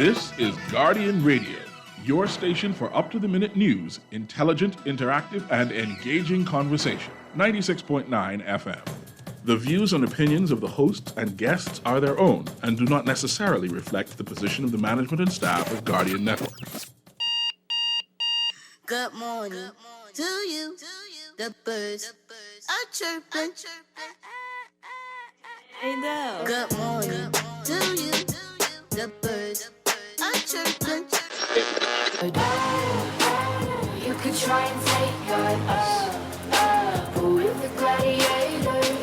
This is Guardian Radio, your station for up-to-the-minute news, intelligent, interactive, and engaging conversation. 96.9 FM. The views and opinions of the hosts and guests are their own and do not necessarily reflect the position of the management and staff of Guardian Network. Good morning to you. The birds are chirping. Hey, no. Good morning to you. The birds are chirping. You could try and take us, but with the gladiators,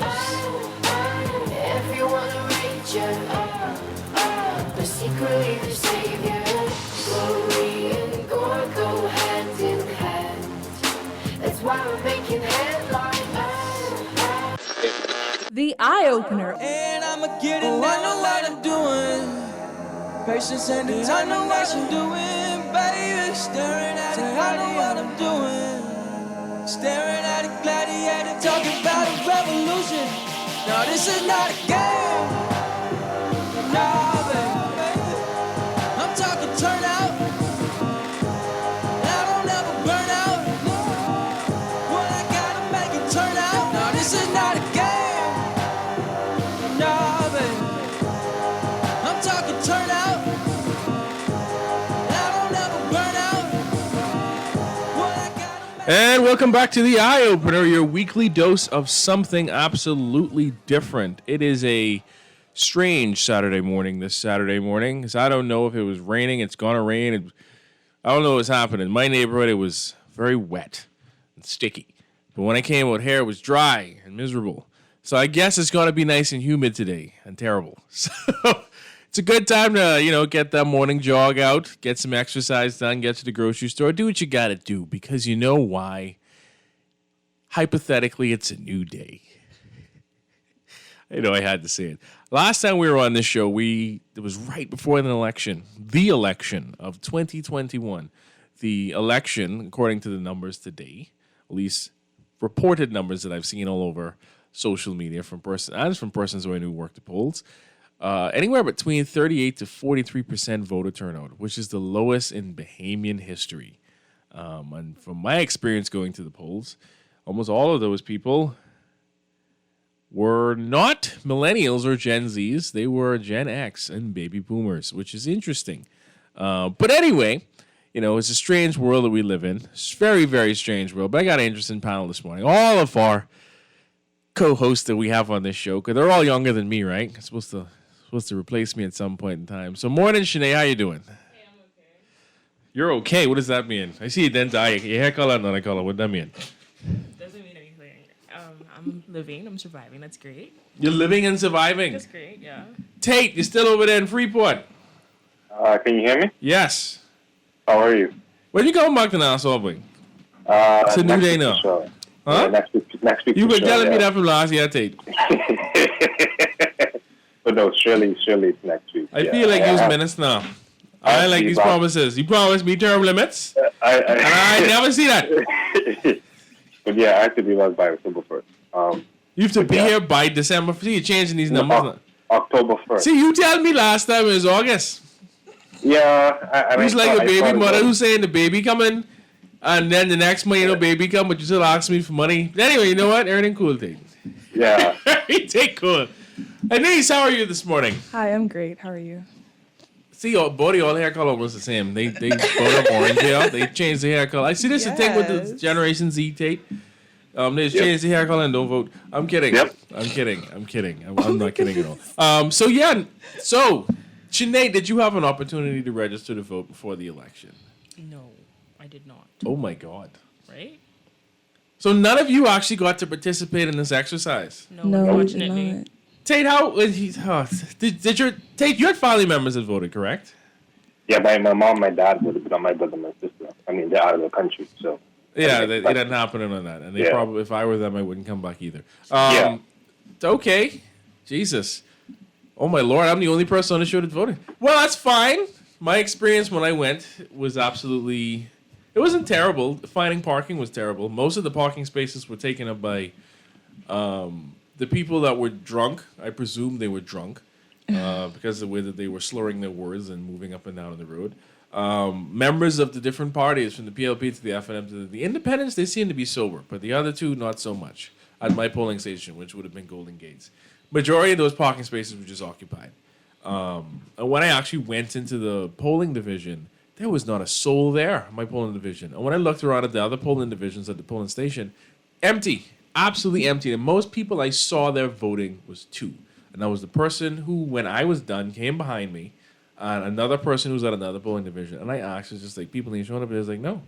everyone a ranger, but secretly the savior. Glory and gore go hand in hand. That's why we're making headlines. The Eye Opener. And I'ma get it, I know what I'm doing. Patience and it, I know what I'm doing, baby. Staring at it, I know what I'm doing. Staring at a gladiator, talking about a revolution. No, this is not a game. Nah, baby. I'm talking turnout. And I don't ever burn out. What I gotta make it turn out. No, this is not a game. Nah, baby. I'm talking turn out. And I don't ever burn out. What I gotta make. And welcome back to the Eye Opener, your weekly dose of something absolutely different. It is a strange Saturday morning this Saturday morning, because I don't know if it was raining. It's gonna rain. I don't know what's happening. In my neighborhood, it was very wet and sticky. But when I came out here, it was dry and miserable. So I guess it's gonna be nice and humid today and terrible. So it's a good time to, get that morning jog out, get some exercise done, get to the grocery store, do what you gotta do, because you know why? Hypothetically, it's a new day. I had to say it. Last time we were on this show, it was right before the election of 2021. The election, according to the numbers today, at least reported numbers that I've seen all over social media from persons who work the polls, anywhere between 38 to 43% voter turnout, which is the lowest in Bahamian history. And from my experience going to the polls, almost all of those people were not millennials or Gen Zs. They were Gen X and baby boomers, which is interesting. But anyway, it's a strange world that we live in. It's a very, very strange world. But I got an interesting panel this morning. All of our co-hosts that we have on this show, because they're all younger than me, right? It's supposed to replace me at some point in time. So morning, Shanae, how you doing? Hey, I'm okay. You're okay? What does that mean? I see you didn't die. Your hair color, not a color. What does that mean? Doesn't mean anything. I'm living. I'm surviving. That's great. You're living and surviving. That's great, yeah. Tate, you're still over there in Freeport? Can you hear me? Yes. How are you? Where you going back to now, Sobling? It's a new day now. Huh? Huh? Next week. You've been telling me that from last year, Tate. But no, surely it's next week. I feel like you're menace now. I like these promises. You promised me term limits, and I never see that. But yeah, I have to be back by October 1st. You have to be here by December. See, you're changing these numbers now. October 1st. See, you told me last time it was August. Yeah, It's like a baby mother who's saying the baby coming, and then the next month, baby come, but you still ask me for money. Anyway, you know what? Everything cool, Tate. Yeah. Everything cool. Anise, how are you this morning? Hi, I'm great. How are you? See, all hair color was the same. They put up orange hair. They changed the hair color. I see this is the thing with the Generation Z, Tate. They changed the hair color and don't vote. I'm kidding. Yep. I'm kidding. I'm not kidding at all. So Sinead, did you have an opportunity to register to vote before the election? No, I did not. Oh my God. Right? So none of you actually got to participate in this exercise. No, No, we did unfortunately. not. Tate, did your Tate? You had family members that voted, correct? Yeah, my mom, my dad would have been on my brother, my sister. I mean, they're out of the country, so. Yeah, it didn't happen on that, and they probably, if I were them, I wouldn't come back either. Yeah. Okay, Jesus. Oh my Lord, I'm the only person on the show that voted. Well, that's fine. My experience when I went was absolutely. It wasn't terrible. Finding parking was terrible. Most of the parking spaces were taken up by the people that were drunk. I presume they were drunk. because of the way that they were slurring their words and moving up and down on the road. Members of the different parties, from the PLP to the FNM to the Independents, they seem to be sober, but the other two, not so much. At my polling station, which would have been Golden Gates, majority of those parking spaces were just occupied. And when I actually went into the polling division, there was not a soul there, my polling division. And when I looked around at the other polling divisions at the polling station, empty, absolutely empty. And most people I saw there voting was two. And that was the person who, when I was done, came behind me, and another person who was at another polling division. And I asked, it's just like, people ain't showing up. And it was like, no,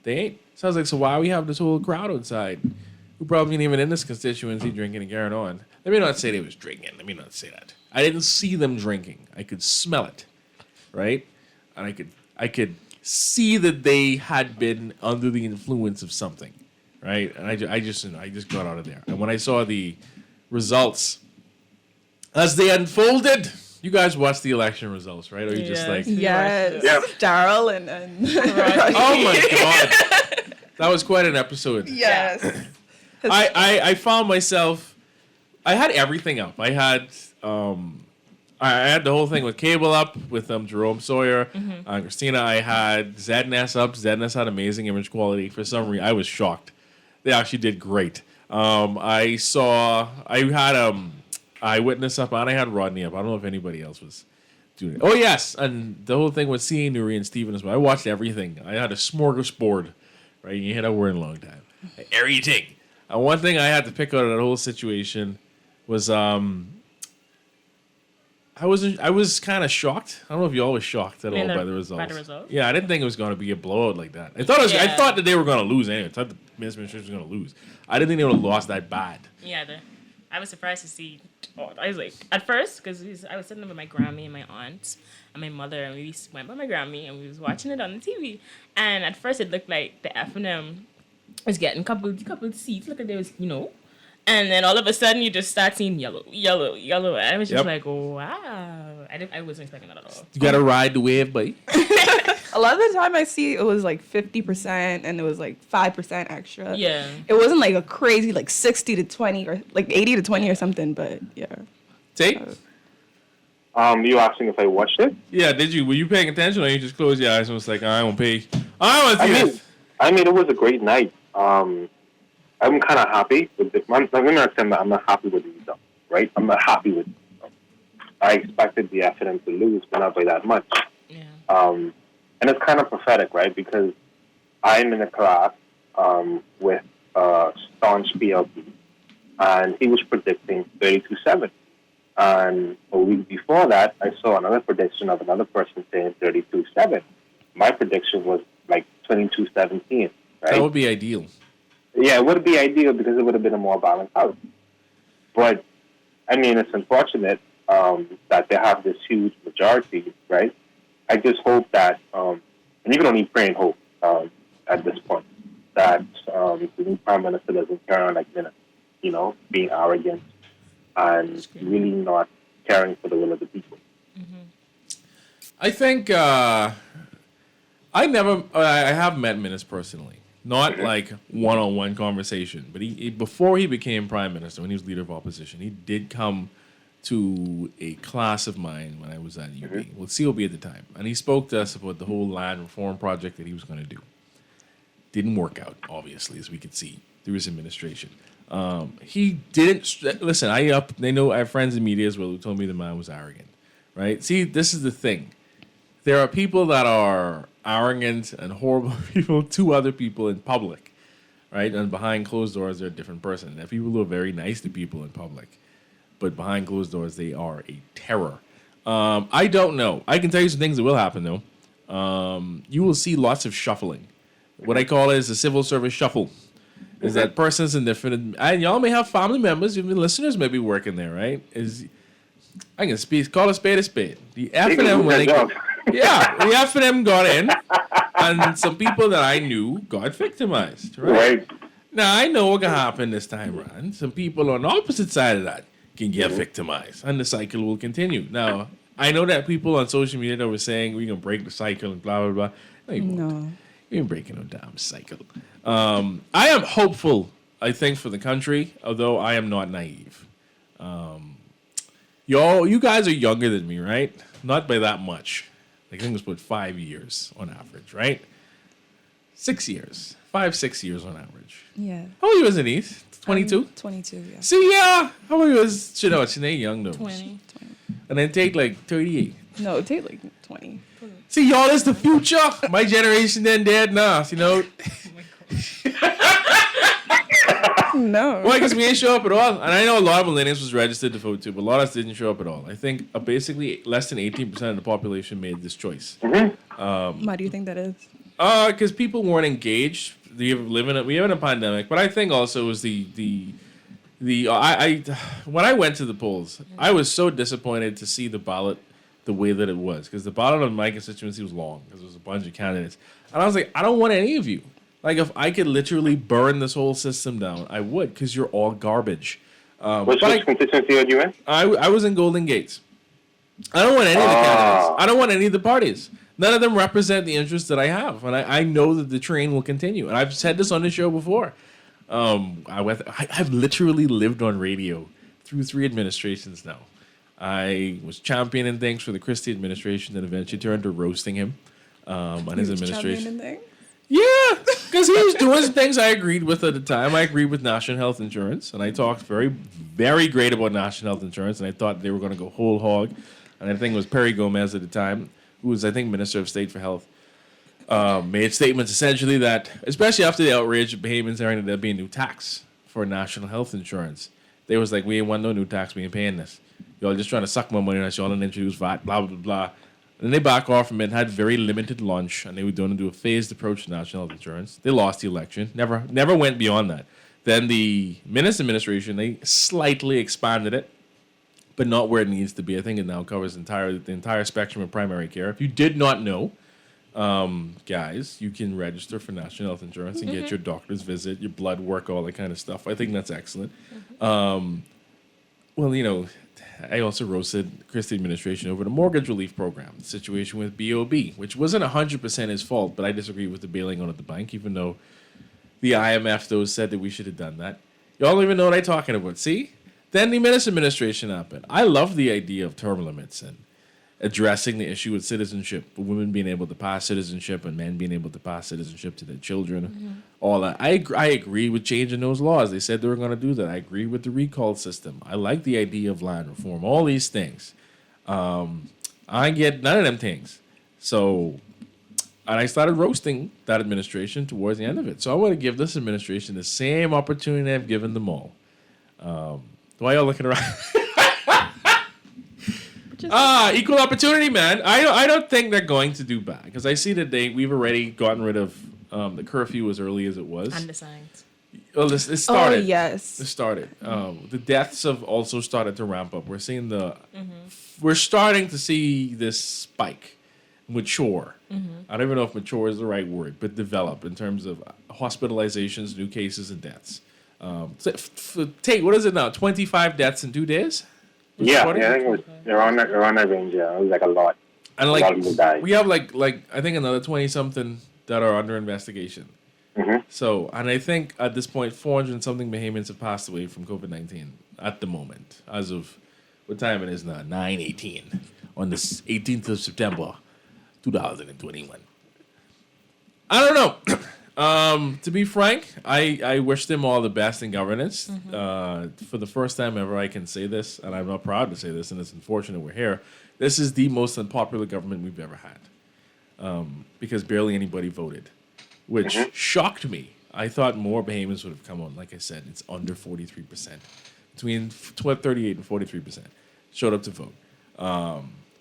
they ain't. So I was like, so why we have this whole crowd outside who probably ain't even in this constituency drinking and carrying on? Let me not say they was drinking. Let me not say that. I didn't see them drinking. I could smell it, right? And I could see that they had been under the influence of something, right? And I just got out of there. And when I saw the results as they unfolded, you guys watched the election results, right? Or you just like, Yes. Yeah. Daryl and oh my god, that was quite an episode. yes. I found myself, I had everything up. I had the whole thing with cable up with Jerome Sawyer, Christina. I had ZNS up. ZNS had amazing image quality. For some reason, I was shocked. They actually did great. I had Eyewitness up, and I had Rodney up. I don't know if anybody else was doing it. Oh yes, and the whole thing with seeing Nuri and Steven as well. I watched everything. I had a smorgasbord. Right, you hear that word in a long time. Everything. One thing I had to pick out of that whole situation was I was kind of shocked. I don't know if y'all was shocked at all by the results. By the results? Yeah, I didn't think it was going to be a blowout like that. I thought that they were going to lose anyway. I thought the administration was going to lose. I didn't think they would have lost that bad. Yeah, I was surprised to see. I was like, at first, because I was sitting with my Grammy and my aunt and my mother, and we went by my Grammy and we was watching it on the TV. And at first, it looked like the F&M was getting couple seats. Look at there was, And then all of a sudden, you just start seeing yellow. And I was just like, wow. I wasn't expecting that at all. You got to ride the wave, buddy. A lot of the time I see it was like 50% and it was like 5% extra. Yeah. It wasn't like a crazy like 60 to 20 or like 80 to 20 or something, but yeah. Tate? You asking if I watched it? Yeah, did you? Were you paying attention, or you just closed your eyes and was like, I won't pay? I want to see I mean, it was a great night. I'm kind of happy with it. I'm going to say I'm not happy with the result, right? I'm not happy with the result. I expected the FNM to lose, but not by that much. Yeah. And it's kind of prophetic, right? Because I'm in a class with staunch PLP, and he was predicting 32-7. And a week before that, I saw another prediction of another person saying 32-7. My prediction was like 22-17, right? That would be ideal. Yeah, it would be ideal because it would have been a more balanced house. But, I mean, it's unfortunate that they have this huge majority, right? I just hope that, and you can only pray and hope at this point, that the new Prime Minister doesn't carry on like Minna, being arrogant and really not caring for the will of the people. I think I have met Minnis personally. Not like one-on-one conversation, but he before he became Prime Minister, when he was Leader of Opposition, he did come to a class of mine when I was at UB, well, COB at the time, and he spoke to us about the whole land reform project that he was going to do. Didn't work out, obviously, as we could see through his administration. He didn't listen. I have friends in media as well who told me the man was arrogant. Right? See, this is the thing. There are people that are arrogant and horrible people to other people in public, right? And behind closed doors, they're a different person. There are people who are very nice to people in public, but behind closed doors, they are a terror. I don't know. I can tell you some things that will happen, though. You will see lots of shuffling. What I call it is a civil service shuffle. Is that persons in different, and y'all may have family members, even listeners may be working there, right? I can call a spade a spade. The F&M when the F&M got in, and some people that I knew got victimized, right? Now, I know what can happen this time around. Some people on the opposite side of that can get victimized, and the cycle will continue. Now, I know that people on social media that were saying we can break the cycle and blah, blah, blah. No, you won't. You ain't breaking no damn cycle. I am hopeful, I think, for the country, although I am not naive. you guys are younger than me, right? Not by that much. Like, I think it was about 5 years on average, right? 6 years. 5-6 years on average. Yeah. How old was Denise? 22? 22, yeah. See, yeah. How old was Sinead Young, though? 20. And then take like 38. No, it take like 20. See, y'all, that's the future. My generation then dead now, you know. No. Well, because we ain't show up at all. And I know a lot of millennials was registered to vote too, but a lot of us didn't show up at all. I think basically less than 18% of the population made this choice. Why do you think that is? Because people weren't engaged. We have in a pandemic, but I think also was when I went to the polls, I was so disappointed to see the ballot the way that it was, because the ballot on my constituency was long because there was a bunch of candidates, and I was like, I don't want any of you. Like, if I could literally burn this whole system down, I would, because you're all garbage. Which constituency are you in? I was in Golden Gates. I don't want any of the candidates. I don't want any of the parties. None of them represent the interests that I have, and I know that the train will continue. And I've said this on the show before. I've literally lived on radio through 3 administrations now. I was championing things for the Christie administration, and eventually turned to roasting him on his administration. Yeah, because he was doing some things I agreed with at the time. I agreed with national health insurance, and I talked very, very great about national health insurance, and I thought they were going to go whole hog. And I think it was Perry Gomez at the time, who was, I think, Minister of State for Health, made statements essentially that, especially after the outrage of Bahamians hearing that there'd be a new tax for national health insurance, they was like, we ain't want no new tax, we ain't paying this. Y'all just trying to suck more money on us, y'all and introduce VAT, blah, blah, blah. And then they back off from it and had very limited launch, and they were going to do a phased approach to national health insurance. They lost the election, never went beyond that. Then the Minnis administration, they slightly expanded it, but not where it needs to be. I think it now covers the entire spectrum of primary care. If you did not know, guys, you can register for national health insurance and get your doctor's visit, your blood work, all that kind of stuff. I think that's excellent. Well, you know, I also roasted Christie administration over the mortgage relief program, the situation with BOB, which wasn't 100% his fault, but I disagree with the bailing out of the bank, even though the IMF, though, said that we should have done that. Y'all don't even know what I'm talking about. See? Then the Minnis administration happened. I love the idea of term limits and addressing the issue with citizenship, women being able to pass citizenship and men being able to pass citizenship to their children, all that. I agree with changing those laws. They said they were going to do that. I agree with the recall system. I like the idea of land reform, all these things. I get none of them things. So, and I started roasting that administration towards the end of it. So I want to give this administration the same opportunity I've given them all. Why y'all looking around? Equal opportunity, man. I don't think they're going to do bad, because I see that we've already gotten rid of the curfew as early as it was. Undecided. Well, this started. Oh, yes. This started. The deaths have also started to ramp up. We're seeing we're starting to see this spike mature. I don't even know if mature is the right word, but develop in terms of hospitalizations, new cases, and deaths. What is it now? 25 deaths in 2 days? Yeah, I think it was around that range. Yeah, it was like a lot. And a lot of people died. We have like I think another 20 something that are under investigation. So, and I think at this point, 400 and something Bahamians have passed away from COVID-19 at the moment, as of what time it is now, 9:18 on the 18th of September, 2021. I don't know. To be frank, I wish them all the best in governance. For the first time ever, I can say this, and I'm not proud to say this, and it's unfortunate we're here. This is the most unpopular government we've ever had, because barely anybody voted, which shocked me. I thought more Bahamians would have come on. Like I said, it's under 43%, between 38 and 43% showed up to vote.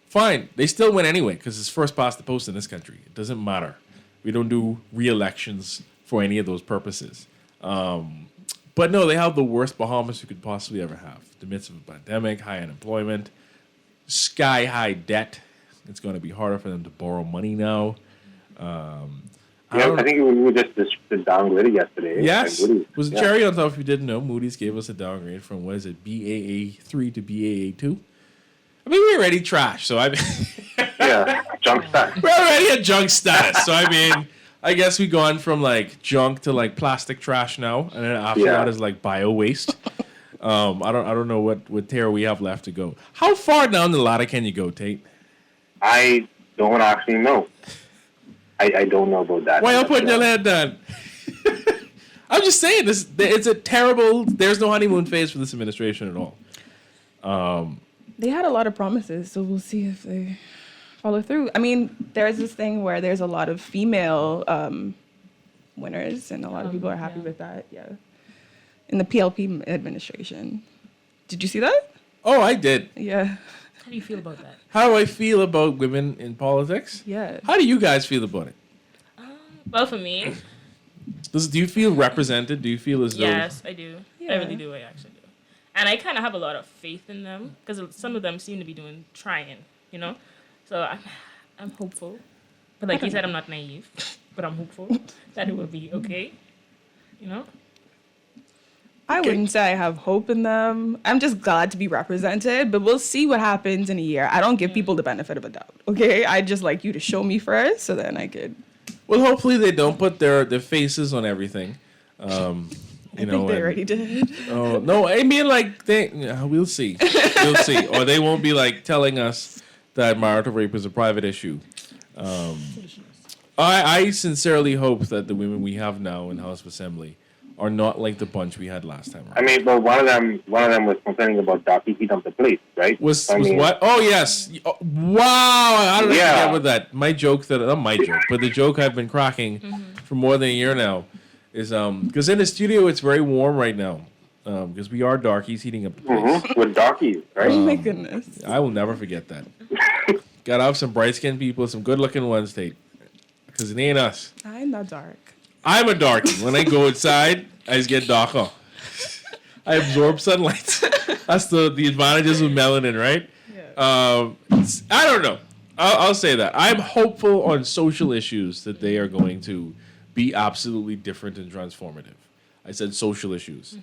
Fine, they still win anyway, because it's first past the post in this country. It doesn't matter. We don't do re-elections for any of those purposes. But no, they have the worst Bahamas you could possibly ever have. In the midst of a pandemic, high unemployment, sky-high debt. It's going to be harder for them to borrow money now. I think we were just downgraded yesterday. Yes. Like, was a cherry on top, if you didn't know. Moody's gave us a downgrade from, what is it, BAA3 to BAA2? I mean, we're already trash, so I mean... yeah, junk status. We're already at junk status, so I mean, I guess we gone from like junk to like plastic trash now, and then after that is like bio waste. I don't know what tier we have left to go. How far down the ladder can you go, Tate? I don't actually know. I don't know about that. Why you putting your head down? I'm just saying this. It's a terrible. There's no honeymoon phase for this administration at all. They had a lot of promises, so we'll see if they follow through. I mean, there's this thing where there's a lot of female winners, and a lot of people are happy with that. Yeah, in the PLP administration. Did you see that? Oh, I did. Yeah. How do you feel about that? How do I feel about women in politics? Yeah. How do you guys feel about it? Well, for me, Do you feel represented? Do you feel as though? yes, I do. I Yeah. really do. I actually do. And I kind of have a lot of faith in them because some of them seem to be trying, you know? So I'm hopeful. But like you said, I'm not naive, but I'm hopeful that it will be okay, you know? I wouldn't say I have hope in them. I'm just glad to be represented, but we'll see what happens in a year. I don't give people the benefit of a doubt, okay? I just like you to show me first so then I could. Well, hopefully they don't put their faces on everything. You I know, think they and- already did. Oh no! I mean, like we'll see, we'll see, or they won't be like telling us that marital rape is a private issue. I sincerely hope that the women we have now in House of Assembly are not like the bunch we had last time. I mean, but one of them was complaining about Darky heat up the plate, right? Was I mean, what? Oh yes! Oh, wow! How did I Yeah. forget with that? My joke that not my joke, but the joke I've been cracking for more than a year now is because in the studio it's very warm right now because we are darkies heating up the place. with Darkies, right? Oh my goodness. I will never forget that. Got to have some bright skinned people, some good looking ones, Tate, because it ain't us. I'm not dark. I'm a darkie. When I go outside, I just get darker. I absorb sunlight. That's the advantages of melanin, right? I don't know. I'll say that. I'm hopeful on social issues that they are going to be absolutely different and transformative. I said social issues.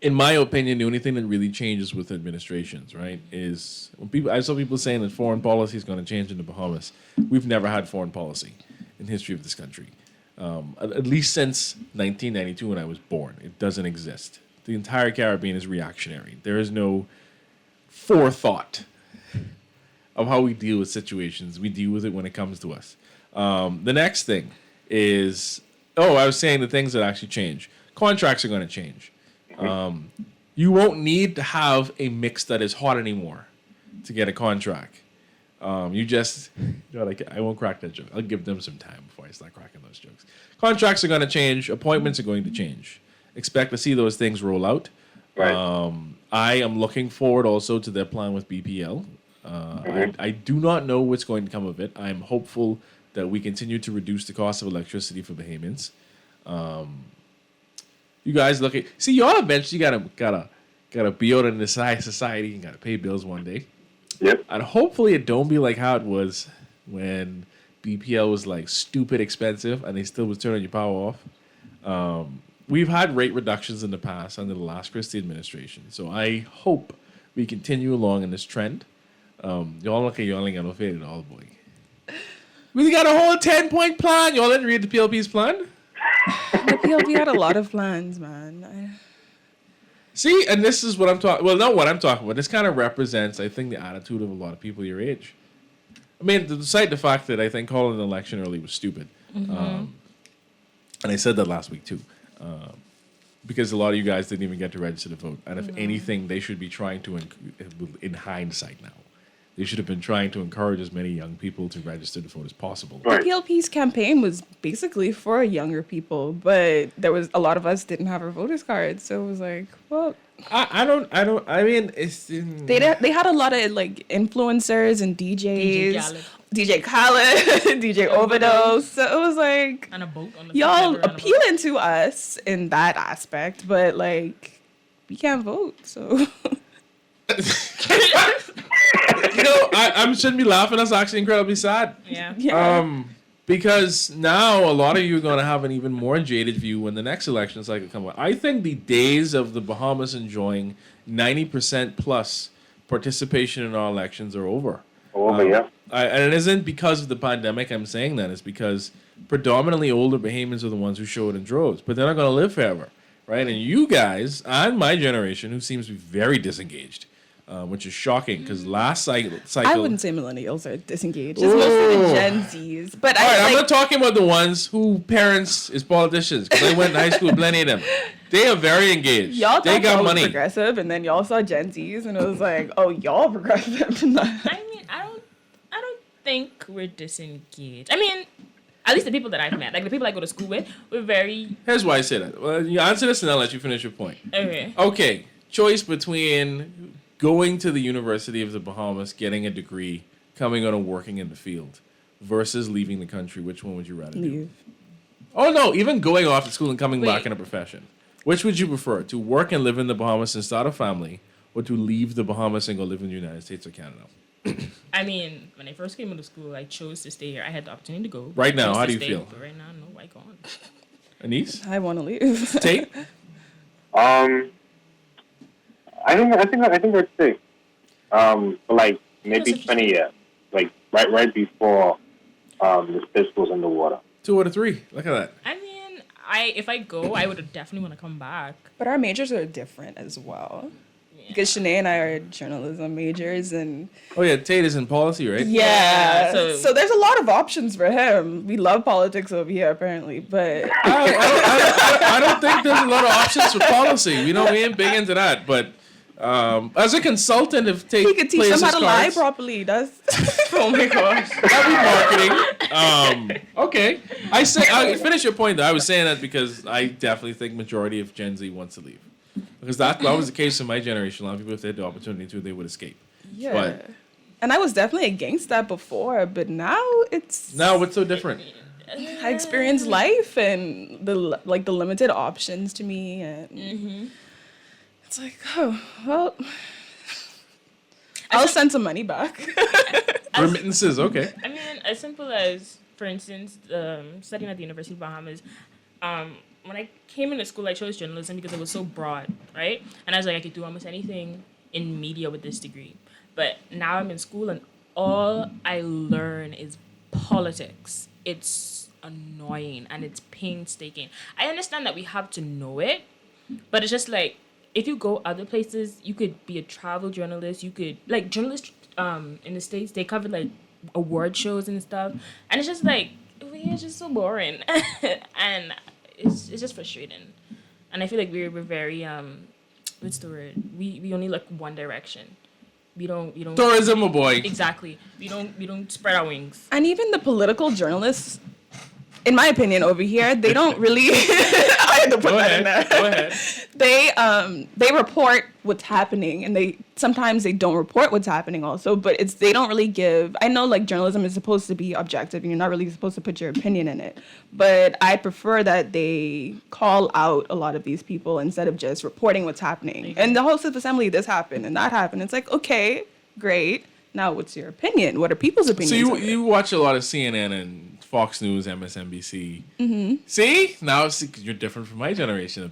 In my opinion, the only thing that really changes with administrations, right, is when I saw people saying that foreign policy is going to change in the Bahamas. We've never had foreign policy in the history of this country. At least since 1992 when I was born. It doesn't exist. The entire Caribbean is reactionary. There is no forethought of how we deal with situations. We deal with it when it comes to us. The next thing is, I was saying the things that actually change. Contracts are going to change. You won't need to have a mix that is hot anymore to get a contract. You just, I won't crack that joke. I'll give them some time before I start cracking those jokes. Contracts are going to change. Appointments are going to change. Expect to see those things roll out. Right. I am looking forward also to their plan with BPL. I do not know what's going to come of it. I'm hopeful that we continue to reduce the cost of electricity for Bahamians. You guys y'all eventually gotta be out in the society and gotta pay bills one day. Yep. And hopefully it don't be like how it was when BPL was like stupid expensive and they still was turning your power off. We've had rate reductions in the past under the last Christie administration. So I hope we continue along in this trend. Y'all look at y'all ain't got no faith at all, boy. We got a whole 10-point plan. Y'all didn't read the PLP's plan? The PLP had a lot of plans, man. See, and this is what I'm talking. Well, not what I'm talking about. This kind of represents, I think, the attitude of a lot of people your age. I mean, despite the fact that I think calling an election early was stupid, and I said that last week too, because a lot of you guys didn't even get to register to vote. And if anything, they should be trying to, in hindsight now, they should have been trying to encourage as many young people to register to vote as possible. Right. The PLP's campaign was basically for younger people, but there was a lot of us didn't have our voters cards, so it was like, well, I mean, it's they had a lot of like influencers and DJs, DJ Khaled, DJ Overdose, so it was like And a boat on the y'all together on a boat. appealing to us in that aspect, but like we can't vote, so. I shouldn't be laughing. That's actually incredibly sad. Yeah. Yeah. Because now a lot of you are going to have an even more jaded view when the next election cycle comes out. I think the days of the Bahamas enjoying 90% plus participation in our elections are over. Yeah. And it isn't because of the pandemic I'm saying that. It's because predominantly older Bahamians are the ones who show it in droves. But they're not going to live forever. right? And you guys, and my generation, who seems to be very disengaged, which is shocking because last cycle. I wouldn't say millennials are disengaged. It's mostly the Gen Zs. But All right, I'm not talking about the ones who parents is politicians because I went to high school with plenty of them. They are very engaged. Y'all they thought got y'all money. was progressive, and then y'all saw Gen Zs, and it was like, oh, y'all progressive. I mean, I don't think we're disengaged. I mean, at least the people that I've met, like the people I go to school with, we're very Here's why I say that. Well, you answer this and I'll let you finish your point. okay. Okay, choice between going to the University of the Bahamas, getting a degree, coming on and working in the field, versus leaving the country. Which one would you rather do? Leave. Oh no, even going off to school and coming back Wait. in a profession. Which would you prefer? To work and live in the Bahamas and start a family, or to leave the Bahamas and go live in the United States or Canada? I mean, when I first came into school, I chose to stay here. I had the opportunity to go. Right now, I chose how to do you stay, feel? But right now, no, I can't. Anise? I want to leave. Tate? I think I'd stay. For like maybe That's 20 years, like right before the fish goes in the water. 2 out of 3. Look at that. I mean, if I go, I would definitely want to come back. But our majors are different as well. Because Shanae and I are journalism majors, and Oh yeah, Tate is in policy, right? yeah, so- so there's a lot of options for him. We love politics over here, apparently, but I don't think there's a lot of options for policy. We ain't big into that. But as a consultant, if Tate he could teach plays them how his to lie cards, properly. That's Oh my gosh. that'd be marketing. Okay, I finish your point though. I was saying that because I definitely think majority of Gen Z wants to leave. Because that was the case in my generation. A lot of people, if they had the opportunity to, they would escape. yeah. But And I was definitely against that before, but now it's now, what's so different? I experienced life and the limited options to me, and it's like, oh well, I'll send some money back. Remittances, okay. I mean, as simple as, for instance, studying at the University of Bahamas, when I came into school, I chose journalism because it was so broad, right? And I was like, I could do almost anything in media with this degree. But now I'm in school and all I learn is politics. It's annoying and it's painstaking. I understand that we have to know it, but it's just like, if you go other places, you could be a travel journalist. You could, like, journalists in the States, they cover, like, award shows and stuff. And it's just like, it's just so boring. And it's just frustrating. And I feel like we're very, what's the word? We only look one direction. We don't Tourism, my boy. exactly. We don't spread our wings. And even the political journalists, in my opinion, over here, they don't really. I had to put Go that in ahead. there. Go ahead. They report what's happening, and sometimes they don't report what's happening also. But they don't really give. I know like journalism is supposed to be objective, and you're not really supposed to put your opinion in it. But I prefer that they call out a lot of these people instead of just reporting what's happening. And the House of Assembly, this happened and that happened. It's like, okay, great. Now, what's your opinion? What are people's opinions? So of it? you watch a lot of CNN and Fox News, MSNBC. Mm-hmm. See, now you're different from my generation,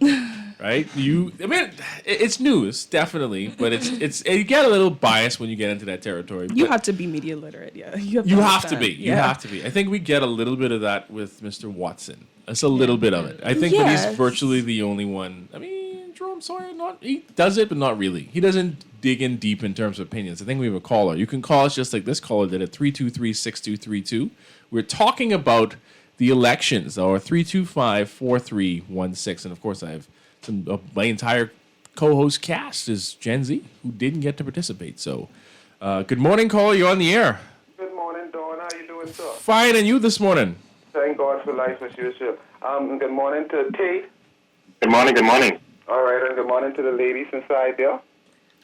right? It's news definitely, but you get a little biased when you get into that territory. You but have to be media literate, yeah. You have to be. understand. You have to be. I think we get a little bit of that with Mr. Watson. That's a little bit of it. I think that he's Yes. virtually the only one. I mean, Jerome Sawyer, he does it, but not really. He doesn't dig in deep in terms of opinions. I think we have a caller. You can call us just like this caller did at 323-6232. We're talking about the elections, or 325-4316. And of course, I have my entire co-host cast is Gen Z who didn't get to participate. So, good morning, caller. You're on the air. Good morning, Dawn. How you doing, sir? Fine, and you this morning? Thank God for life as usual. Good morning to Tate. Good morning. Good morning. All right, and good morning to the ladies inside there.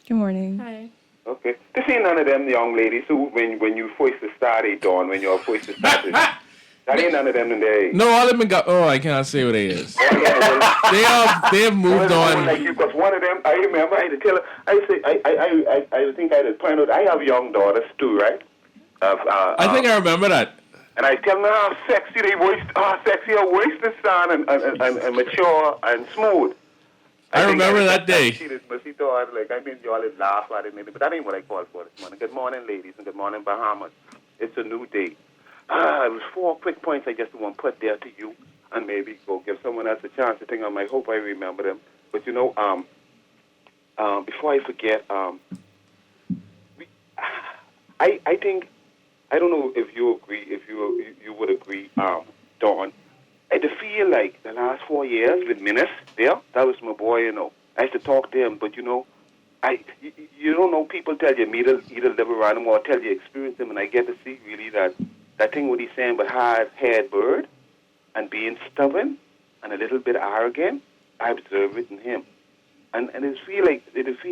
Good morning. Hi. Okay. This ain't none of them young ladies who, when you first started, Dawn, when you're first started, that ain't none of them in there. No, all of them got. Oh, I cannot say what it is. They have moved on. Like you, because one of them, I remember I had to tell her, I think I had to point out, I have young daughters too, right? I think I remember that. And I tell them how sexy they voice, sexy her voice is sound and mature and smooth. I remember that day. She thought, like, I mean, y'all would laugh at it, but that ain't what I called for this morning. Good morning, ladies, and good morning, Bahamas. It's a new day. It was 4 quick points I just want to put there to you. and maybe go give someone else a chance to think. I hope I remember them. But before I forget, I think, I don't know if you agree, if you would agree, Dawn. I feel like the last 4 years with Minus there, that was my boy, I used to talk to him, but you don't know, people tell you either live around them or tell you experience them, and I get to see really that thing what he's saying, but hard-haired bird and being stubborn and a little bit arrogant, I observe it in him. And it feel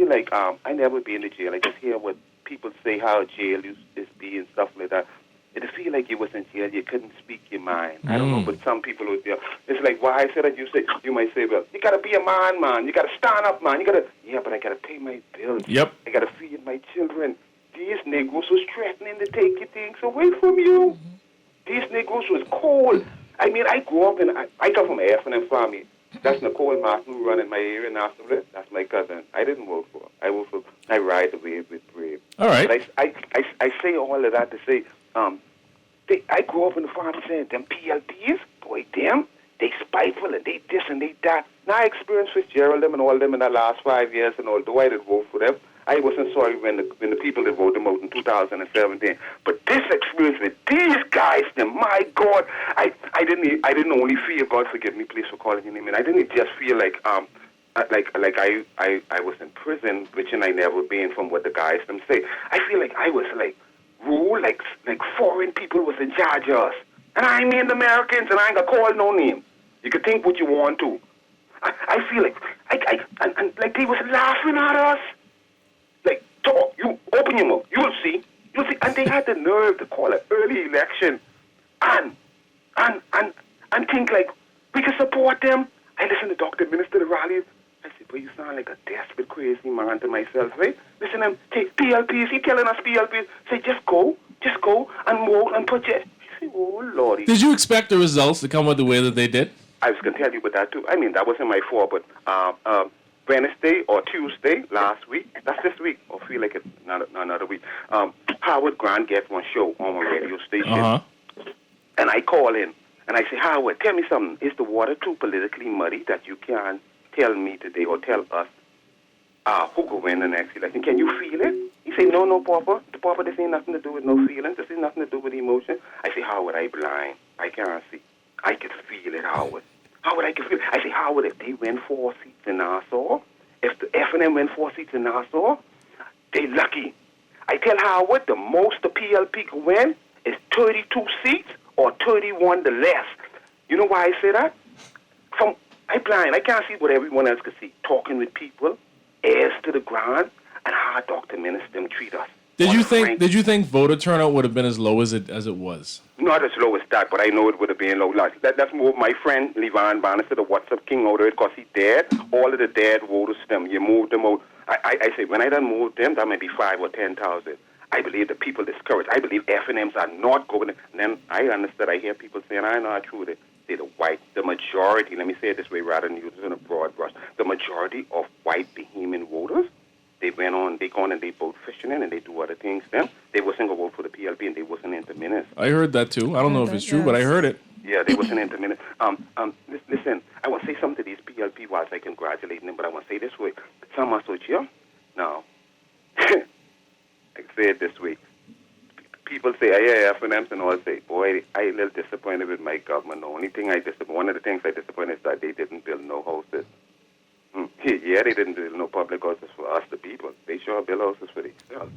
like I never been to jail. I just hear what people say how jail is be and stuff like that. It feel like you was in jail, you couldn't speak your mind. I don't know, but some people would there. It's like why I said that you might say, well, you gotta be a man. You gotta stand up, man. Yeah, but I gotta pay my bills. Yep. I gotta feed my children. These Negroes was threatening to take your things away from you. These Negroes was cold. I mean, I grew up I come from an F&M family. That's Nicole Martin who run in my area in Nassau. That's my cousin. I didn't vote for her. I ride the wave with Brave. All right. But I say all of that to say, I grew up in the farm saying, them PLPs, boy, them, they spiteful and they this and they that. Now I experienced Fitzgerald them and all them in the last 5 years, and although I did vote for them, I wasn't sorry when the people did vote them out in 2017. But this experience with these guys, them, my God, I didn't only feel, God forgive me, please for calling your name, and I didn't just feel like I was in prison, which I never been from what the guys them say. I feel like I was like ruled like foreign people was in charge of us. And I mean the Americans, and I ain't gonna call no name. You can think what you want to. I feel like and like they was laughing at us. Like, talk, you open your mouth, you'll see. And they had the nerve to call an early election and think like we can support them. I listen to Dr. Minister the rallies. I said, but you sound like a desperate, crazy man to myself, right? Listen to him, take PLPs, he telling us PLPs. Say, just go and vote and put your... I say, oh, Lordy. Did you expect the results to come out the way that they did? I was going to tell you about that, too. I mean, that wasn't my fault, but Wednesday or Tuesday last week, that's this week, or feel like it's not another week, Howard Grant gave one show on a radio station. Uh-huh. And I call in, and I say, Howard, tell me something. Is the water too politically muddy that you can't tell me today or tell us who go win the next election? Can you feel it? He say, no, Papa. Papa, this ain't nothing to do with no feelings. This ain't nothing to do with emotion. I say, Howard, I blind. I can't see. I can feel it, Howard. Howard, I can feel it. I say, Howard, if they win 4 seats in Nassau, if the F&M win 4 seats in Nassau, they lucky. I tell Howard the most the PLP can win is 32 seats or 31 the less. You know why I say that? I blind. I can't see what everyone else can see. Talking with people, ears to the ground, and how Dr. Minister them treat us. Did you think voter turnout would have been as low as it was? Not as low as that, but I know it would have been low. That's more my friend Levan Bannister, the WhatsApp king out of it, because he dead. All of the dead voters, them, you moved them out. I say, when I done moved them, that might be 5 or 10,000. I believe the people discouraged. I believe F&Ms are not going. And then I understood. I hear people saying, I know how true it is. Say the white, the majority, let me say it this way rather than use it in a broad brush, the majority of white Bahamian voters, they gone and they boat fishing and they do other things. Then they wasn't going to vote for the PLP and they wasn't into minutes. I heard that too. I don't know if it's true, but I heard it. Yeah, they wasn't into minutes. Listen, I want to say something to these PLP whilst I congratulate them, but I want to say this way. Some associate, now, I say it this way. People say, yeah, F&Ms and all say, boy, I'm a little disappointed with my government. The only thing one of the things I disappointed is that they didn't build no houses. Yeah, they didn't build no public houses for us, the people. They sure build houses for themselves.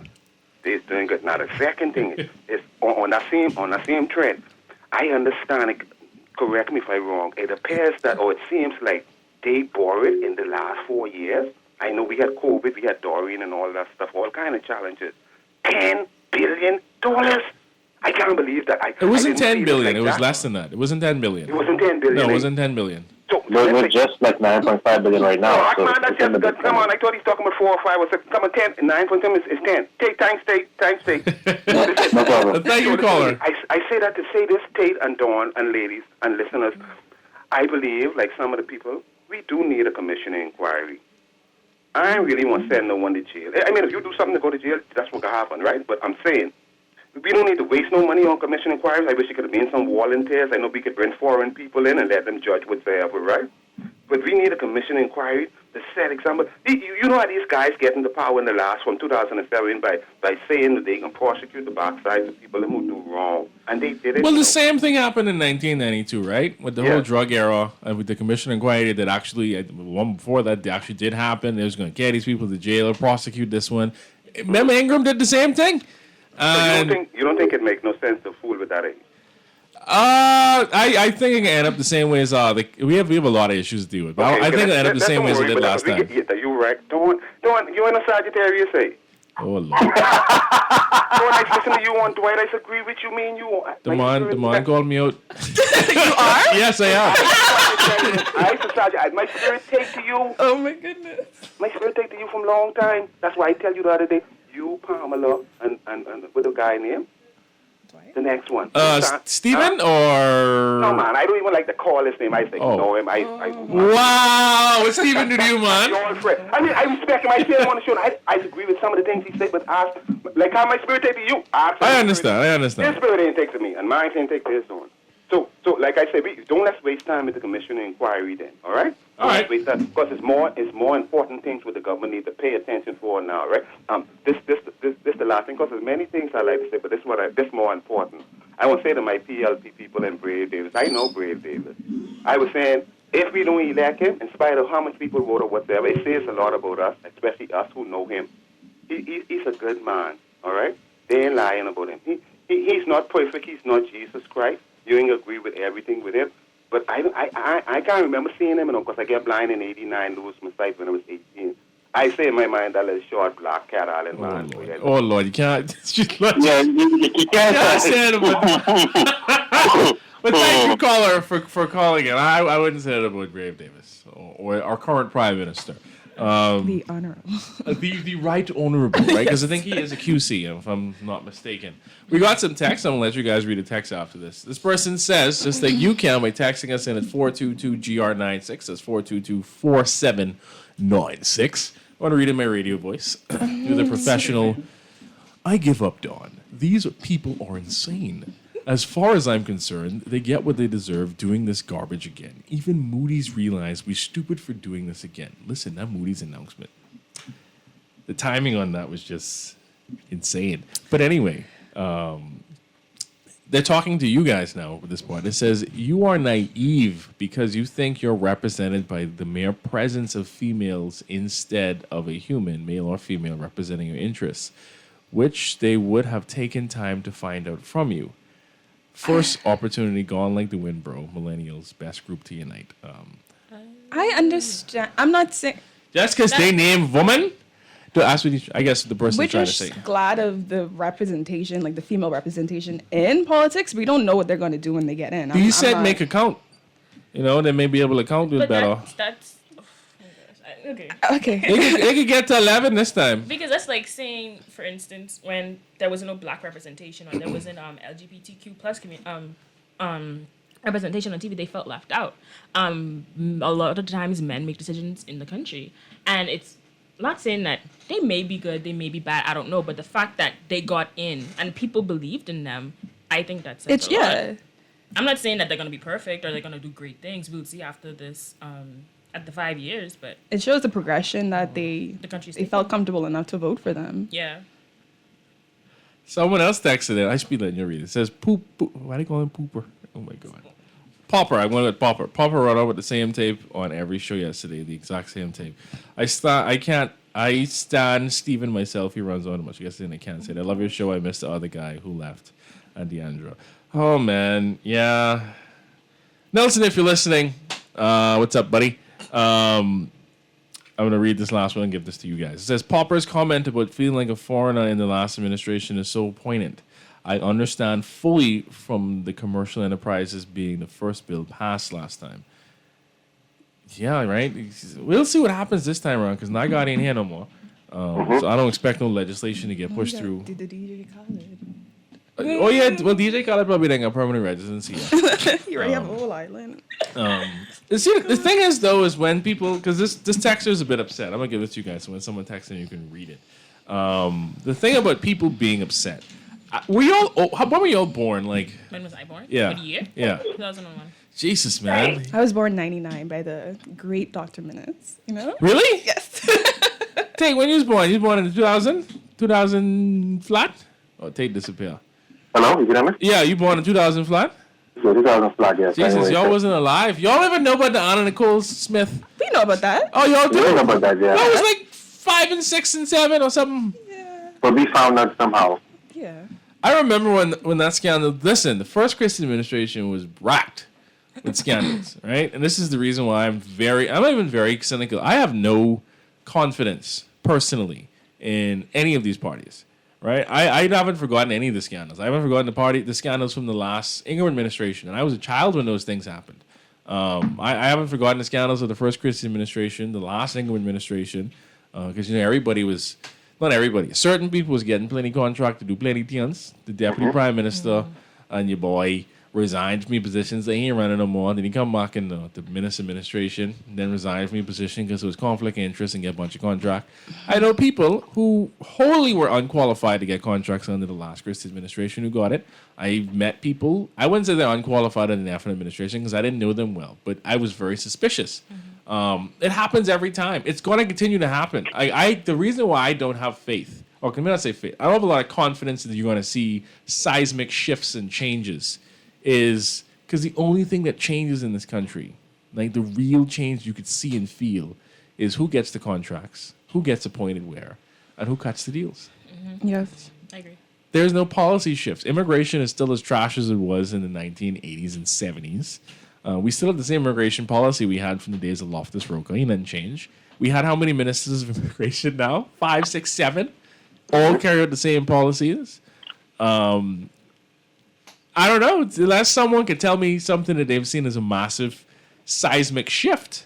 They're doing good. Now, the second thing is on that same trend, I understand it, correct me if I'm wrong, it appears that, or it seems like they borrowed in the last 4 years. I know we had COVID, we had Dorian and all that stuff, all kind of challenges. $10 billion. I can't believe that. It wasn't 10 billion. It was less than that. It wasn't 10 billion. It wasn't 10 billion. No, it wasn't 10 billion. So, we're just like 9.5 billion right now. Oh, man, that's just good. Come on, I thought he's talking about 4 or 5 or 6. Come on, 10. 9.7 is 10. Take time, stay. No problem. Thank you, caller. I say that to say this, Tate and Dawn and ladies and listeners. I believe, like some of the people, we do need a commission inquiry. I really want to send no one to jail. I mean, if you do something to go to jail, that's what can happen, right? But I'm saying, We don't need to waste no money on commission inquiries. I wish it could have been some volunteers. I know we could bring foreign people in and let them judge whatsoever, right? But we need a commission inquiry to set example. You know how these guys get into power in the last one, 2007, by saying that they can prosecute the backsides of people who do wrong. And they did it. Well, the same thing happened in 1992, right? With the whole drug era, with the commission inquiry that actually, one before that, actually did happen. They was going to get these people to jail or prosecute this one. Mem Ingram did the same thing. So you don't think it makes no sense to fool with that? I think it can end up the same way as we have a lot of issues to deal with. But Okay, I think it end up the same way as it did last time. You're right. Don't you in a Sagittarius, say? Oh Lord. Don't I listen to you on Dwight? I agree with you. Me and you. Damon called me out. You are? Yes, I am. My spirit take to you. Oh my goodness. My spirit take to you from long time. That's why I tell you the other day. You, Pamela, and with a guy named. The next one. Stephen or... No, man, I don't even like to call his name. I just know him. Wow, what Stephen did you, man? I mean, I respect him. I see him on the show. I agree with some of the things he said, but ask, like how my spirit take to you. I understand. His spirit ain't take to me, and mine ain't take to his own. So, like I said, don't let's waste time with the commission inquiry then, all right? All right. Because it's more important things with the government need to pay attention for now, right? This the last thing, because there's many things I like to say, but this more important. I will say to my PLP people and Brave Davis, I know Brave Davis. I was saying, if we don't elect him, in spite of how much people vote or whatever, it says a lot about us, especially us who know him. He's a good man, all right? They ain't lying about him. He's not perfect. He's not Jesus Christ. You ain't agree with everything with him. But I can't remember seeing him, because I get blind in 89, lose my sight when I was 18. I say in my mind that little short black cat island man. Oh, Lord, you can't. You can't say it, but thank you, caller, for calling in. I wouldn't say that about Brave Davis or our current Prime Minister. The honorable. the right honorable, right? Because I think he is a QC, if I'm not mistaken. We got some text. I'm going to let you guys read a text after this. This person says, just that you can by texting us in at 422-GR96. That's 422-4796. I want to read in my radio voice. You're the professional. I give up, Dawn. These people are insane. As far as I'm concerned, they get what they deserve doing this garbage again. Even Moody's realized we're stupid for doing this again. Listen, that Moody's announcement. The timing on that was just insane. But anyway, they're talking to you guys now at this point. It says, you are naive because you think you're represented by the mere presence of females instead of a human, male or female, representing your interests, which they would have taken time to find out from you. First opportunity gone like the wind, bro. Millennials, best group to unite. I understand. I'm not saying... Just because they name woman? I guess the person's trying to say. We're just glad of the representation, like the female representation in politics. We don't know what they're going to do when they get in. He said make a count. You know, they may be able to count it better. That's okay. Okay. They could get to 11 this time. Because that's like saying, for instance, when there was no black representation or there wasn't LGBTQ plus representation on TV, they felt left out. A lot of times men make decisions in the country, and it's not saying that they may be good, they may be bad, I don't know, but the fact that they got in and people believed in them, I think that's a lot. I'm not saying that they're going to be perfect or they're going to do great things. We'll see after this, at the 5 years, but it shows the progression that they felt comfortable enough to vote for them. Yeah. Someone else texted it. I should be letting you read it. It says, poop. Why do you call him Pooper? Oh, my God. Popper. I'm going to let Popper. Popper wrote out with the same tape on every show yesterday, the exact same tape. I stand Steven myself. He runs on much. I guess I can't say that. I love your show. I miss the other guy who left, Deandra. Oh, man. Yeah. Nelson, if you're listening, what's up, buddy? I'm going to read this last one and give this to you guys. It says, Popper's comment about feeling like a foreigner in the last administration is so poignant. I understand fully from the commercial enterprises being the first bill passed last time. Yeah, right? We'll see what happens this time around because Nygaard ain't here no more. So I don't expect no legislation to get pushed through. Did the DJ Khaled? Oh, yeah. Well, DJ Khaled probably didn't have permanent residency yet. You already have a whole island. See, the thing is, though, is when people... Because this texter is a bit upset. I'm going to give this to you guys. So when someone texts in, you can read it. The thing about people being upset... Were you all? When were you all born? Like, When was I born? Yeah. What year? Yeah. 2001. Jesus, man. I was born 99 by the great Dr. Minutes, you know? Really? Yes. Tate, when you was born? You was born in 2000? 2000 flat? Oh, Tate disappear. Hello, you hear me? Yeah, you born in 2000 flat? So 2000 flag, yes. Jesus, Anyway, y'all so- wasn't alive. Y'all ever know about the Anna Nicole Smith? We know about that. Oh, y'all do? You know about that, yeah. That was like 5 and 6 and 7 or something. But we found out somehow. Yeah. I remember when that scandal. Listen, the first Christie administration was racked with scandals, right? And this is the reason why I'm not even very cynical. I have no confidence personally in any of these parties, right? I haven't forgotten any of the scandals. I haven't forgotten the scandals from the last Ingram administration, and I was a child when those things happened. I haven't forgotten the scandals of the first Christie administration, the last Ingram administration, because everybody was. Not everybody. Certain people was getting plenty contract to do plenty things. The deputy prime minister and your boy resigned from his positions. They ain't running no more. Then he come back in the minister administration, and then resigned from his position because it was conflict of interest and get a bunch of contract. I know people who wholly were unqualified to get contracts under the last Christie administration who got it. I met people. I wouldn't say they're unqualified in the African administration because I didn't know them well, but I was very suspicious. It happens every time. It's going to continue to happen. The reason why I don't have faith, or can I not say faith, I don't have a lot of confidence that you're going to see seismic shifts and changes, is because the only thing that changes in this country, like the real change you could see and feel, is who gets the contracts, who gets appointed where, and who cuts the deals. Yes. I agree. There's no policy shifts. Immigration is still as trash as it was in the 1980s and 70s. We still have the same immigration policy we had from the days of Loftus Roca. He didn't change. We had how many ministers of immigration now? 5, 6, 7. All carry out the same policies. I don't know. Unless someone could tell me something that they've seen as a massive seismic shift,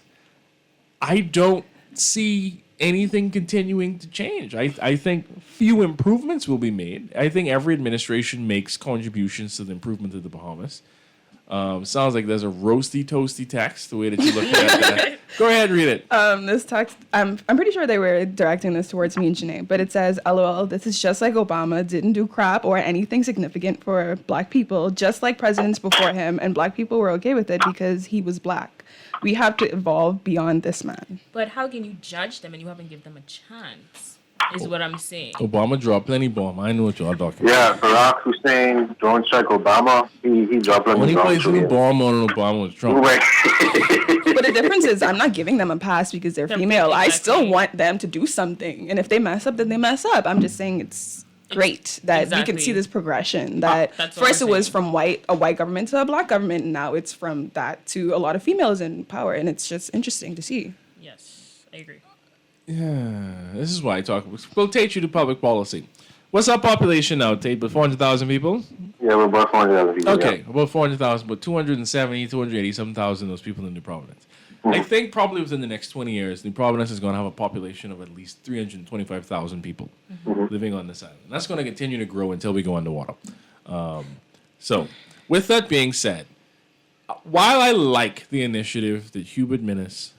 I don't see anything continuing to change. I think few improvements will be made. I think every administration makes contributions to the improvement of the Bahamas. Sounds like there's a roasty toasty text the way that you look at that. Go ahead, read it. This text, I'm pretty sure they were directing this towards me and Janae, but it says, LOL, this is just like Obama didn't do crap or anything significant for black people, just like presidents before him, and black people were okay with it because he was black. We have to evolve beyond this man. But how can you judge them and you haven't given them a chance? Is what I'm saying. Obama dropped plenty bomb. I know what y'all talking Yeah, Barack Hussein, drone strike Obama, he dropped on Only the place ground. who bomb on Obama was Trump. But the difference is I'm not giving them a pass because they're female. I still want them to do something. And if they mess up, then they mess up. I'm just saying it's great that we can see this progression. That That's what first I'm it was saying. from a white government to a black government, and now it's from that to a lot of females in power. And it's just interesting to see. Yes, I agree. Yeah, this is why I talk. We'll take you to public policy. What's our population now, Tate? About 400,000 people? Yeah, we're about 400,000 people. Okay, about 400,000, but 270, 280,000 those people in New Providence. I think probably within the next 20 years, New Providence is going to have a population of at least 325,000 people living on this island. And that's going to continue to grow until we go underwater. So, with that being said, while I like the initiative that Hubert Minnis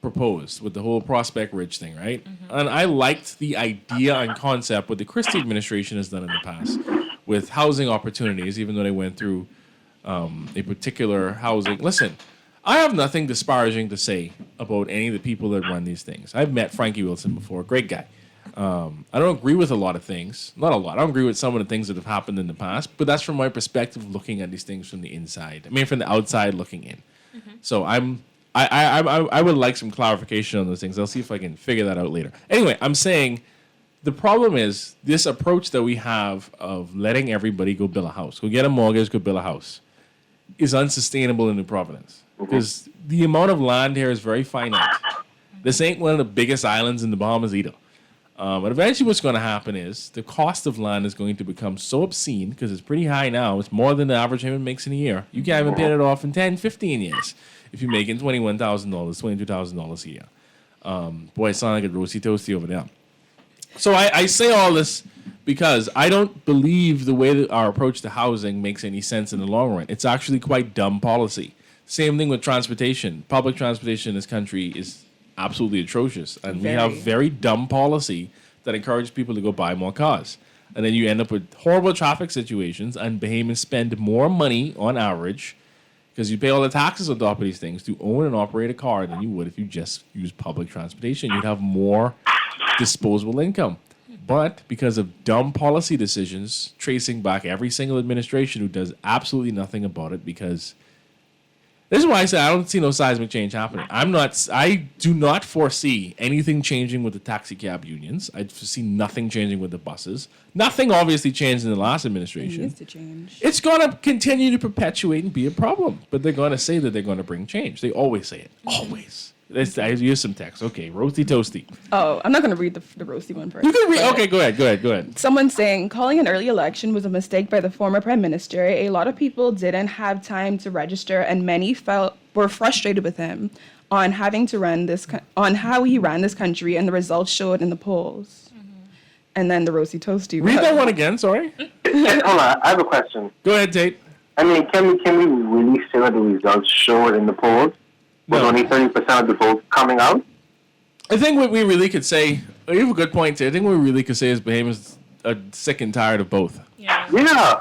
proposed with the whole Prospect Ridge thing, right? And I liked the idea and concept what the Christie administration has done in the past with housing opportunities, even though they went through a particular housing. Listen, I have nothing disparaging to say about any of the people that run these things. I've met Frankie Wilson before, great guy. I don't agree with a lot of things. Not a lot. I don't agree with some of the things that have happened in the past, but that's from my perspective looking at these things from the inside. I mean, from the outside looking in. So I would like some clarification on those things. I'll see if I can figure that out later. Anyway, I'm saying the problem is this approach that we have of letting everybody go build a house, go get a mortgage, go build a house, is unsustainable in New Providence because the amount of land here is very finite. This ain't one of the biggest islands in the Bahamas either. But eventually what's going to happen is the cost of land is going to become so obscene because it's pretty high now. It's more than the average human makes in a year. You can't even pay it off in 10, 15 years if you're making $21,000, $22,000 a year. Boy, it sounds like a roasty toasty over there. So I say all this because I don't believe the way that our approach to housing makes any sense in the long run. It's actually quite dumb policy. Same thing with transportation. Public transportation in this country is absolutely atrocious. And we have very dumb policy that encourages people to go buy more cars. And then you end up with horrible traffic situations, and Bahamians spend more money on average because you pay all the taxes on top of these things to own and operate a car than you would if you just use public transportation. You'd have more disposable income. But because of dumb policy decisions, tracing back every single administration who does absolutely nothing about it, because this is why I say I don't see no seismic change happening. I do not foresee anything changing with the taxi cab unions. I foresee nothing changing with the buses. Nothing obviously changed in the last It administration. needs to change. It's going to continue to perpetuate and be a problem. But they're going to say that they're going to bring change. They always say it. Always. I use some text. Okay, roasty toasty. Oh, I'm not going to read the roasty one first. You can read. but- Okay, go ahead. Someone's saying calling an early election was a mistake by the former prime minister. A lot of people didn't have time to register, and many were frustrated with him on having to on how he ran this country, and the results showed in the polls. And then the roasty toasty. Read that one again. Sorry. Hold on, I have a question. Go ahead, Tate. I mean, can we really say that the results show in the polls? With No. only 30% of the votes coming out? I think what we really could say, you have a good point, Tate. I think what we really could say is Bahamians are sick and tired of both. Yeah. Yeah.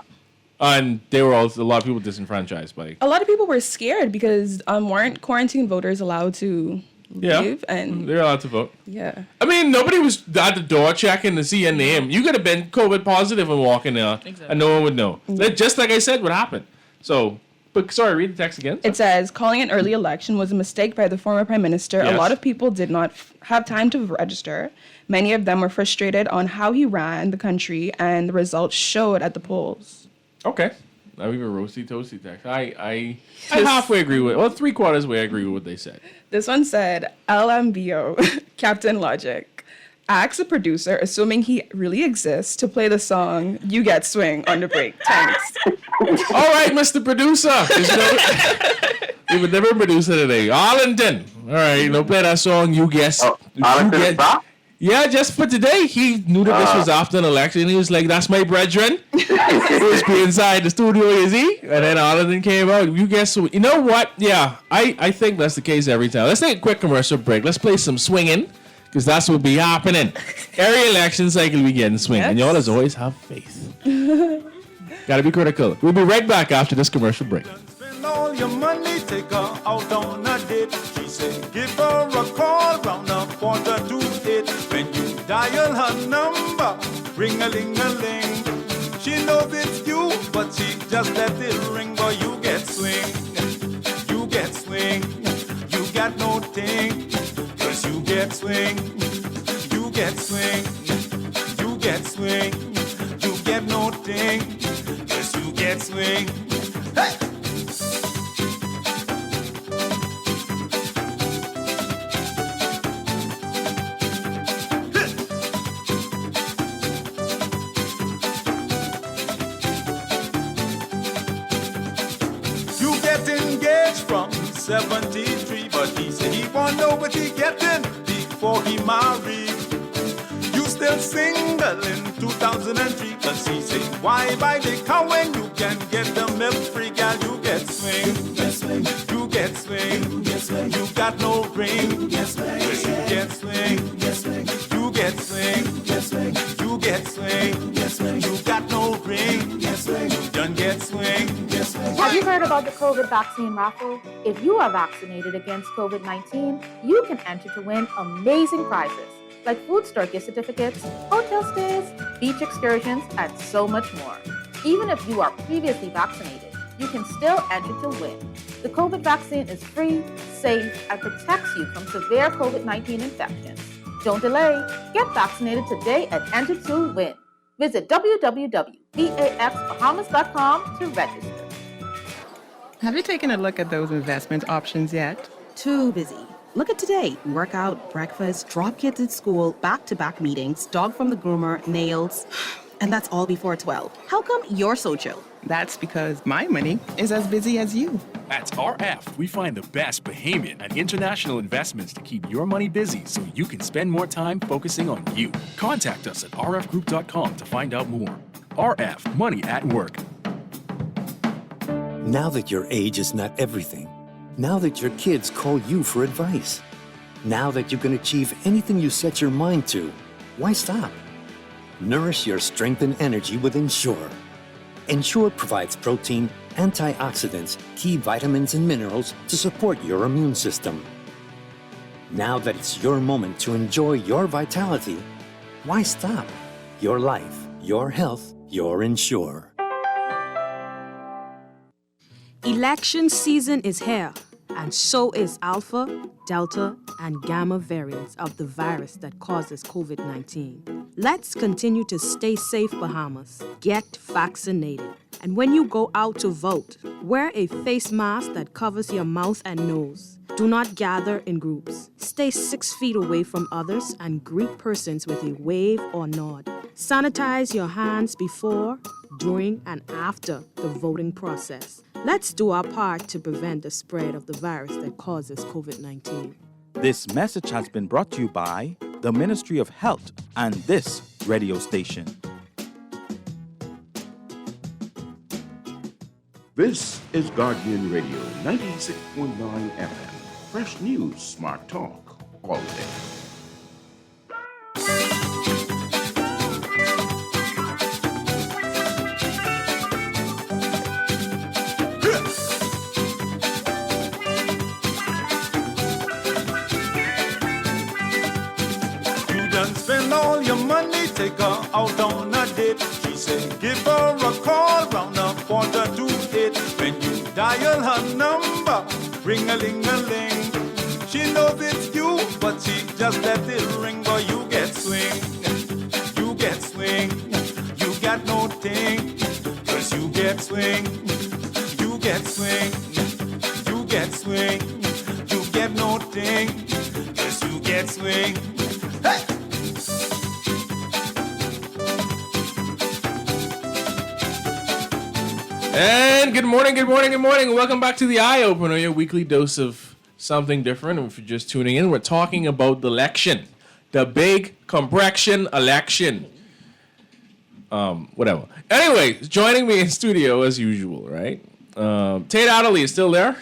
And they were a lot of people disenfranchised by. A lot of people were scared because weren't quarantine voters allowed to leave? And They're allowed to vote. yeah. I mean, nobody was at the door checking to see your name. You could have been COVID positive and walking there, and no one would know. That, just like I said, would happen. So, but sorry, read the text again. It says, calling an early election was a mistake by the former prime minister. Yes. A lot of people did not have time to register. Many of them were frustrated on how he ran the country, and the results showed at the polls. Okay. Now we have a roasty toasty text. I halfway agree with. Well, 3/4 way I agree with what they said. This one said, LMBO, Captain Logic, asked the producer, assuming he really exists, to play the song You Get Swing on the break. Thanks. All right, Mr. Producer. We would never produce it today. Arlington. All right, no play that song. You guess. Arlington is back? Yeah, just for today. He knew that this was after an election. He was like, "That's my brethren." He was inside the studio, is he? And then Arlington came out. You guess. You know what? Yeah, I think that's the case every time. Let's take a quick commercial break. Let's play some swinging, because that's what be happening. Every election cycle we getting swing, and y'all as always have faith. Gotta be critical. We'll be right back after this commercial break. Spend all your money, take her out on a date. She said, give her a call round 7:45. When you dial her number, ring-a-ling-a-ling. She knows it's you, but she just let it ring. Boy, you get swing, you get swing. You got no thing, 'cause you get swing, you get swing, you get swing. You get no thing, 'cause you get swing. Hey! You get engaged from 73, but he said he won't know what he getting before he married. You still single in 2003, 'cause he said, why buy the car when you can get the milk free? Girl, you get swing, you get swing, you get swing, you get swing. You got no ring, you get swing, you get swing, you get swing, you get swing, you get swing, you get swing, you get swing. You got no ring, you get swing, you done get swing, you get swing. Have you heard about the COVID vaccine raffle? If you are vaccinated against COVID-19, you can enter to win amazing prizes like food store gift certificates, hotel stays, beach excursions, and so much more. Even if you are previously vaccinated, you can still enter to win. The COVID vaccine is free, safe, and protects you from severe COVID-19 infections. Don't delay. Get vaccinated today and enter to win. Visit www.vaxbahamas.com to register. Have you taken a look at those investment options yet? Too busy. Look at today. Workout, breakfast, drop kids at school, back-to-back meetings, dog from the groomer, nails. And that's all before 12. How come you're so chill? That's because my money is as busy as you. At RF, we find the best Bahamian and international investments to keep your money busy so you can spend more time focusing on you. Contact us at rfgroup.com to find out more. RF, money at work. Now that your age is not everything, now that your kids call you for advice, now that you can achieve anything you set your mind to, why stop? Nourish your strength and energy with Ensure. Ensure provides protein, antioxidants, key vitamins, and minerals to support your immune system. Now that it's your moment to enjoy your vitality, why stop? Your life, your health, your Ensure. Election season is here, and so is Alpha, Delta, and Gamma variants of the virus that causes COVID-19. Let's continue to stay safe, Bahamas. Get vaccinated. And when you go out to vote, wear a face mask that covers your mouth and nose. Do not gather in groups. Stay 6 feet away from others and greet persons with a wave or nod. Sanitize your hands before, during, and after the voting process. Let's do our part to prevent the spread of the virus that causes COVID-19. This message has been brought to you by the Ministry of Health and this radio station. This is Guardian Radio 96.9 FM. Fresh news, smart talk, all day. Spend all your money, take her out on a date. She said, give her a call round 7:45. When you dial her number, ring-a-ling-a-ling. She knows it's you, but she just let it ring. But you get swing, you get swing, you got no thing. 'Cause you get swing, you get swing, you get swing, you get no thing. 'Cause you get swing. Hey! And good morning. Welcome back to the Eye Opener, your weekly dose of something different. And if you're just tuning in, we're talking about the election, the big complexion election. Whatever. Anyway, joining me in studio as usual, right? Tate Adderley is still there.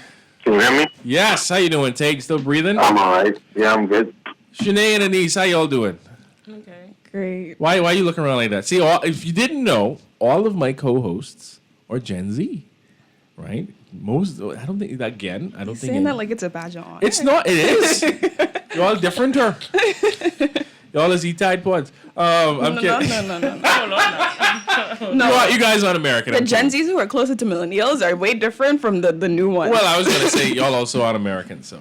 Can you hear me? Yes. How you doing, Tate? Still breathing? I'm all right. Yeah, I'm good. Shanae and Anise, how y'all doing? Okay. Great. Why are you looking around like that? See, if you didn't know, all of my co-hosts are Gen Z, right? I don't think Saying that like it's a badge of honor. It's not. It is. You're all different, her. Y'all is E-Tide pods. I'm kidding. No. You guys aren't American. The Gen Zs who are closer to millennials are way different from the new ones. Well, I was gonna say y'all also aren't American, so.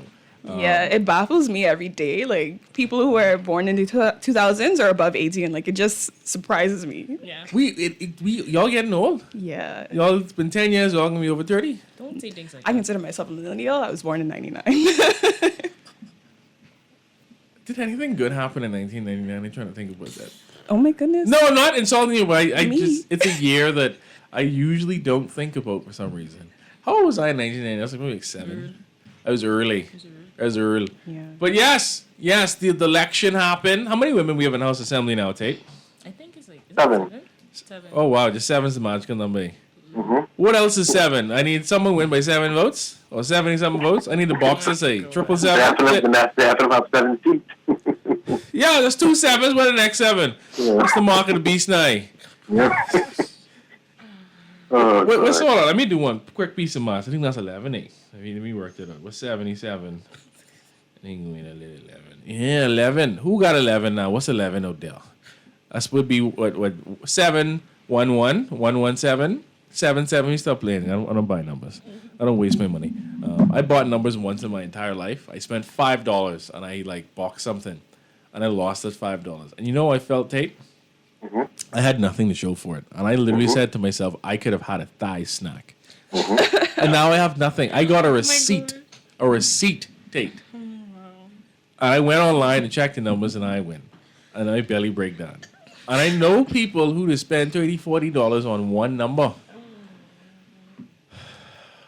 Yeah, it baffles me every day. Like, people who were born in the 2000s are above 18. Like, it just surprises me. Yeah. Y'all getting old? Yeah. Y'all, it's been 10 years, y'all gonna be over 30? Don't say things like I consider myself a millennial. I was born in 99. Did anything good happen in 1999? I'm trying to think about that. Oh my goodness. No, I'm not insulting you, but it's a year that I usually don't think about for some reason. How old was I in 1999? I was like maybe like 7. I was early. Yeah. But yes, the election happened. How many women we have in House Assembly now, Tate? I think it's like 7. 7. Oh wow, just 7's the magical number. Mm-hmm. What else is 7? I need someone win by 7 votes or 77 votes. I need the box to say 777. They have to have 7 seats. Yeah, there's 2 7s. What are the next 7? Yeah. What's the mark of the beast now? Yep. Wait, what's hold on? Let me do one quick piece of math. I think that's 11. Let me work it out. What's 77? I think we need a little 11. Yeah, 11. Who got 11 now? What's 11, Odell? That would be what 7 1 1 1 1 7 7 7. You stop playing. I don't buy numbers. I don't waste my money. I bought numbers once in my entire life. I spent $5 and I bought something, and I lost that $5. And you know how I felt, Tate? Mm-hmm. I had nothing to show for it, and I literally said to myself, I could have had a thigh snack. And now I have nothing. I got a receipt, Tate. And I went online and checked the numbers, and I win. And I barely break down. And I know people who just spend $30, $40 on one number.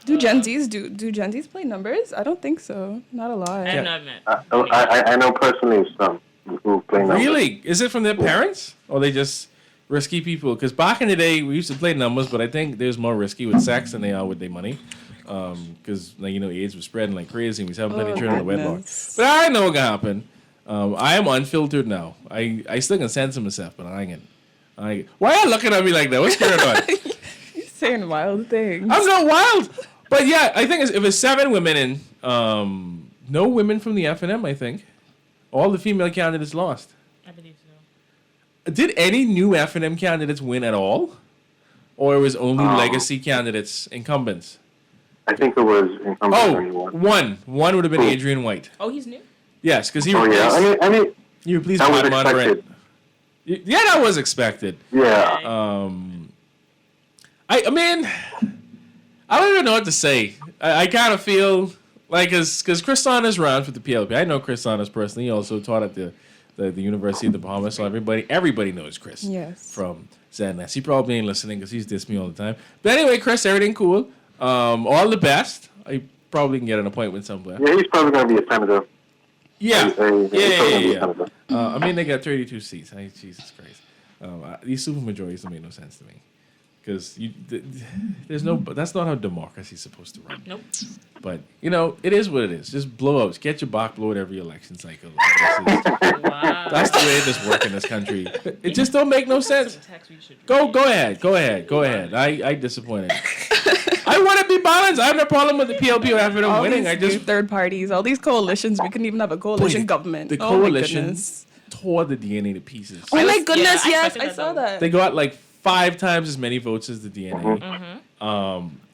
Do Gen Zs play numbers? I don't think so. Not a lot. I have not met. I know personally some who play numbers. Really? Is it from their parents? Or they just risky people? Because back in the day, we used to play numbers, but I think there's more risky with sex than they are with their money. Because, AIDS was spreading like crazy, and we haven't plenty children in the wedlock. But I know what can happen. I am unfiltered now. I still can censor myself, but I ain't. Why are you looking at me like that? What's going on? You're saying wild things. I'm not wild. But yeah, I think if it's 7 women in, no women from the FNM, I think. All the female candidates lost. I believe so. Did any new FNM candidates win at all? Or it was only legacy candidates, incumbents? I think it was incumbent. One. One would have been Adrian White. Oh, he's new? Yes, because he Oh, replaced... yeah. I mean, he replaced that was Pat Monterey. expected. Yeah, that was expected. Yeah. I mean, I don't even know what to say. I kind of feel like, because Chris Saunders ran for the PLP. I know Chris Saunders personally. He also taught at the University of the Bahamas, so everybody knows Chris. Yes. From ZNS. He probably ain't listening because he's dissed me all the time. But anyway, Chris, everything cool. All the best. I probably can get an appointment somewhere. Yeah, he's probably going to be a senator. Yeah. Yeah. I mean, they got 32 seats. Jesus Christ. These supermajorities don't make no sense to me. Because that's not how democracy's supposed to run. Nope. But, it is what it is. Just blowouts. Get your block blowed every election cycle. That's the way this works in this country. It just don't make no sense. Go ahead. I disappointed. I want to be balanced. I have no problem with the PLP or FNM winning. I just third parties, all these coalitions. We couldn't even have a coalition government. The Oh, my coalition goodness. tore the DNA to pieces. Oh my goodness! Yes, I saw that. They got like 5 times as many votes as the DNA,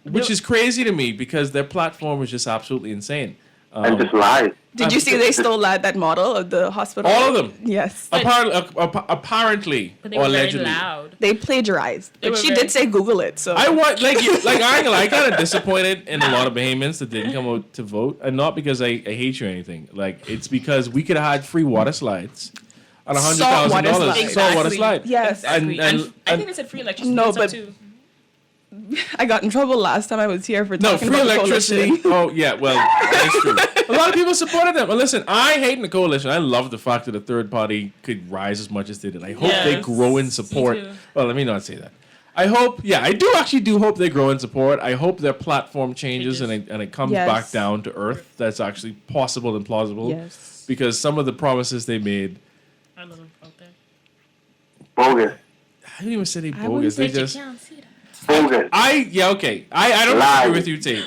which is crazy to me because their platform was just absolutely insane. And just lied. Did you see they stole that model of the hospital? All of them. Yes. Apparently, But they or were very allegedly. loud. They plagiarized. They But were she very- did say Google it. So I want I kind of disappointed in a lot of Bahamians that didn't come out to vote, and not because I hate you or anything. Like it's because we could have had free water slides at $100,000. Saltwater slide. Yes. Exactly. And I think they said free electricity. No, That's up but too. I got in trouble last time I was here for No, talking free about the electricity. coalition. Oh, yeah, well, that's true. A lot of people supported them. But listen, I hate the coalition. I love the fact that a third party could rise as much as they did. I hope they Yes, grow in me support. too. Well, let me not say that. I hope, I do hope they grow in support. I hope their platform changes and it comes Yes. back down to earth. That's actually possible and plausible. Yes. Because some of the promises they made, I love them out there. Bogus. I didn't even say they I wouldn't bogus. They say just. you can't see that. Bogus. I don't Lie. agree with you, Tate.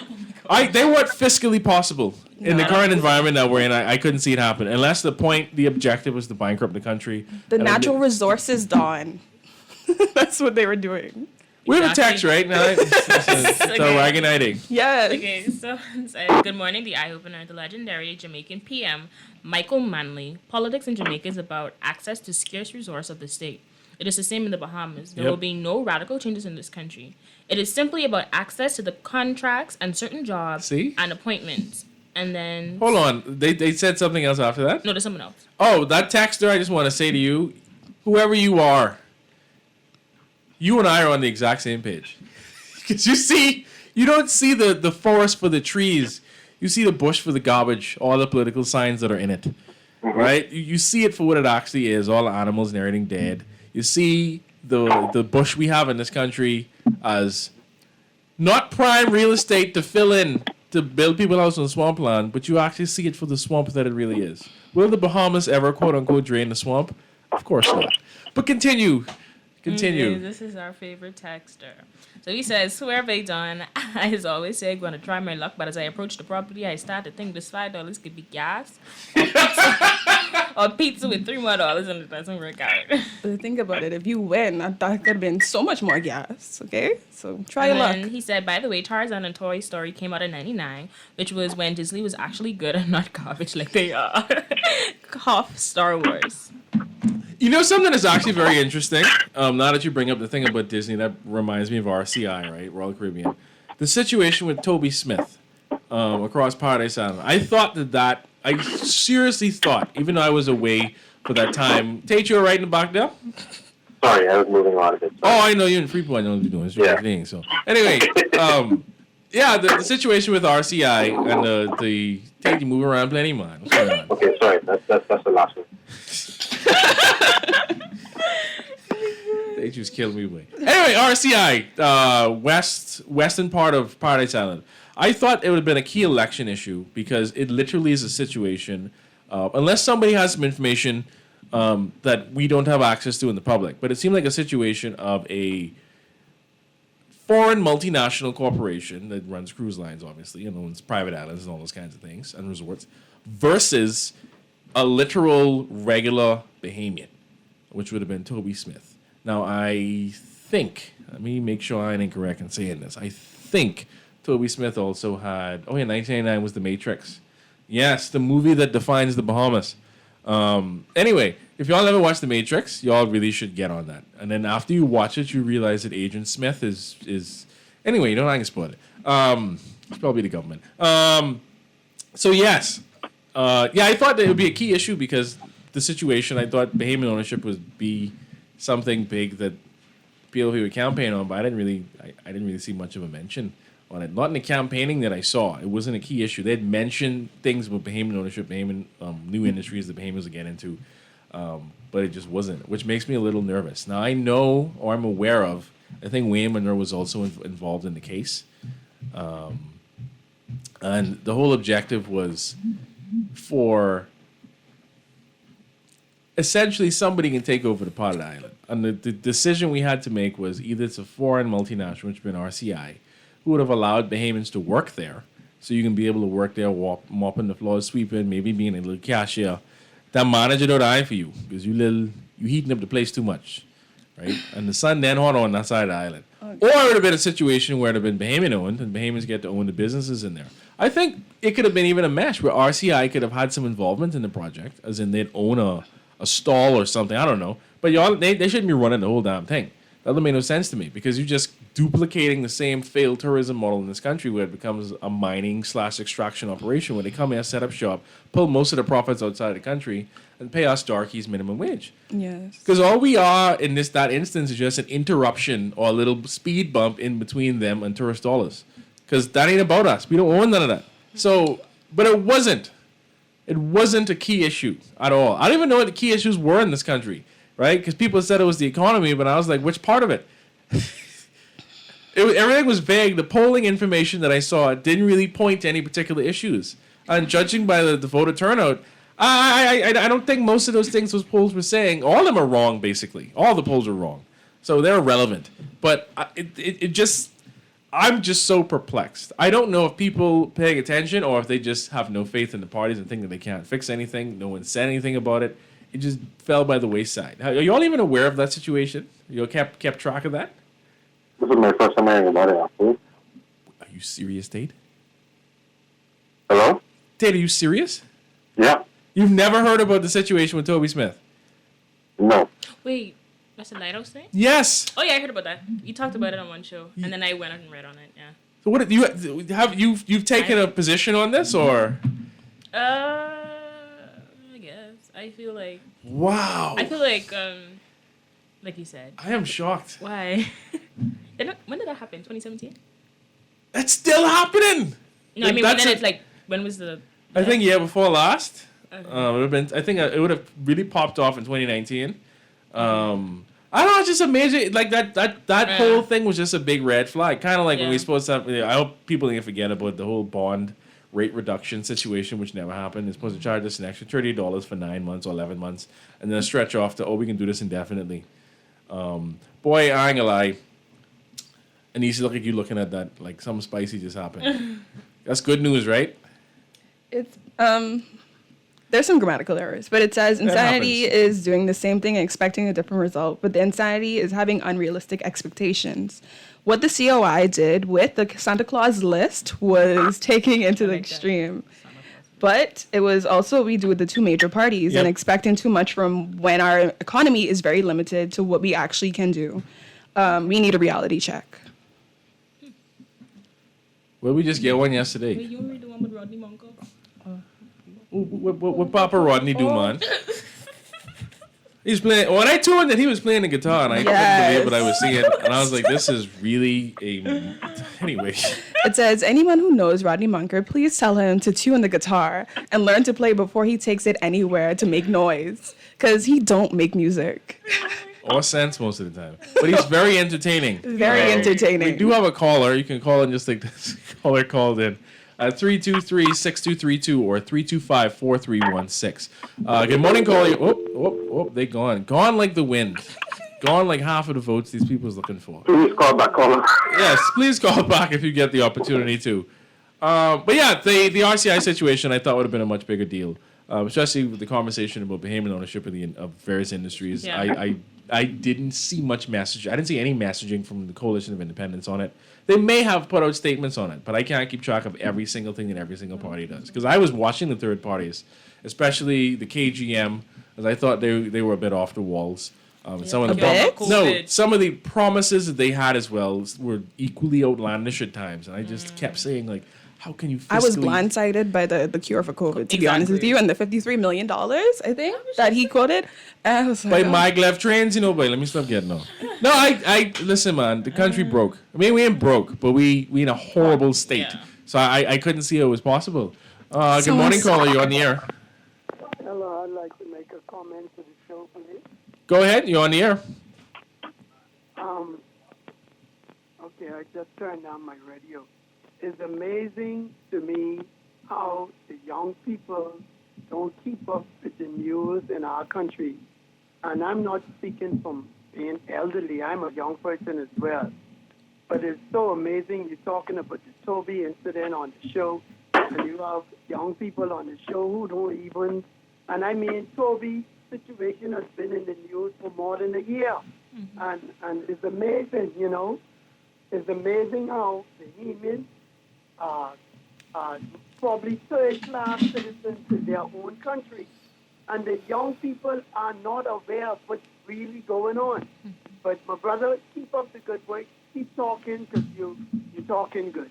They weren't fiscally possible in the current environment that we're in. I couldn't see it happen unless the objective was to bankrupt the country. The And natural resources, Dawn. That's what they were doing. we have a text right now. It's a wagon nighting. Yes. Okay, so it says, good morning, the eye opener, the legendary Jamaican PM, Michael Manley. Politics in Jamaica is about access to scarce resource of the state. It is the same in the Bahamas. There Yep. will be no radical changes in this country. It is simply about access to the contracts and certain jobs See? and appointments. And then... Hold on. They said something else after that? No, there's someone else. Oh, that texter, I just want to say to you, whoever you are, you and I are on the exact same page. Because you don't see the forest for the trees. You see the bush for the garbage, all the political signs that are in it. Right? You see it for what it actually is, all the animals and everything dead. You see the bush we have in this country as not prime real estate to fill in, to build people houses on swampland, but you actually see it for the swamp that it really is. Will the Bahamas ever, quote unquote, drain the swamp? Of course not. But continue. Okay, this is our favorite texter. So he says, swear by Dawn, I always say I'm going to try my luck, but as I approach the property, I start to think this $5 could be gas or pizza with $3 more, and it doesn't work out. But think about it. If you win, that could have been so much more gas. Okay? So try your luck. And he said, by the way, Tarzan and Toy Story came out in 99, which was when Disney was actually good and not garbage like they are. Cough Star Wars. You know something that's actually very interesting? Now that you bring up the thing about Disney, that reminds me of RCI, right? Royal Caribbean. The situation with Toby Smith across Paradise Island. I seriously thought, even though I was away for that time. Tate, you were right in the back there? Sorry, I was moving a lot of it. Oh, I know you're in Freeport. I know what you're doing. It's your thing. So anyway, the situation with RCI and the Tate, you move around plenty, man. What's going on? Okay, sorry. That's the last one. They just killed me away. Anyway, RCI, western part of Paradise Island. I thought it would have been a key election issue because it literally is a situation. Unless somebody has some information, that we don't have access to in the public. But it seemed like a situation of a foreign multinational corporation that runs cruise lines, obviously, and owns private islands and all those kinds of things and resorts, versus a literal regular Bahamian, which would have been Toby Smith. Now, I think, let me make sure I'm incorrect in saying this. I think Toby Smith also had, 1999 was The Matrix. Yes, the movie that defines the Bahamas. Anyway, if y'all never watched The Matrix, y'all really should get on that. And then after you watch it, you realize that Agent Smith is anyway, you don't know I can spoil it. It's probably the government. So yes. I thought that it would be a key issue because the situation, I thought Bahamian ownership would be something big that PLP would campaign on, but I didn't really see much of a mention on it. Not in the campaigning that I saw. It wasn't a key issue. They had mentioned things about Bahamian ownership, Bahamian new industries that Bahamians would get into, but it just wasn't, which makes me a little nervous. Now, I know, or I'm aware of, I think Wayne Monroe was also involved in the case. And the whole objective was for essentially somebody can take over the part of the island. And the decision we had to make was either it's a foreign multinational, which would have been RCI, who would have allowed Bahamians to work there. So you can be able to work there, mopping the floors, sweeping, maybe being a little cashier. That manager don't eye for you because you heating up the place too much, right? And the sun then hot on that side of the island. Okay. Or it would have been a situation where it would have been Bahamian owned and Bahamians get to own the businesses in there. I think it could have been even a mesh where RCI could have had some involvement in the project, as in they'd own a stall or something. I don't know. But y'all, they shouldn't be running the whole damn thing. That doesn't make no sense to me because you're just duplicating the same failed tourism model in this country where it becomes a mining/extraction operation where they come here, set up shop, pull most of the profits outside the country, and pay us darkies minimum wage. Yes. Because all we are in that instance is just an interruption or a little speed bump in between them and tourist dollars. Because that ain't about us. We don't own none of that. So, but it wasn't. It wasn't a key issue at all. I don't even know what the key issues were in this country, right? Because people said it was the economy, but I was like, which part of it? Everything was vague. The polling information that I saw didn't really point to any particular issues. And judging by the voter turnout, I don't think most of those things those polls were saying, all of them are wrong, basically. All the polls are wrong. So they're irrelevant. But I'm just so perplexed. I don't know if people paying attention or if they just have no faith in the parties and think that they can't fix anything. No one said anything about it. It just fell by the wayside. Are you all even aware of that situation? You kept track of that? This is my first time hearing about it, actually. Are you serious, Tate? Hello? Tate, are you serious? Yeah. You've never heard about the situation with Toby Smith? No. Wait, that's the lighthouse thing? Yes. Oh yeah, I heard about that. You talked about it on one show, and then I went and read on it. Yeah. So what you've taken a position on this, or? I guess I feel like. Wow. I feel like you said. I am shocked. Why? When did that happen? 2017. That's still happening. No, I mean, but then it's like, when was the? I think before last. Okay. It would have been. I think it would have really popped off in 2019. I don't know. It's just amazing. Like that whole thing was just a big red flag. Kind of like when we supposed to have. I hope people didn't forget about the whole bond rate reduction situation, which never happened. They're supposed to charge us an extra $30 for 9 months or 11 months, and then a stretch off to we can do this indefinitely. Boy, I ain't gonna lie. And you look at you looking at that like something spicy just happened. That's good news, right? It's there's some grammatical errors, but it says insanity is doing the same thing and expecting a different result, but the insanity is having unrealistic expectations. What the COI did with the Santa Claus list was taking it to the extreme. But it was also what we do with the two major parties and expecting too much from when our economy is very limited to what we actually can do. We need a reality check. Well, we just get one yesterday. Wait, you read the one with Rodney Monko? What Papa Rodney do, man? He's playing. When I told him that he was playing the guitar, and I couldn't believe what I was seeing, and I was like, "This is really a." Anyway. It says, anyone who knows Rodney Munker, please tell him to tune the guitar and learn to play before he takes it anywhere to make noise, because he don't make music. Or sense most of the time, but he's very entertaining. Very entertaining. We do have a caller. You can call in just like this caller called in. at 323-6232 or 325-4316. Good morning, caller. Oh, they gone. Gone like the wind. Gone like half of the votes these people's looking for. Please call back, caller. Yes, please call back if you get the opportunity to. But yeah, the RCI situation I thought would have been a much bigger deal, especially with the conversation about Bahamian ownership of various industries. Yeah. I didn't see much message. I didn't see any messaging from the Coalition of Independents on it. They may have put out statements on it, but I can't keep track of every single thing that every single party does. Because I was watching the third parties, especially the KGM, as I thought they were a bit off the walls. Some of some of the promises that they had as well were equally outlandish at times, and I just kept saying like, how can you fiscally... I was blindsided by the cure for COVID, to be honest with you, and the $53 million, I think, that he quoted. And I was like, by maglev trains, boy, let me stop getting on. No, I listen, man, the country broke. I mean, we ain't broke, but we in a horrible state. Yeah. So I couldn't see how it was possible. Good morning, caller, you're on the air. Hello, I'd like to make a comment to the show, please. Go ahead, you're on the air. Okay, I just turned on my radio. It's amazing to me how the young people don't keep up with the news in our country. And I'm not speaking from being elderly. I'm a young person as well. But it's so amazing. You're talking about the Toby incident on the show, and you have young people on the show who don't even... And I mean, Toby's situation has been in the news for more than a year. And it's amazing, It's amazing how Bahamians probably third-class citizens in their own country. And the young people are not aware of what's really going on. But my brother, keep up the good work. Keep talking because you're talking good.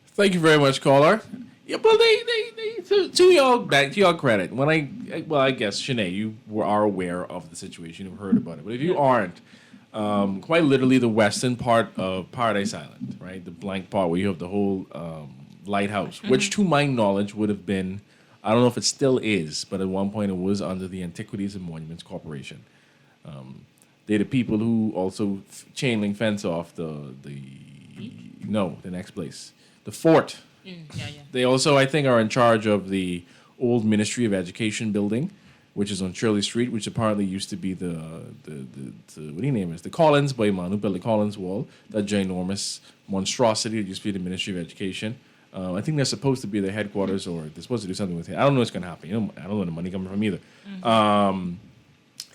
Thank you very much, caller. Yeah, but to y'all credit. When I guess Shanae, you are aware of the situation, you've heard about it. But if you aren't, quite literally the western part of Paradise Island, right, the blank part where you have the whole lighthouse, which to my knowledge would have been, I don't know if it still is, but at one point it was under the Antiquities and Monuments Corporation. They're the people who also chain link fence off the next place, the fort. They also, I think, are in charge of the old Ministry of Education building, which is on Shirley Street, which apparently used to be the what do you name it? The Collins by man who built the Collins Wall, that ginormous monstrosity that used to be the Ministry of Education. I think they're supposed to be the headquarters, or they're supposed to do something with it. I don't know what's going to happen. I don't know where the money coming from either.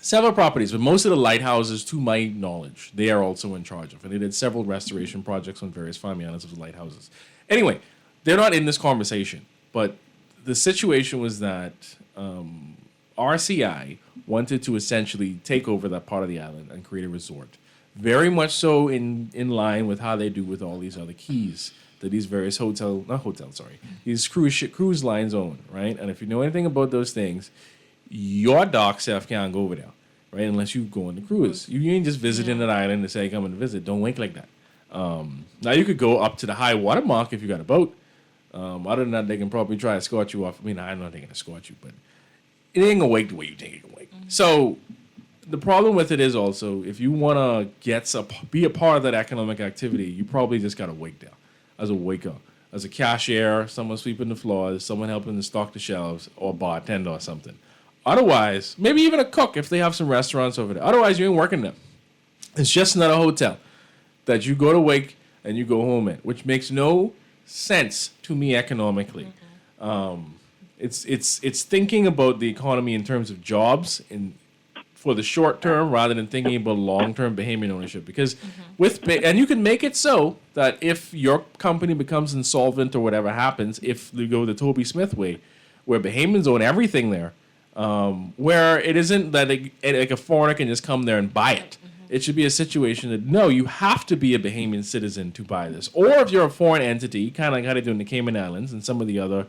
Several properties, but most of the lighthouses, to my knowledge, they are also in charge of. And they did several restoration projects on various farming islands of the lighthouses. Anyway, they're not in this conversation, but the situation was that RCI wanted to essentially take over that part of the island and create a resort. Very much so in line with how they do with all these other keys that these various these cruise lines own, right? And if you know anything about those things, your dock self can't go over there, right? Unless you go on the cruise. You ain't just visiting an island and say, come and visit. Don't wink like that. Now you could go up to the high water mark if you got a boat. Other than that, they can probably try to escort you off. I mean, I'm not going to escort you, but it ain't going to wake the way you think it can wake. So the problem with it is also, if you want to be a part of that economic activity, you probably just got to wake there as a waker, as a cashier, someone sweeping the floors, someone helping to stock the shelves, or a bartender or something. Otherwise, maybe even a cook if they have some restaurants over there. Otherwise, you ain't working them. It's just not a hotel that you go to wake and you go home in, which makes no sense to me economically. It's thinking about the economy in terms of jobs for the short term rather than thinking about long-term Bahamian ownership. Because and you can make it so that if your company becomes insolvent or whatever happens, if you go the Toby Smith way, where Bahamians own everything there, where it isn't that like a foreigner can just come there and buy it. It should be a situation that, no, you have to be a Bahamian citizen to buy this. Or if you're a foreign entity, kind of like how they do in the Cayman Islands and some of the other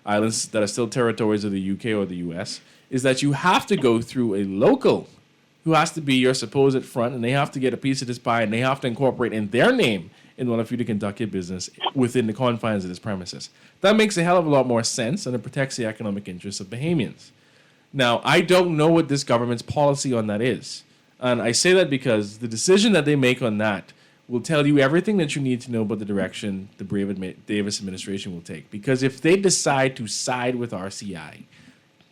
islands that are still territories of the UK or the US, is that you have to go through a local who has to be your supposed front, and they have to get a piece of this pie, and they have to incorporate in their name in order for you to conduct your business within the confines of this premises. That makes a hell of a lot more sense, and it protects the economic interests of Bahamians. Now, I don't know what this government's policy on that is. And I say that because the decision that they make on that will tell you everything that you need to know about the direction the Davis administration will take. Because if they decide to side with RCI,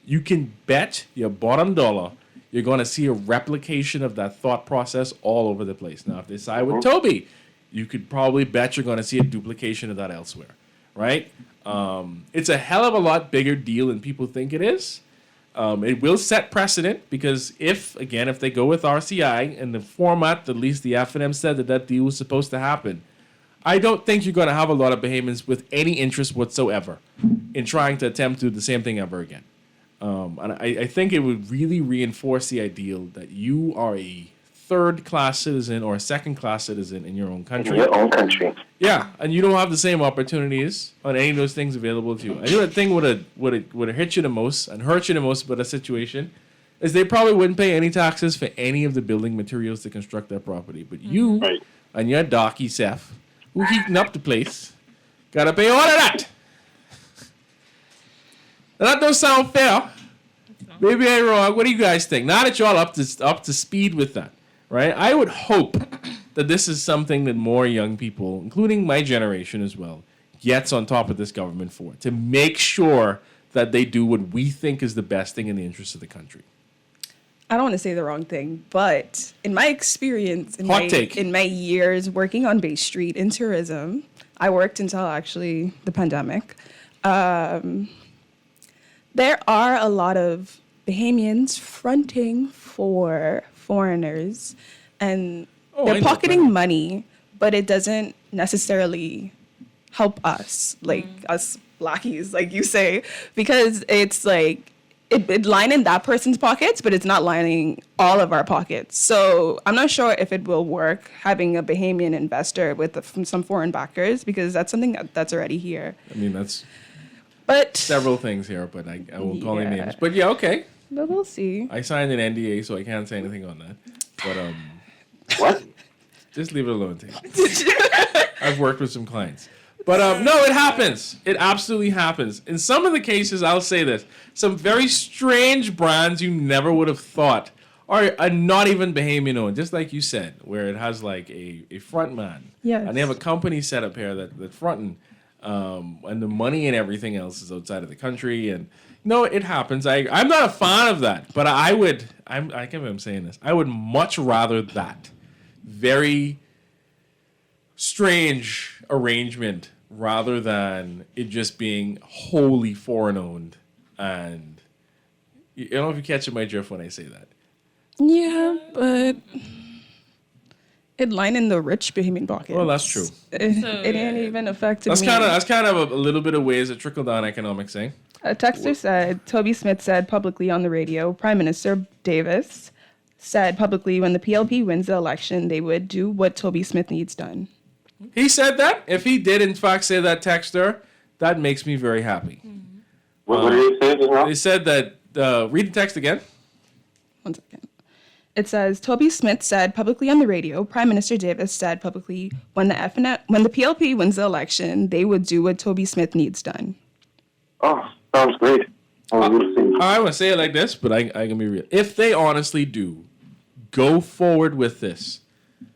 you can bet your bottom dollar you're going to see a replication of that thought process all over the place. Now, if they side with Toby, you could probably bet you're going to see a duplication of that elsewhere, right? It's a hell of a lot bigger deal than people think it is. It will set precedent because if they go with RCI in the format, at least the F&M said that deal was supposed to happen, I don't think you're going to have a lot of Bahamians with any interest whatsoever in trying to attempt to do the same thing ever again. And I think it would really reinforce the ideal that you are a third-class citizen or a second-class citizen in your own country. In your own country. Yeah, and you don't have the same opportunities on any of those things available to you. I think the thing would have hit you the most and hurt you the most about a situation is they probably wouldn't pay any taxes for any of the building materials to construct their property. But you and your darky Seth, who heating up the place, gotta pay all of that. That don't sound fair. Maybe I'm wrong. What do you guys think? Now that y'all up to speed with that, right? I would hope that this is something that more young people, including my generation as well, gets on top of this government for, to make sure that they do what we think is the best thing in the interest of the country. I don't want to say the wrong thing, but in my experience, in my years working on Bay Street in tourism, I worked until actually the pandemic. There are a lot of Bahamians fronting for foreigners, and they're pocketing money, but it doesn't necessarily help us, like us blackies, like you say, because it's like it lining that person's pockets, but it's not lining all of our pockets. So I'm not sure if it will work having a Bahamian investor with some foreign backers, because that's something that's already here. I mean, that's but several things here, but I won't call any names. But yeah, okay. But we'll see. I signed an NDA, so I can't say anything on that. But what? Just leave it alone, Tate. I've worked with some clients. But no, it happens. It absolutely happens. In some of the cases, I'll say this, some very strange brands you never would have thought are not even Bahamian owned, just like you said, where it has like a front man. Yes. And they have a company set up here that fronting, and the money and everything else is outside of the country. And no, it happens. I'm not a fan of that, but I can't believe I'm saying this. I would much rather that very strange arrangement rather than it just being wholly foreign owned. And I don't know if you catch my drift when I say that. Yeah, but it lining the rich Bahamian pockets. Well, that's true. It ain't even affecting me. That's kind of a little bit of ways of trickle down economics, eh? A texter said, Toby Smith said publicly on the radio, Prime Minister Davis said publicly when the PLP wins the election, they would do what Toby Smith needs done. He said that? If he did, in fact, say that, texter, that makes me very happy. What did he say just now? They said that, read the text again. One second. It says, Toby Smith said publicly on the radio, Prime Minister Davis said publicly when the PLP wins the election, they would do what Toby Smith needs done. Oh, sounds great. I want to say it like this, but I can be real. If they honestly do go forward with this,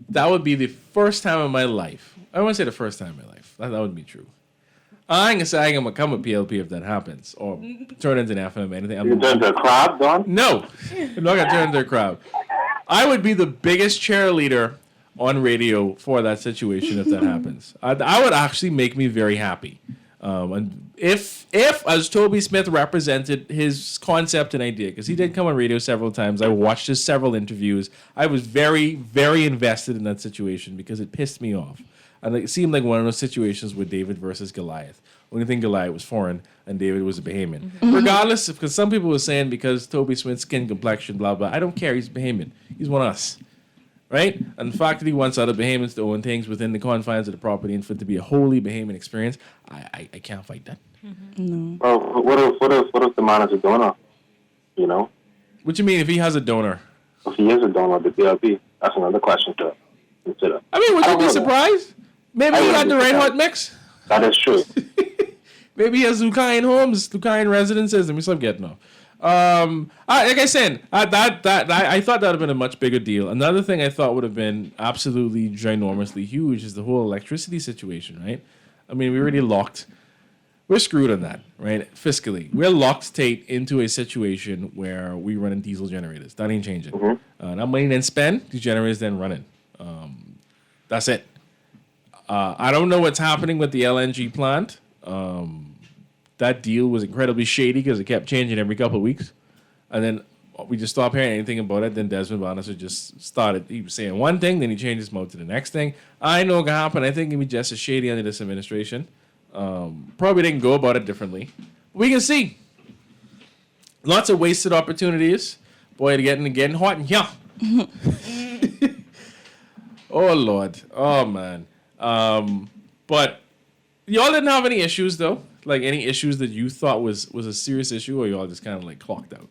that would be the first time in my life. I want to say the first time in my life. That would be true. I ain't gonna say I'm gonna become a PLP if that happens, or turn into an FM, anything. You turn into a crowd, Don? No, I'm not gonna turn into a crowd. I would be the biggest cheerleader on radio for that situation if that happens. I would actually make me very happy. And if as Toby Smith represented his concept and idea, because he did come on radio several times, I watched his several interviews. I was very, very invested in that situation because it pissed me off. And it seemed like one of those situations with David versus Goliath. Only thing Goliath was foreign and David was a Bahamian. Regardless, because some people were saying because Toby Smith's skin complexion, blah, blah. I don't care. He's Bahamian. He's one of us. Right? And the fact that he wants other Bahamians to own things within the confines of the property and for it to be a wholly Bahamian experience, I can't fight that. No. Well, what if the man is a donor? You know? What you mean if he has a donor? If he is a donor of the PLP, that's another question to consider. I mean, would you be surprised? Maybe he got the right hot mix? That is true. Maybe he has Lucayan homes, Lucayan residences. Let me stop getting off. Like I said, I thought that would have been a much bigger deal. Another thing I thought would have been absolutely ginormously huge is the whole electricity situation, right? I mean, we already locked. We're screwed on that, right? Fiscally, we're locked Tate into a situation where we run in diesel generators. That ain't changing. That money then spend, these generators then running. That's it. I don't know what's happening with the LNG plant. That deal was incredibly shady because it kept changing every couple of weeks. And then we just stopped hearing anything about it. Then Desmond Bannister just started. He was saying one thing, then he changed his mode to the next thing. I know what happened. I think it would be just as shady under this administration. Probably didn't go about it differently. We can see. Lots of wasted opportunities. Boy, getting hot and yeah. Oh, Lord. Oh, man. But y'all didn't have any issues, though? Like, any issues that you thought was a serious issue, or y'all just kind of, like, clocked out?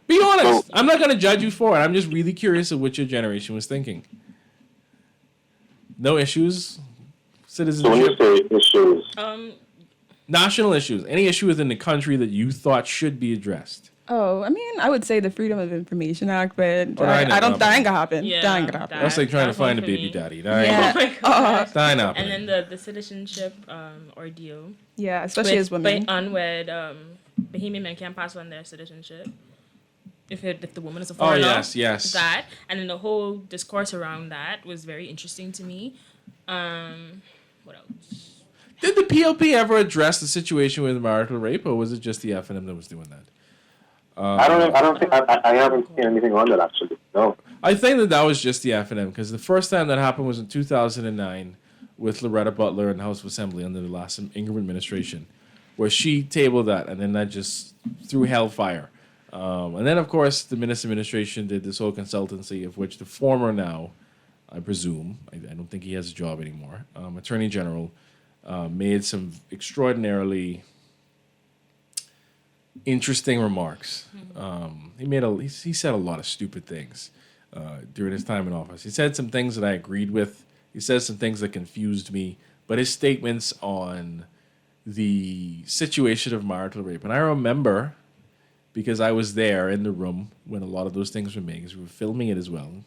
Be honest. I'm not going to judge you for it. I'm just really curious of what your generation was thinking. No issues? Citizenship? So when you say issues... National issues. Any issue within the country that you thought should be addressed? Oh, I mean, I would say the Freedom of Information Act, but that that ain't gonna happen. Yeah, that ain't gonna happen. That's like trying to find a baby daddy. That ain't And happening. then the citizenship ordeal. Yeah, especially as women. Unwed Bahamian men can't pass on their citizenship if the woman is a foreigner. Yes. That, and then the whole discourse around that was very interesting to me. What else? Did the PLP ever address the situation with marital rape, or was it just the FNM that was doing that? I don't think I haven't seen anything on that actually. No. I think that was just the FNM because the first time that happened was in 2009 with Loretta Butler in the House of Assembly under the last Ingram administration, where she tabled that, and then that just threw hellfire. And then, of course, the Minnis administration did this whole consultancy, of which the former now, I presume, I don't think he has a job anymore, Attorney General, made some extraordinarily interesting remarks. He said a lot of stupid things during his time in office. He said some things that I agreed with. He said some things that confused me. But his statements on the situation of marital rape, and I remember because I was there in the room when a lot of those things were made, because we were filming it as well,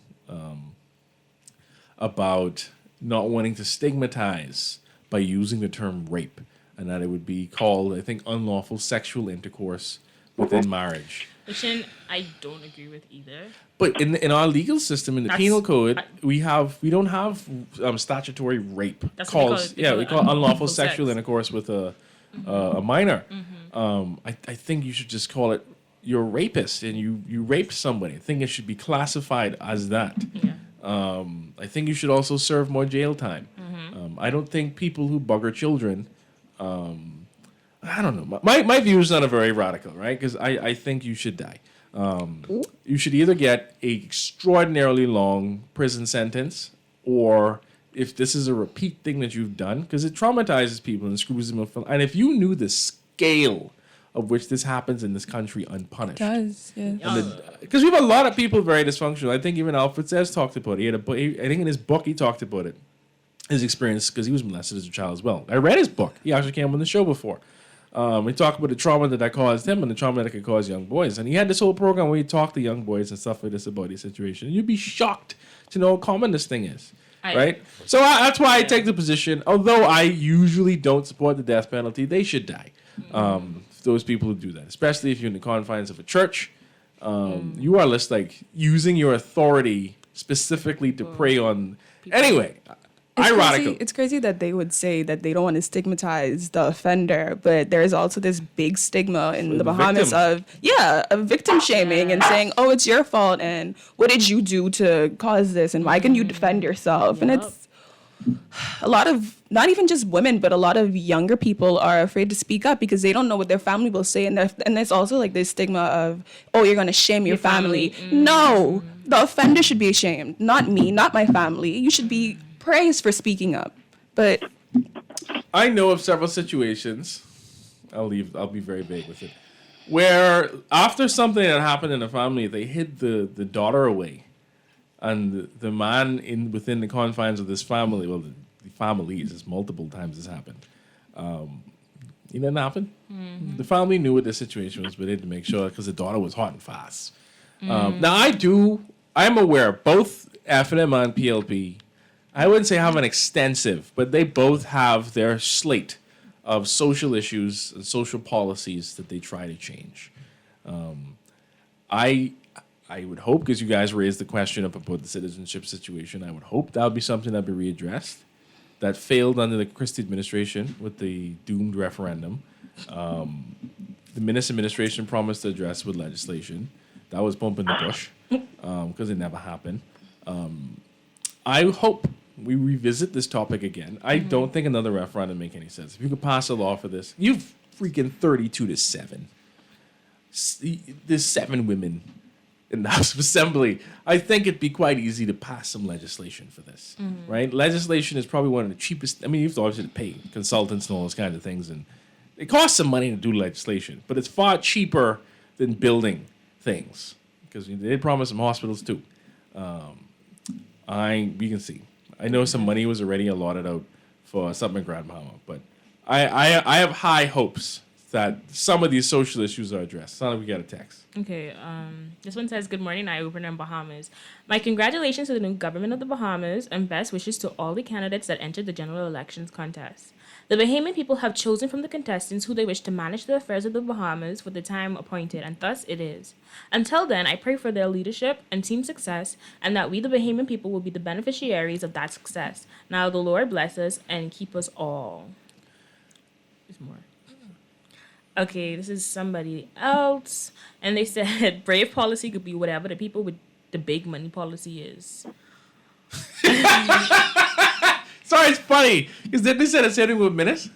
about not wanting to stigmatize by using the term rape, and that it would be called, I think, unlawful sexual intercourse within marriage. Which I don't agree with either. But in our legal system, in the penal code, we don't have statutory rape. That's we call unlawful sexual sex. intercourse with a minor. I think you should just call it you're a rapist and you raped somebody. I think it should be classified as that. Yeah. I think you should also serve more jail time. I don't think people who bugger children. I don't know. My view is not a very radical, right? Because I think you should die. You should either get a extraordinarily long prison sentence, or if this is a repeat thing that you've done, because it traumatizes people and screws them up. And if you knew the scale of which this happens in this country unpunished. It does, yes. Because we have a lot of people very dysfunctional. I think even Alfred Says talked about it. I think in his book he talked about it. His experience, because he was molested as a child as well. I read his book. He actually came on the show before. He talked about the trauma that caused him and the trauma that could cause young boys. And he had this whole program where he talked to young boys and stuff like this about these situations. You'd be shocked to know how common this thing is. Right? So that's why I take the position, although I usually don't support the death penalty, they should die. Those people who do that, especially if you're in the confines of a church, you are just like using your authority specifically to prey on. Anyway, ironical. It's crazy that they would say that they don't want to stigmatize the offender, but there's also this big stigma in the Bahamas of victim shaming and saying, oh, it's your fault, and what did you do to cause this, and why can you defend yourself? And it's a lot of, not even just women, but a lot of younger people are afraid to speak up because they don't know what their family will say. And there's also like this stigma of, oh, you're going to shame your family. No, the offender should be ashamed, not me, not my family. You should be praised for speaking up. But I know of several situations, I'll be very vague with it, where after something that happened in the family, they hid the daughter away. And the man within the confines of this family, well, the families, multiple times this happened, It didn't happen. Mm-hmm. The family knew what the situation was, but they had to make sure because the daughter was hot and fast. Mm. Now I'm aware both F&M and PLP, I wouldn't say have an extensive, but they both have their slate of social issues and social policies that they try to change. I would hope, because you guys raised the question up about the citizenship situation, I would hope that would be something that would be readdressed. That failed under the Christie administration with the doomed referendum. The Minnis administration promised to address with legislation. That was bumping the bush because it never happened. I hope we revisit this topic again. I don't think another referendum make any sense. If you could pass a law for this, you've freaking 32-7. There's 7 women in the House of Assembly. I think it'd be quite easy to pass some legislation for this, right? Legislation is probably one of the cheapest. I mean, you've obviously to pay consultants and all those kinds of things, and it costs some money to do legislation, but it's far cheaper than building things because they promise some hospitals too. We can see. I know some money was already allotted out for something in Grand Bahama, but I have high hopes that some of these social issues are addressed. Sound like we got a text. Okay, this one says, "Good morning, eye-opener in Bahamas. My congratulations to the new government of the Bahamas and best wishes to all the candidates that entered the general elections contest. The Bahamian people have chosen from the contestants who they wish to manage the affairs of the Bahamas for the time appointed, and thus it is. Until then, I pray for their leadership and team success, and that we, the Bahamian people, will be the beneficiaries of that success. Now the Lord bless us and keep us all." There's more. Okay, this is somebody else. And they said, brave policy could be whatever the people with the big money policy is. Sorry, it's funny. Because they said the same thing with Minnis.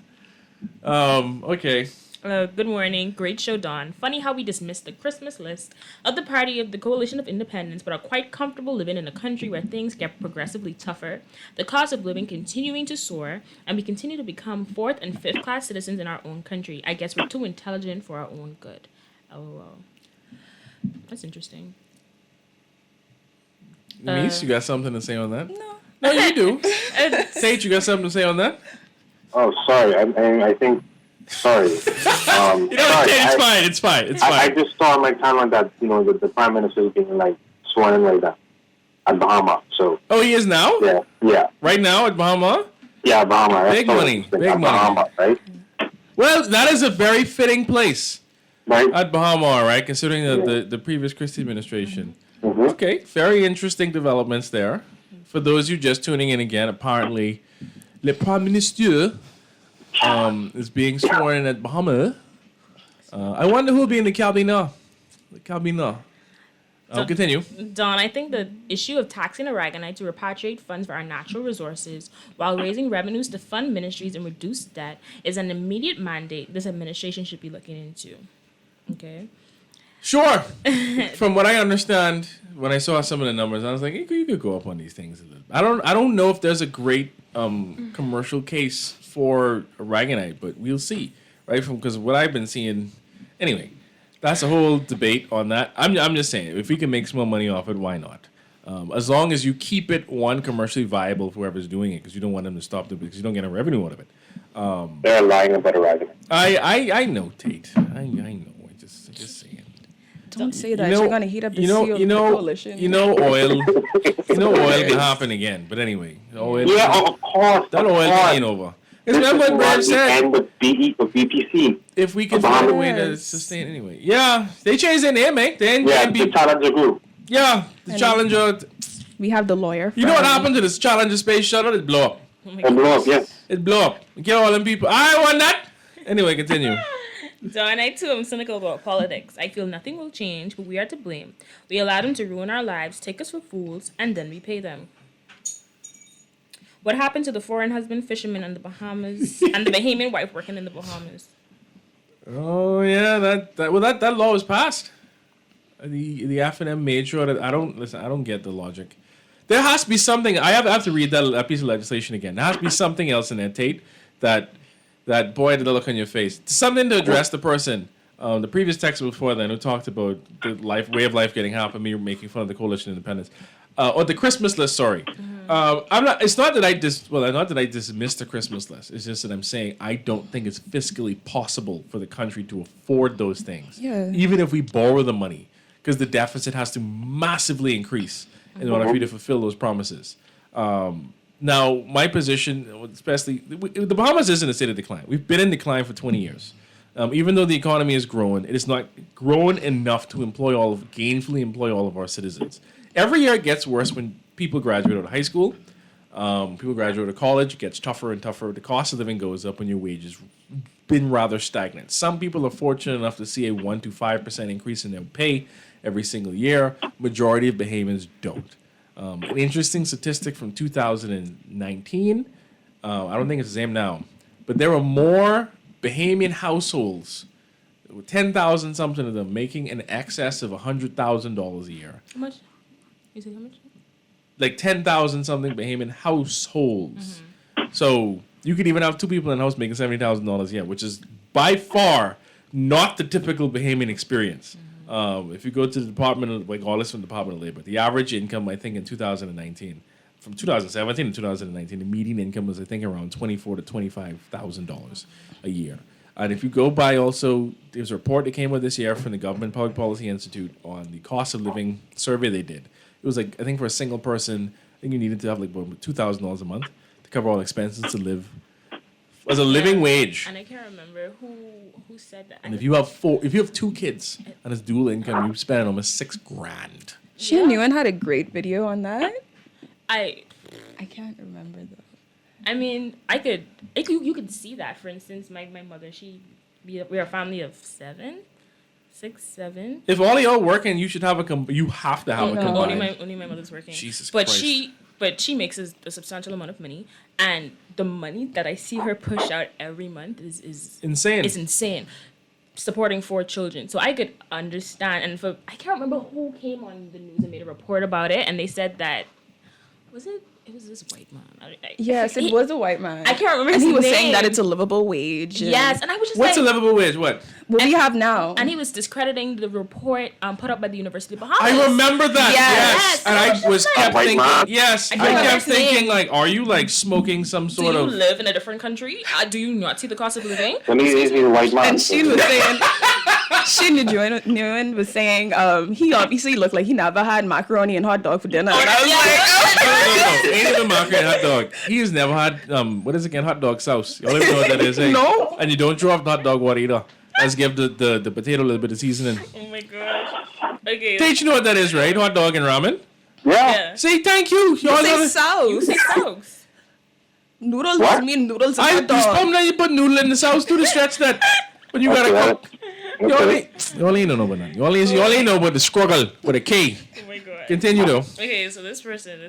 Okay. Good morning. Great show, Dawn. Funny how we dismissed the Christmas list of the party of the Coalition of Independence, but are quite comfortable living in a country where things get progressively tougher, the cost of living continuing to soar, and we continue to become 4th and 5th class citizens in our own country. I guess we're too intelligent for our own good. LOL. That's interesting. Mies, you got something to say on that? No, you do. Sage, you got something to say on that? Oh, sorry. I think. Sorry. It's fine. I just saw on my timeline that the prime minister is being sworn in right now at Bahama. So. Oh, he is now? Yeah. Right now at Bahama? Yeah, Bahama. Big money. Bahama, right? Well, that is a very fitting place. Right. At Bahama, right? Considering the previous Christie administration. Mm-hmm. Okay, very interesting developments there. For those of you just tuning in again, apparently, Le Prime Minister is being sworn in at Bahama. I wonder who will be in the cabinet. Continue. Don, I think the issue of taxing Aragonite to repatriate funds for our natural resources while raising revenues to fund ministries and reduce debt is an immediate mandate this administration should be looking into. Okay? Sure. From what I understand, when I saw some of the numbers, I was like, you could go up on these things a little bit. I don't know if there's a great commercial case for Aragonite, but we'll see, right? Because what I've been seeing, anyway, that's a whole debate on that. I'm just saying, if we can make some more money off it, why not? As long as you keep it commercially viable for whoever's doing it, because you don't want them to stop it because you don't get a revenue out of it. They're lying about Aragonite. I know, Tate. I know. I just saying. Don't say that. You're gonna heat up the seal of the coalition. Oil can happen again. But anyway, oil. Yeah, of course. That oil ain't over. Because remember what Brad said. And with BPC. If we can find a way to sustain anyway. Yeah, they changed their name, eh? The Challenger Group. Yeah, the Challenger. We have the lawyer. You know what happened to this Challenger space shuttle? It blew up. It blew up, yes. It blew up. Get all them people. I want that. Anyway, continue. Don, I too am cynical about politics. I feel nothing will change, but we are to blame. We allow them to ruin our lives, take us for fools, and then repay them. What happened to the foreign husband fisherman in the Bahamas and the Bahamian wife working in the Bahamas? Oh yeah, that law was passed. The F&M made sure that I don't get the logic. There has to be something. I have to read that piece of legislation again. There has to be something else in there, Tate, that boy, the look on your face. Something to address the person. The previous text before then who talked about the way of life getting half of me making fun of the Coalition of Independence. or the Christmas list. Sorry, I'm not. It's not that not that I dismiss the Christmas list. It's just that I'm saying I don't think it's fiscally possible for the country to afford those things. Yeah. Even if we borrow the money, because the deficit has to massively increase in order for you to fulfill those promises. Now, my position, especially, the Bahamas is in a state of decline. We've been in decline for 20 years. Even though the economy is growing, it is not grown enough to gainfully employ all of our citizens. Every year it gets worse when people graduate out of high school. People graduate out of college. It gets tougher and tougher. The cost of living goes up, and your wages been rather stagnant. Some people are fortunate enough to see a 1 to 5% increase in their pay every single year. Majority of Bahamians don't. An interesting statistic from 2019. I don't think it's the same now, but there are more Bahamian households, with 10,000 something of them, making in excess of $100,000 a year. How much? You say how much? Like 10,000 something Bahamian households. So you could even have two people in a house making $70,000 a year, which is by far not the typical Bahamian experience. If you go to the Department of, all this from the Department of Labor, the average income, I think in 2019, from 2017 to 2019, the median income was, I think, around $24,000 to $25,000 a year. And if you go by also, there's a report that came out this year from the Government Public Policy Institute on the cost of living survey they did. It was like, I think for a single person, I think you needed to have like about $2,000 a month to cover all expenses to live as a living wage. And I can't remember who said that. And if you have two kids and it's dual income, you spend almost $6,000. Sheena Newen had a great video on that. I can't remember though. I mean, you could see that. For instance, my mother, we're a family of 7. If all y'all working, you should have you have to have a combined. Only my mother's working. Jesus Christ. Christ. But she makes a substantial amount of money, and the money that I see her push out every month is insane. It's insane. Supporting 4 children, so I could understand. And I can't remember who came on the news and made a report about it, and they said that it was this white man. Yes, it was a white man. I can't remember and his he was name. saying that it's a livable wage. Yes, and I was just What's a livable wage? What we have now? And he was discrediting the report put up by the University of Bahamas. I remember that. Yes. And I was kept thinking. Yes, I kept thinking like, are you like smoking some sort of? Do you live in a different country? Do you not see the cost of living? He's a white man. And she was saying. Sheena Newen was saying he obviously looked like he never had macaroni and hot dog for dinner. And I was like, no, ain't even macaroni and hot dog. He has never had what is it again? Hot dog sauce. You don't even know what that is. Eh? No. And you don't throw off the hot dog water either. Let's give the potato a little bit of seasoning. Oh my gosh. Okay. Teach you know what that is, right? Hot dog and ramen. Yeah. Say thank you. You say sauce. You say sauce. Noodles doesn't mean noodles and hot dog. You put noodle in the sauce to stretch that. When you gotta cook. You only know about that. You only know about the struggle with a K. Oh my god. Continue though. Okay, so this person,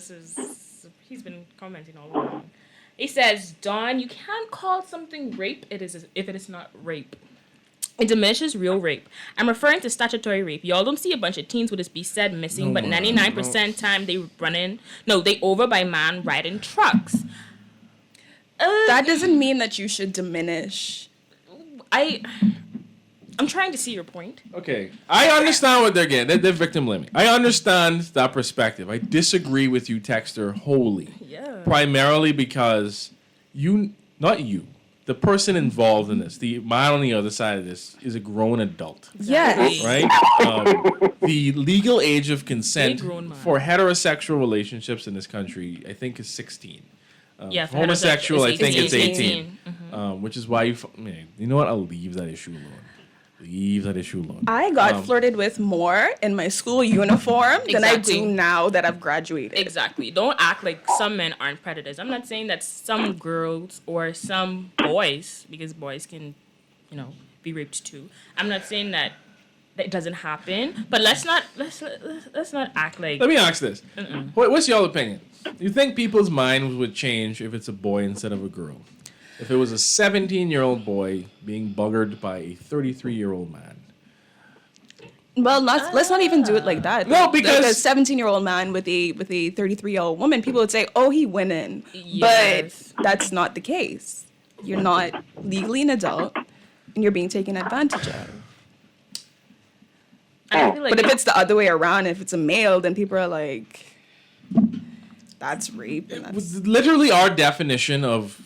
he's been commenting all along. He says, Dawn, you can't call something rape if it is not rape. It diminishes real rape. I'm referring to statutory rape. Y'all don't see a bunch of teens with this be said missing, but 99% time they over by man riding trucks. That doesn't mean that you should diminish. I'm trying to see your point. Okay. I understand what they're getting. They're victim blaming. I understand that perspective. I disagree with you, Texter, wholly. Yeah. Primarily because the person involved in this, the man on the other side of this, is a grown adult. Yes. Right? The legal age of consent for heterosexual relationships in this country, I think, is 16. Yeah, for homosexual, I think it's 18. Mm-hmm. Which is why you know what? I'll leave that issue alone. I got flirted with more in my school uniform than I do now that I've graduated. Exactly. Don't act like some men aren't predators. I'm not saying that some girls or some boys, because boys can, be raped too. I'm not saying that it doesn't happen, but let's not act like. Let me ask this: what's your opinion? You think people's minds would change if it's a boy instead of a girl? If it was a 17-year-old boy being buggered by a 33-year-old man? Well, let's not even do it like that. No, because a 17-year-old man with a 33-year-old woman, people would say, "Oh, he winning," yes. But that's not the case. You're not legally an adult, and you're being taken advantage of. I feel like but if it's the other way around, if it's a male, then people are like, that's rape. And that's Literally, our definition of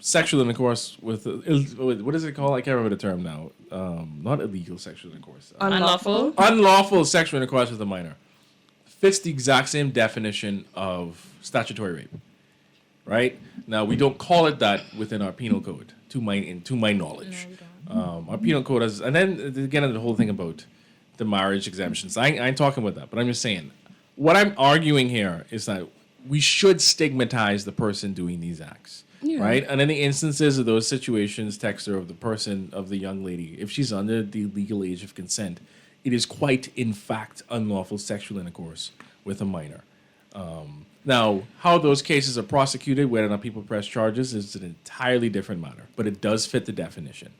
sexual intercourse with what is it called? I can't remember the term now. Not illegal sexual intercourse. Unlawful. Unlawful sexual intercourse with a minor fits the exact same definition of statutory rape. Right now, we don't call it that within our penal code, to my knowledge. Our penal code has, and then again, the whole thing about the marriage exemptions. I ain't talking about that, but I'm just saying, what I'm arguing here is that we should stigmatize the person doing these acts, right? And in the instances of those situations, Texter, of the person, of the young lady, if she's under the legal age of consent, it is quite, in fact, unlawful sexual intercourse with a minor. Now, how those cases are prosecuted, whether or not people press charges, is an entirely different matter. But it does fit the definition,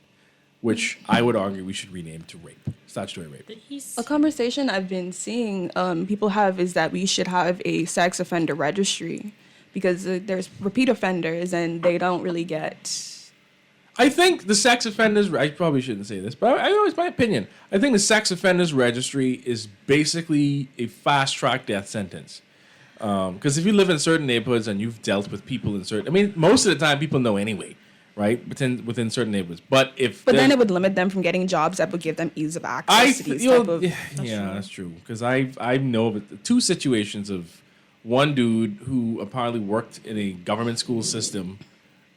which I would argue we should rename to rape, statutory rape. a conversation I've been seeing people have is that we should have a sex offender registry because there's repeat offenders and they don't really get. I think the sex offenders, I probably shouldn't say this, but it's my opinion. I think the sex offenders registry is basically a fast track death sentence. Because if you live in certain neighborhoods and you've dealt with people in certain, I mean, most of the time people know anyway, right? Within certain neighborhoods. But then it would limit them from getting jobs that would give them ease of access to these type of. That's true. Because I know of two situations of one dude who apparently worked in a government school system,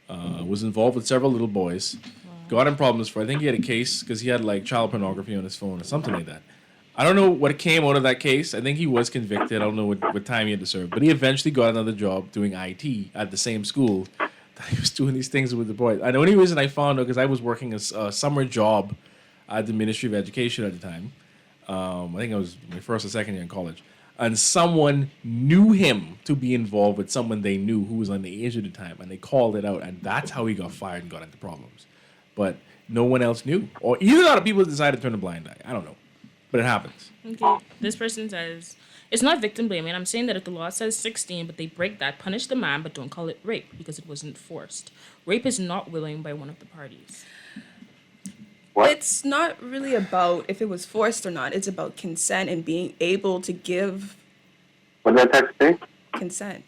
was involved with several little boys, got in problems for. I think he had a case because he had like child pornography on his phone or something like that. I don't know what came out of that case. I think he was convicted. I don't know what time he had to serve. But he eventually got another job doing IT at the same school that he was doing these things with the boys. And the only reason I found out because I was working a summer job at the Ministry of Education at the time. I think I was my first or second year in college. And someone knew him to be involved with someone they knew who was underage at the time. And they called it out. And that's how he got fired and got into problems. But no one else knew. Or either a lot of people decided to turn a blind eye. I don't know. But it happens. Okay. This person says, it's not victim blaming. I'm saying that if the law says 16, but they break that, punish the man, but don't call it rape because it wasn't forced. Rape is not willing by one of the parties. What? It's not really about if it was forced or not. It's about consent and being able to give What did that text say? consent.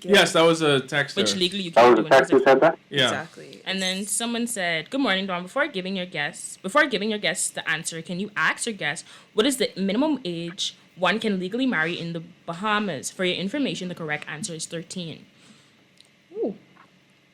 Yes, that was a text. Which legally you That can't was do the text who said that? Yeah. Exactly. And then someone said, "Good morning, Dawn. Before giving your guests the answer, can you ask your guest what is the minimum age one can legally marry in the Bahamas? For your information, the correct answer is 13."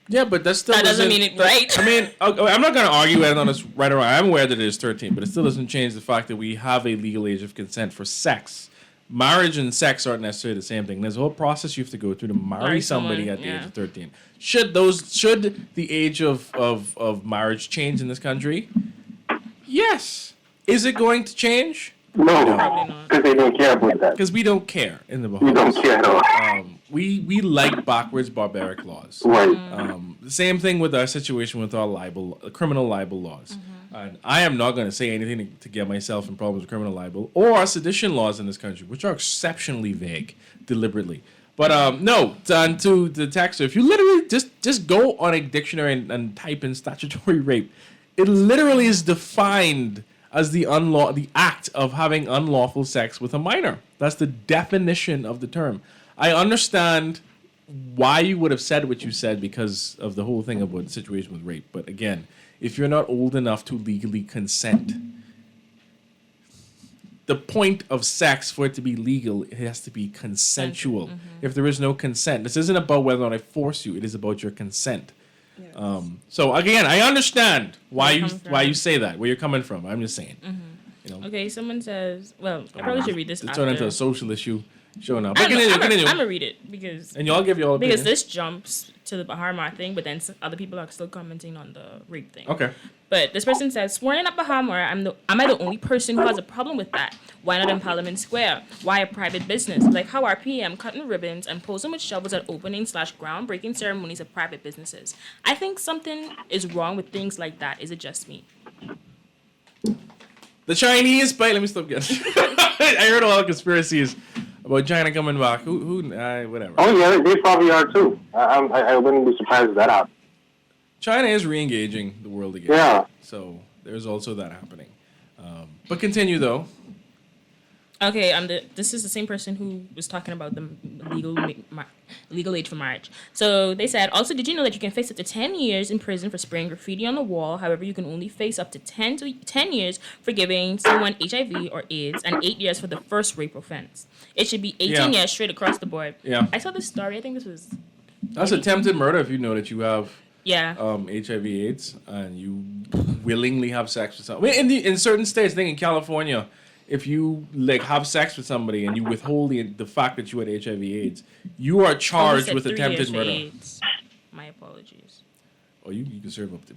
Yeah, but that still That doesn't mean it right. I mean, I'm not going to argue whether or not it's right or wrong. I'm aware that it is 13, but it still doesn't change the fact that we have a legal age of consent for sex. Marriage and sex aren't necessarily the same thing. There's a whole process you have to go through to marry somebody at the age of 13. Should the age of marriage change in this country? Yes. Is it going to change? No, because they don't care about that. Because we don't care in the Bahamas. We don't care at all. We like backwards barbaric laws. Right. The same thing with our situation with our criminal libel laws. And I am not going to say anything to get myself in problems with criminal libel or our sedition laws in this country, which are exceptionally vague, deliberately. But no, to the texter, if you literally just go on a dictionary and type in statutory rape, it literally is defined as the act of having unlawful sex with a minor. That's the definition of the term. I understand why you would have said what you said because of the whole thing about the situation with rape. But again, if you're not old enough to legally consent, the point of sex for it to be legal, it has to be consensual. If there is no consent, this isn't about whether or not I force you. It is about your consent. So again, I understand why you say that, where you're coming from. I'm just saying. Okay, someone says, well, I probably should read this It's after. turned into a social issue showing up. I'm But continue. going to read it because... And y'all give your opinion. Because this jumps to the Bahama thing, but then other people are still commenting on the rape thing. Okay. But this person says, sworn in at Bahama, am I the only person who has a problem with that? Why not in Parliament Square? Why a private business? Like how our PM cutting ribbons and posing with shovels at opening/groundbreaking ceremonies of private businesses. I think something is wrong with things like that. Is it just me? The Chinese, let me stop getting. I heard a lot of conspiracies about China coming back. Who whatever. Oh yeah, they probably are too. I wouldn't be surprised if that happened. China is re-engaging the world again. Yeah. So there's also that happening. But continue though. Okay, this is the same person who was talking about the legal age for marriage. So they said, also, did you know that you can face up to 10 years in prison for spraying graffiti on the wall? However, you can only face up to 10 years for giving someone HIV or AIDS and 8 years for the first rape offense. It should be 18 years straight across the board. Yeah. I saw this story. I think this was... That's attempted murder if you know that you have HIV/AIDS and you willingly have sex with someone. I mean, in certain states, I think in California, if you have sex with somebody and you withhold the fact that you had HIV/AIDS, you are charged with attempted murder. AIDS. My apologies. Oh, you can serve up to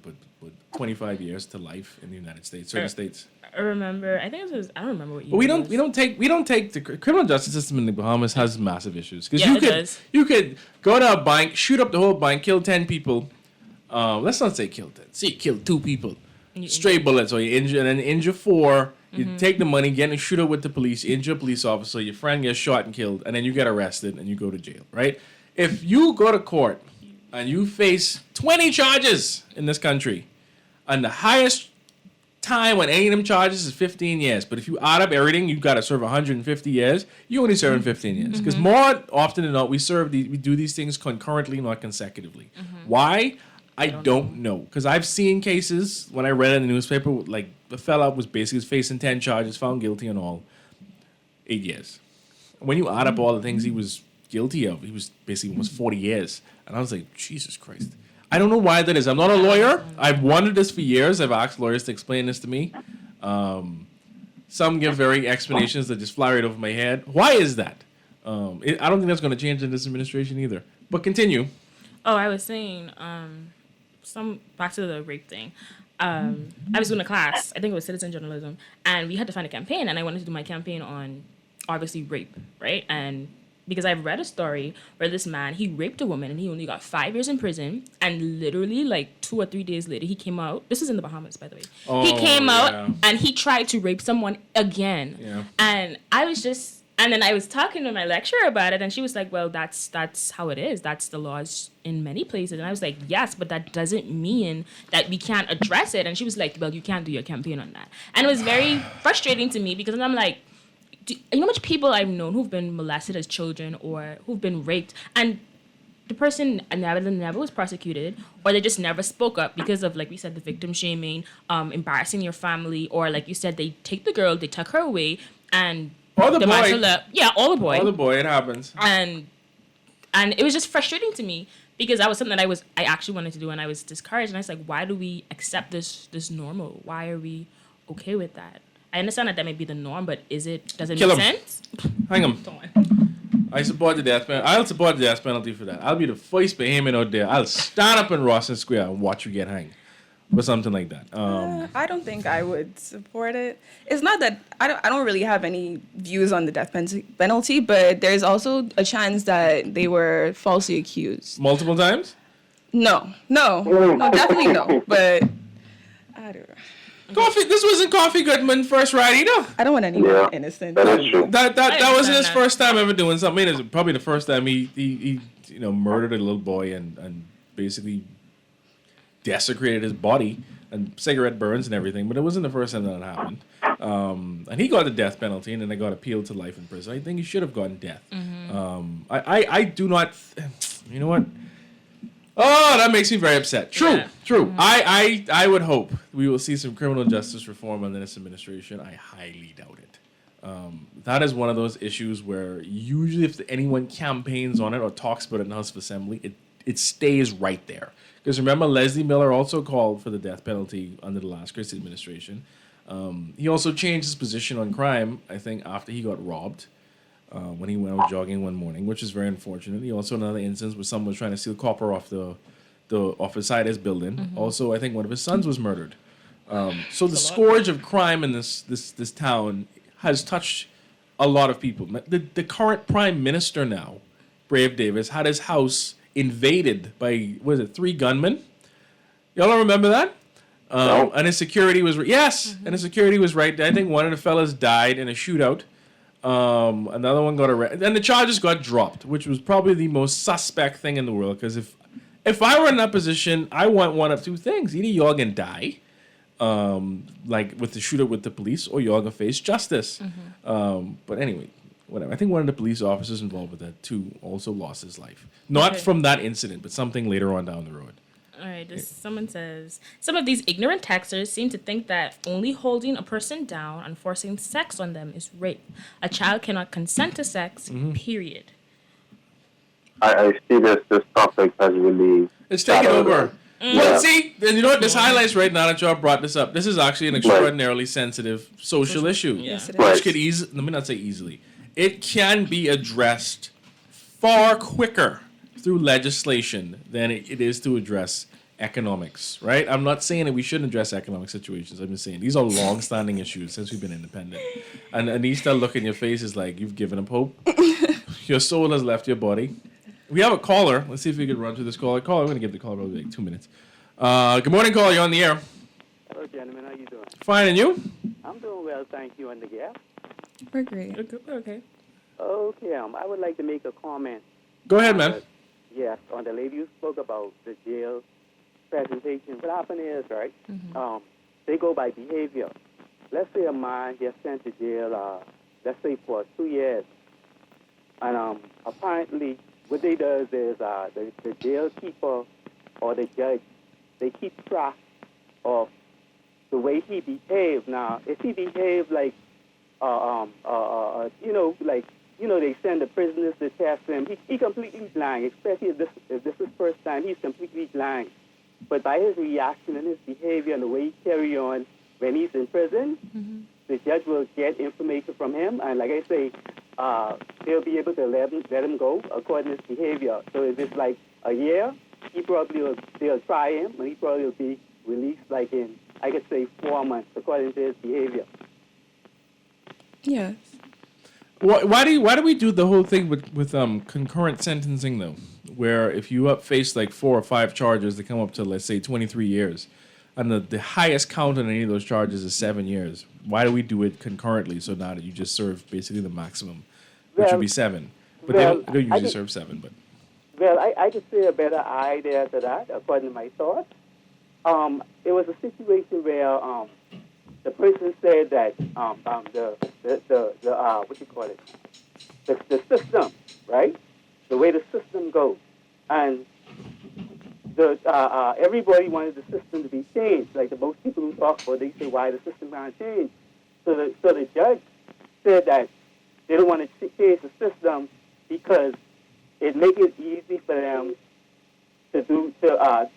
25 years to life in the United States. Certain states. I remember. I think it was. I don't remember what year. But we don't take the criminal justice system in the Bahamas has massive issues because you could go to a bank, shoot up the whole bank, kill 10 people. Let's not say kill 10. See, kill 2 people. Stray bullets, or you injure and then injure 4. You take the money, get in a shootout with the police, injure a police officer, your friend gets shot and killed, and then you get arrested and you go to jail, right? If you go to court and you face 20 charges in this country, and the highest time on any of them charges is 15 years, but if you add up everything, you've got to serve 150 years, you only serve 15 years. Because more often than not, we do these things concurrently, not consecutively. Why? I don't know. Because I've seen cases when I read in the newspaper, like the fella was basically facing 10 charges, found guilty and all, 8 years. When you add up all the things he was guilty of, he was basically almost 40 years. And I was like, Jesus Christ. I don't know why that is. I'm not a lawyer. I've wondered this for years. I've asked lawyers to explain this to me. Some give very explanations that just fly right over my head. Why is that? I don't think that's going to change in this administration either. But continue. Oh, I was saying, back to the rape thing. I was doing a class, I think it was citizen journalism, and we had to find a campaign, and I wanted to do my campaign on, obviously, rape, right? And because I've read a story where this man, he raped a woman, and he only got 5 years in prison, and literally, 2 or 3 days later, he came out. This is in the Bahamas, by the way. He came out, and he tried to rape someone again. Yeah. And I was just... And then I was talking to my lecturer about it, and she was like, well, that's how it is. That's the laws in many places. And I was like, yes, but that doesn't mean that we can't address it. And she was like, well, you can't do your campaign on that. And it was very frustrating to me because I'm like, you know how much people I've known who've been molested as children or who've been raped, and the person never was prosecuted, or they just never spoke up because of, like we said, the victim shaming, embarrassing your family, or like you said, they take the girl, they tuck her away, and... Or the boy. Or the boy. Or the boy, it happens. And it was just frustrating to me because that was something that I actually wanted to do, and I was discouraged. And I was like, why do we accept this normal? Why are we okay with that? I understand that may be the norm, but does it make sense? Hang him. I support the death penalty. I'll support the death penalty for that. I'll be the first behemoth out there. I'll stand up in Rawson Square and watch you get hanged. Or something like that. I don't think I would support it. It's not that I don't really have any views on the death penalty, but there's also a chance that they were falsely accused. Multiple times? No, definitely no. But I don't know. This wasn't Coffee Goodman's first ride either. I don't want anyone innocent. That is true. That wasn't his first time ever doing something. It was probably the first time he murdered a little boy and basically desecrated his body and cigarette burns and everything, but it wasn't the first time that happened. And he got the death penalty, and then they got appealed to life in prison. I think he should have gotten death. I do not. You know what? Oh, that makes me very upset. True. I would hope we will see some criminal justice reform under this administration. I highly doubt it. That is one of those issues where usually if anyone campaigns on it or talks about it in the House of Assembly, it stays right there. Because remember, Leslie Miller also called for the death penalty under the last Christie administration. He also changed his position on crime, I think, after he got robbed when he went out jogging one morning, which is very unfortunate. He also another instance where someone was trying to steal copper off off his side of his building. Also, I think one of his sons was murdered. So the scourge of crime in this town has touched a lot of people. The current prime minister now, Brave Davis, had his house invaded by 3 gunmen. Y'all don't remember that? No. And his security was and his security was right there. I think one of the fellas died in a shootout. Another one got arrested, and the charges got dropped, which was probably the most suspect thing in the world. Because if I were in that position, I want one of 2 things: either y'all can die, like with the shooter with the police, or you're gonna face justice. But anyway, whatever. I think one of the police officers involved with that too also lost his life. Not Okay. from that incident, but something later on down the road. All right, someone says, some of these ignorant texters seem to think that only holding a person down and forcing sex on them is rape. A child cannot consent to sex, period. I see this topic has really... It's taken over. Well, see, and you know what? This highlights right now that y'all brought this up. This is actually an extraordinarily sensitive social issue. Yes, it Which is. could let me not say easily. It can be addressed far quicker through legislation than it is to address economics, right? I'm not saying that we shouldn't address economic situations. I'm just saying these are long-standing issues since we've been independent. And Anista look in your face is like, you've given up hope. Your soul has left your body. We have a caller. Let's see if we can run through this caller. Caller, I'm going to give the caller probably like 2 minutes. Good morning, caller. You're on the air. Hello, gentlemen. How you doing? Fine, and you? I'm doing well, thank you. And the guest? We're great. Okay. Okay. I would like to make a comment. Go ahead, man. Yes, on the lady who spoke about the jail presentation. What happened is, right, they go by behavior. Let's say a man gets sent to jail, let's say for 2 years. And apparently what they does is the jail keeper or the judge, they keep track of the way he behaved. Now, if he behaved like, they send the prisoners to test him, he completely lying, especially if this is first time, he's completely lying. But by his reaction and his behavior and the way he carry on when he's in prison, the judge will get information from him, and like I say, they'll be able to let him go according to his behavior. So if it's like a year, they'll try him, and he probably will be released like in, I could say, 4 months according to his behavior. Yes. Why do we do the whole thing with concurrent sentencing though, where if you face like 4 or 5 charges that come up to, let's say, 23 years, and the highest count on any of those charges is 7 years? Why do we do it concurrently so now that you just serve basically the maximum, which would be 7? But they don't usually serve 7. But well, I could say a better idea to that according to my thoughts. It was a situation where the person said that the system, right? The way the system goes, and everybody wanted the system to be changed. Like the most people who talk about, they say, why the system can't change. So the judge said that they don't want to change the system because it makes it easy for them to do their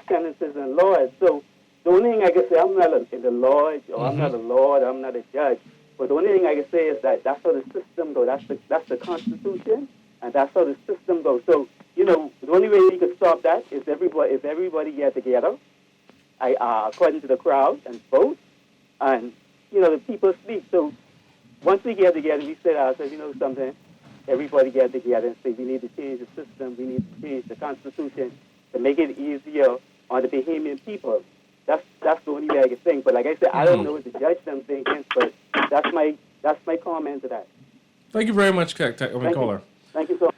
sentences and laws. So the only thing I can say, I'm not a lord, or I'm not a lord, I'm not a judge. But the only thing I can say is that that's how the system goes. That's the Constitution, and that's how the system goes. So, the only way we can stop that is if everybody get together, according to the crowd, and vote, and, the people speak. So once we get together, we say to ourselves, something, everybody get together and say we need to change the system, we need to change the Constitution to make it easier on the Bahamian people. That's the only way I can think. But like I said, I don't know what the judge them thinking, but that's my comment to that. thank you very much, caller. Thank you so much.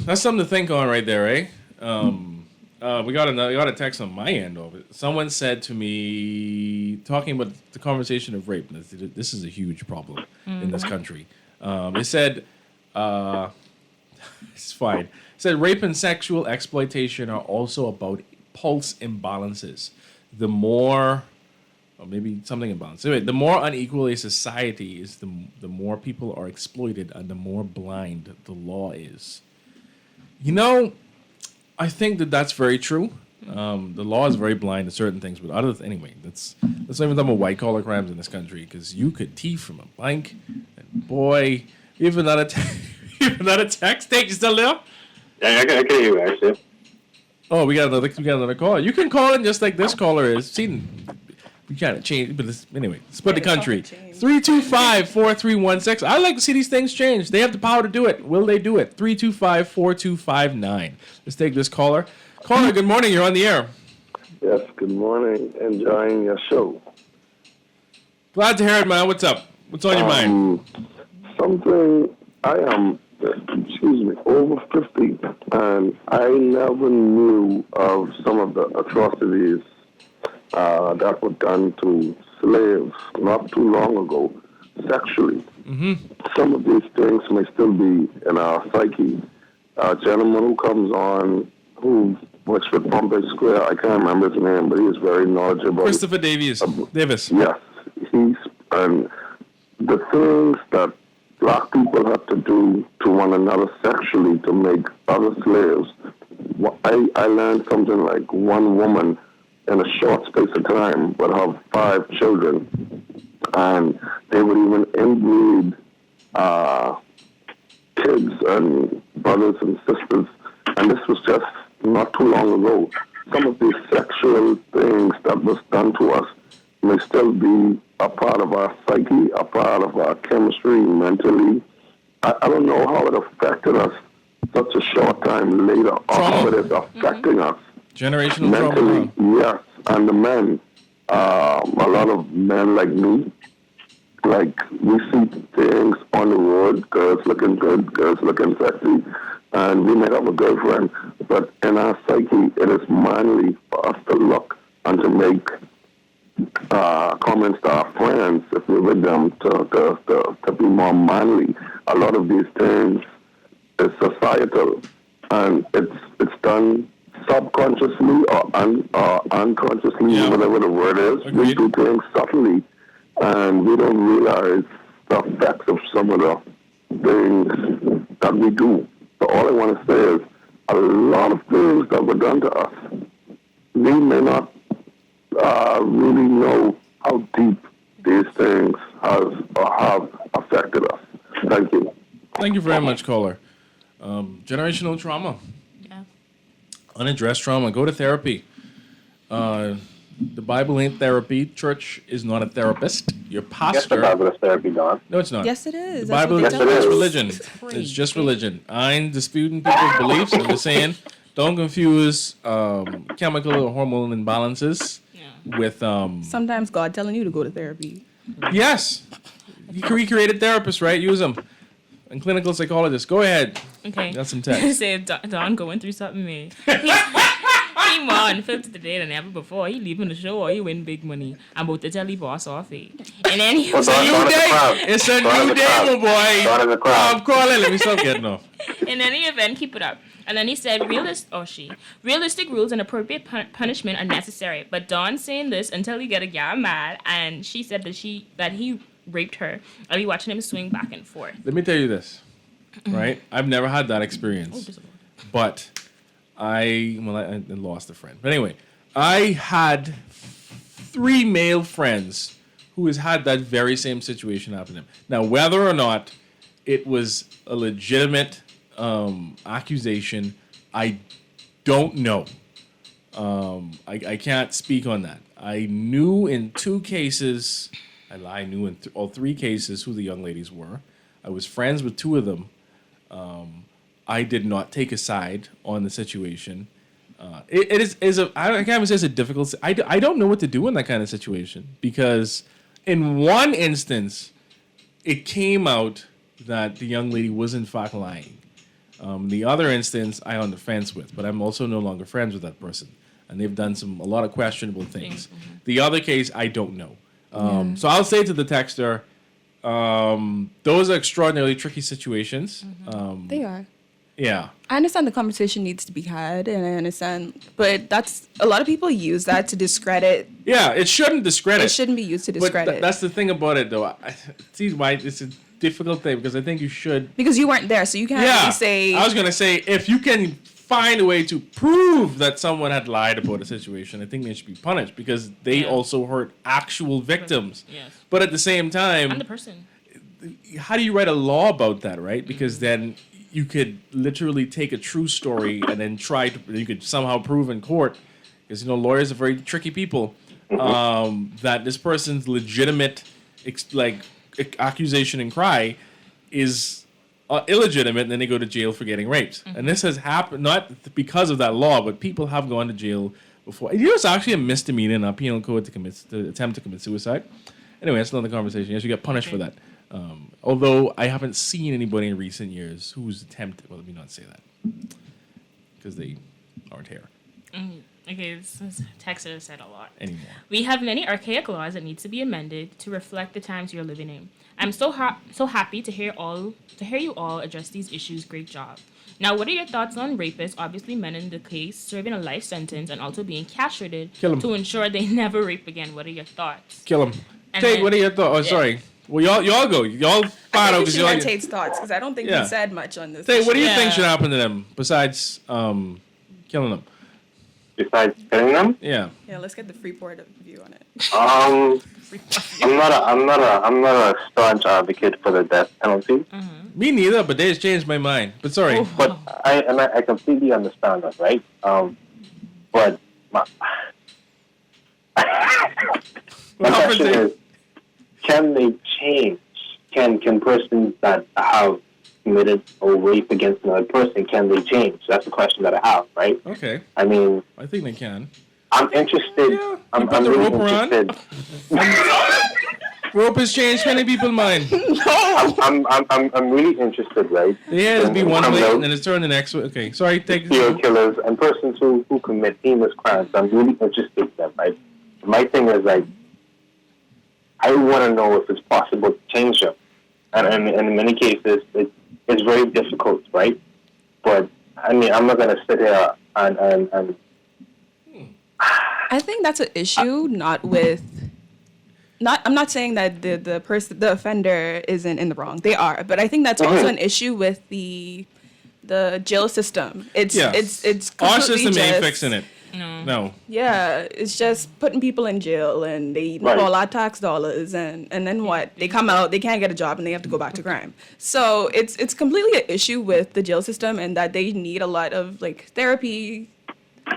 That's something to think on right there, eh? We got a text on my end of it. Someone said to me, talking about the conversation of rape. This is a huge problem in this country. They said, it's fine. It said rape and sexual exploitation are also about pulse imbalances. The more, or maybe something imbalanced. Anyway, the more unequal a society is, the more people are exploited and the more blind the law is. I think that's very true. The law is very blind to certain things, but anyway, let's not even talk about white collar crimes in this country, because you could thief from a bank, and boy, even not a text. Take you still there? Yeah, I can hear you actually. Oh, we got another caller. You can call in just like this caller is. See, we gotta change, but anyway, split the country. 325-4316. I like to see these things change. They have the power to do it. Will they do it? 325-4259. Let's take this caller. Caller, good morning. You're on the air. Yes, good morning. Enjoying your show. Glad to hear it, man. What's up? What's on your mind? I am, over 50, and I never knew of some of the atrocities that were done to slaves not too long ago, sexually. Some of these things may still be in our psyche. A gentleman who comes on, who works with Pompey Square, I can't remember his name, but he is very knowledgeable. Christopher Davis. Yes, and the things that black people have to do to one another sexually to make other slaves. I learned something like one woman in a short space of time would have 5 children, and they would even inbreed kids and brothers and sisters, and this was just not too long ago. Some of these sexual things that was done to us may still be a part of our psyche, a part of our chemistry, mentally. I don't know how it affected us such a short time later, or how it is affecting us. Generational mentally, trauma. yes. And the men, a lot of men like me, like we see things on the road, girls looking good, girls looking sexy, and we might have a girlfriend, but in our psyche, it is manly for us to look and to make comments to our friends if we're with them to be more manly. A lot of these things is societal, and it's done subconsciously or unconsciously, whatever the word is. We do things subtly, and we don't realize the effects of some of the things that we do. So all I want to say is a lot of things that were done to us, we may not really know how deep these things have affected us. Thank you. Thank you very much, caller. Generational trauma. Yeah. Unaddressed trauma. Go to therapy. The Bible ain't therapy. Church is not a therapist. Your pastor. Yes, the Bible is therapy, Don. No, it's not. Yes, it is. The Bible is That's what they just tell us. religion. It's just religion. I ain't disputing people's beliefs. I'm just saying, don't confuse chemical or hormonal imbalances with Sometimes God telling you to go to therapy. Yes. You created therapists, right? Use them. And clinical psychologists. Go ahead. Okay. Got some text. Say if Don going through something, man. He more unfit today than ever before. He leaving the show or he win big money. I'm about to tell he boss off it. And then he was It's a new day. It's a new day, my boy. I'm calling. Let me stop getting off. In any event, keep it up. And then he said, realistic rules and appropriate punishment are necessary. But Dawn saying this until he get a gal mad, and she said that he raped her. I'll be watching him swing back and forth. Let me tell you this, right? I've never had that experience, but I lost a friend. But anyway, I had 3 male friends who has had that very same situation happen to them. Now, whether or not it was a legitimate accusation, I don't know. I can't speak on that. I knew in 2 cases, I knew in all 3 cases who the young ladies were. I was friends with 2 of them. I did not take a side on the situation. It is a, I can't even say it's a difficult. I don't know what to do in that kind of situation, because in one instance, it came out that the young lady was in fact lying. The other instance, I on the fence with, but I'm also no longer friends with that person, and they've done a lot of questionable things. The other case, I don't know. So I'll say to the texter, those are extraordinarily tricky situations. They are. Yeah. I understand the conversation needs to be had, and I understand, but that's a lot of people use that to discredit. Yeah, it shouldn't discredit. It shouldn't be used to But discredit. that's the thing about it, though. See why it's a difficult thing, because I think you should. Because you weren't there, so you can't really say. I was gonna say, if you can find a way to prove that someone had lied about a situation, I think they should be punished, because they also hurt actual victims. Yes. But at the same time, And the person. how do you write a law about that, right? Because then you could literally take a true story and then you could somehow prove in court, because lawyers are very tricky people, that this person's legitimate accusation and cry is illegitimate, and then they go to jail for getting raped. And this has happened not because of that law, but people have gone to jail before. It's actually a misdemeanor in our penal code to attempt to commit suicide. Anyway, that's another conversation. Yes, you get punished for that. Although I haven't seen anybody in recent years who's attempted. Well, let me not say that, because they aren't here. Okay, this text has said a lot. Anymore. We have many archaic laws that need to be amended to reflect the times you're living in. I'm so happy to hear you all address these issues. Great job. Now, what are your thoughts on rapists, obviously men in the case, serving a life sentence and also being castrated Kill 'em. to ensure they never rape again? What are your thoughts? Kill him. And Tate, then- what are your thoughts? Oh, yeah. sorry. Well, y'all go. Y'all I fire out think we because should y'all. get Tate's thoughts because I don't think Yeah. he said much on this. Tate, what do you issue. think should happen to them besides killing them? Besides killing them? Yeah. Yeah, let's get the Freeport view on it. I'm not a staunch advocate for the death penalty. Me neither, but they just changed my mind. But sorry. But I completely understand that, right? But my question is, can they change? Can persons that have committed a rape against another person, can they change? That's the question that I have, right? Okay. I mean, I think they can. I'm interested. I'm put the really rope around? interested. Rope has changed many people's mind. I'm really interested, right? Yeah, there's be one Coming way out, and then it's turned the next way. Okay, sorry, take serial killers and persons who commit heinous crimes. I'm really interested in them, right? My thing is, like, I want to know if it's possible to change them. And in many cases, it's very difficult, right? But, I mean, I'm not going to sit here and I think that's an issue, not with. I'm not saying that the offender isn't in the wrong. They are, but I think that's also an issue with the jail system. It's Our system completely ain't just- fixing it. No. Yeah, it's just putting people in jail and they eat Right. all our tax dollars and then what? They come out, they can't get a job and they have to go back to crime. So it's completely an issue with the jail system and that they need a lot of like therapy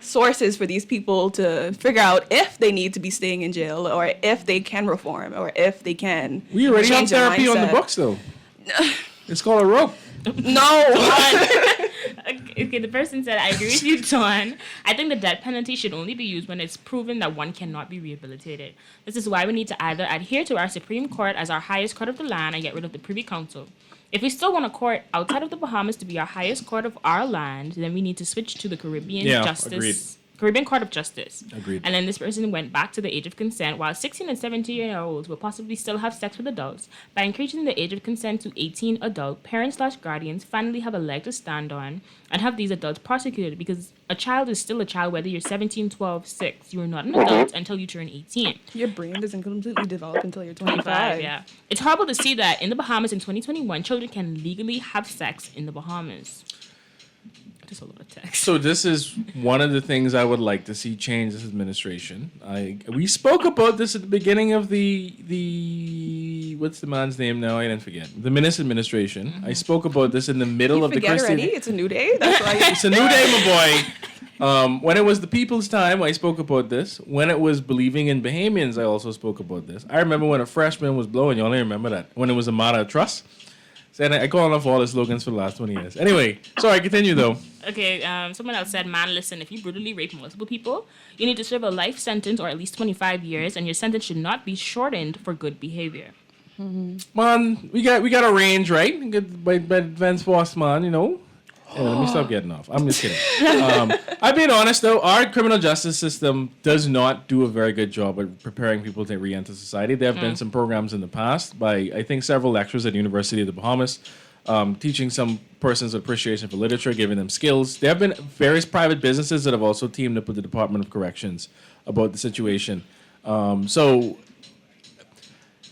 sources for these people to figure out if they need to be staying in jail or if they can reform or if they can We already have change their therapy on the mindset. books, though. It's called a rope. No. Okay, the person said, I agree with you, Dawn. I think the death penalty should only be used when it's proven that one cannot be rehabilitated. This is why we need to either adhere to our Supreme Court as our highest court of the land and get rid of the Privy Council. If we still want a court outside of the Bahamas to be our highest court of our land, then we need to switch to the Caribbean agreed. Caribbean Court of Justice. Agreed. And then this person went back to the age of consent, while 16 and 17-year-olds will possibly still have sex with adults. By increasing the age of consent to 18 adult, parents/guardians finally have a leg to stand on and have these adults prosecuted because a child is still a child whether you're 17, 12, 6. You are not an adult until you turn 18. Your brain doesn't completely develop until you're 25, 25. yeah. It's horrible to see that in the Bahamas in 2021, children can legally have sex in the Bahamas. Just a lot of text. So this is one of the things I would like to see change this administration. We spoke about this at the beginning of the what's the man's name now? I didn't forget. The Minister administration. I spoke about this in the middle You of the forget Christian. already? It's a new day. That's why. It's a new day, my boy. When it was the people's time, I spoke about this. When it was believing in Bahamians, I also spoke about this. I remember when a freshman was blowing. You only remember that. When it was a matter of trust. And I call off all the slogans for the last 20 years. Anyway, sorry, continue though. Okay, someone else said, man, listen, if you brutally rape multiple people, you need to serve a life sentence or at least 25 years, and your sentence should not be shortened for good behavior. Man, we got a range, right? By Vance Foss, man, you know. Yeah, let me stop getting off. I'm just kidding. I'm being honest though. Our criminal justice system does not do a very good job at preparing people to re-enter society. There have been some programs in the past by I think several lecturers at the University of the Bahamas, teaching some persons appreciation for literature, giving them skills. There have been various private businesses that have also teamed up with the Department of Corrections about the situation. So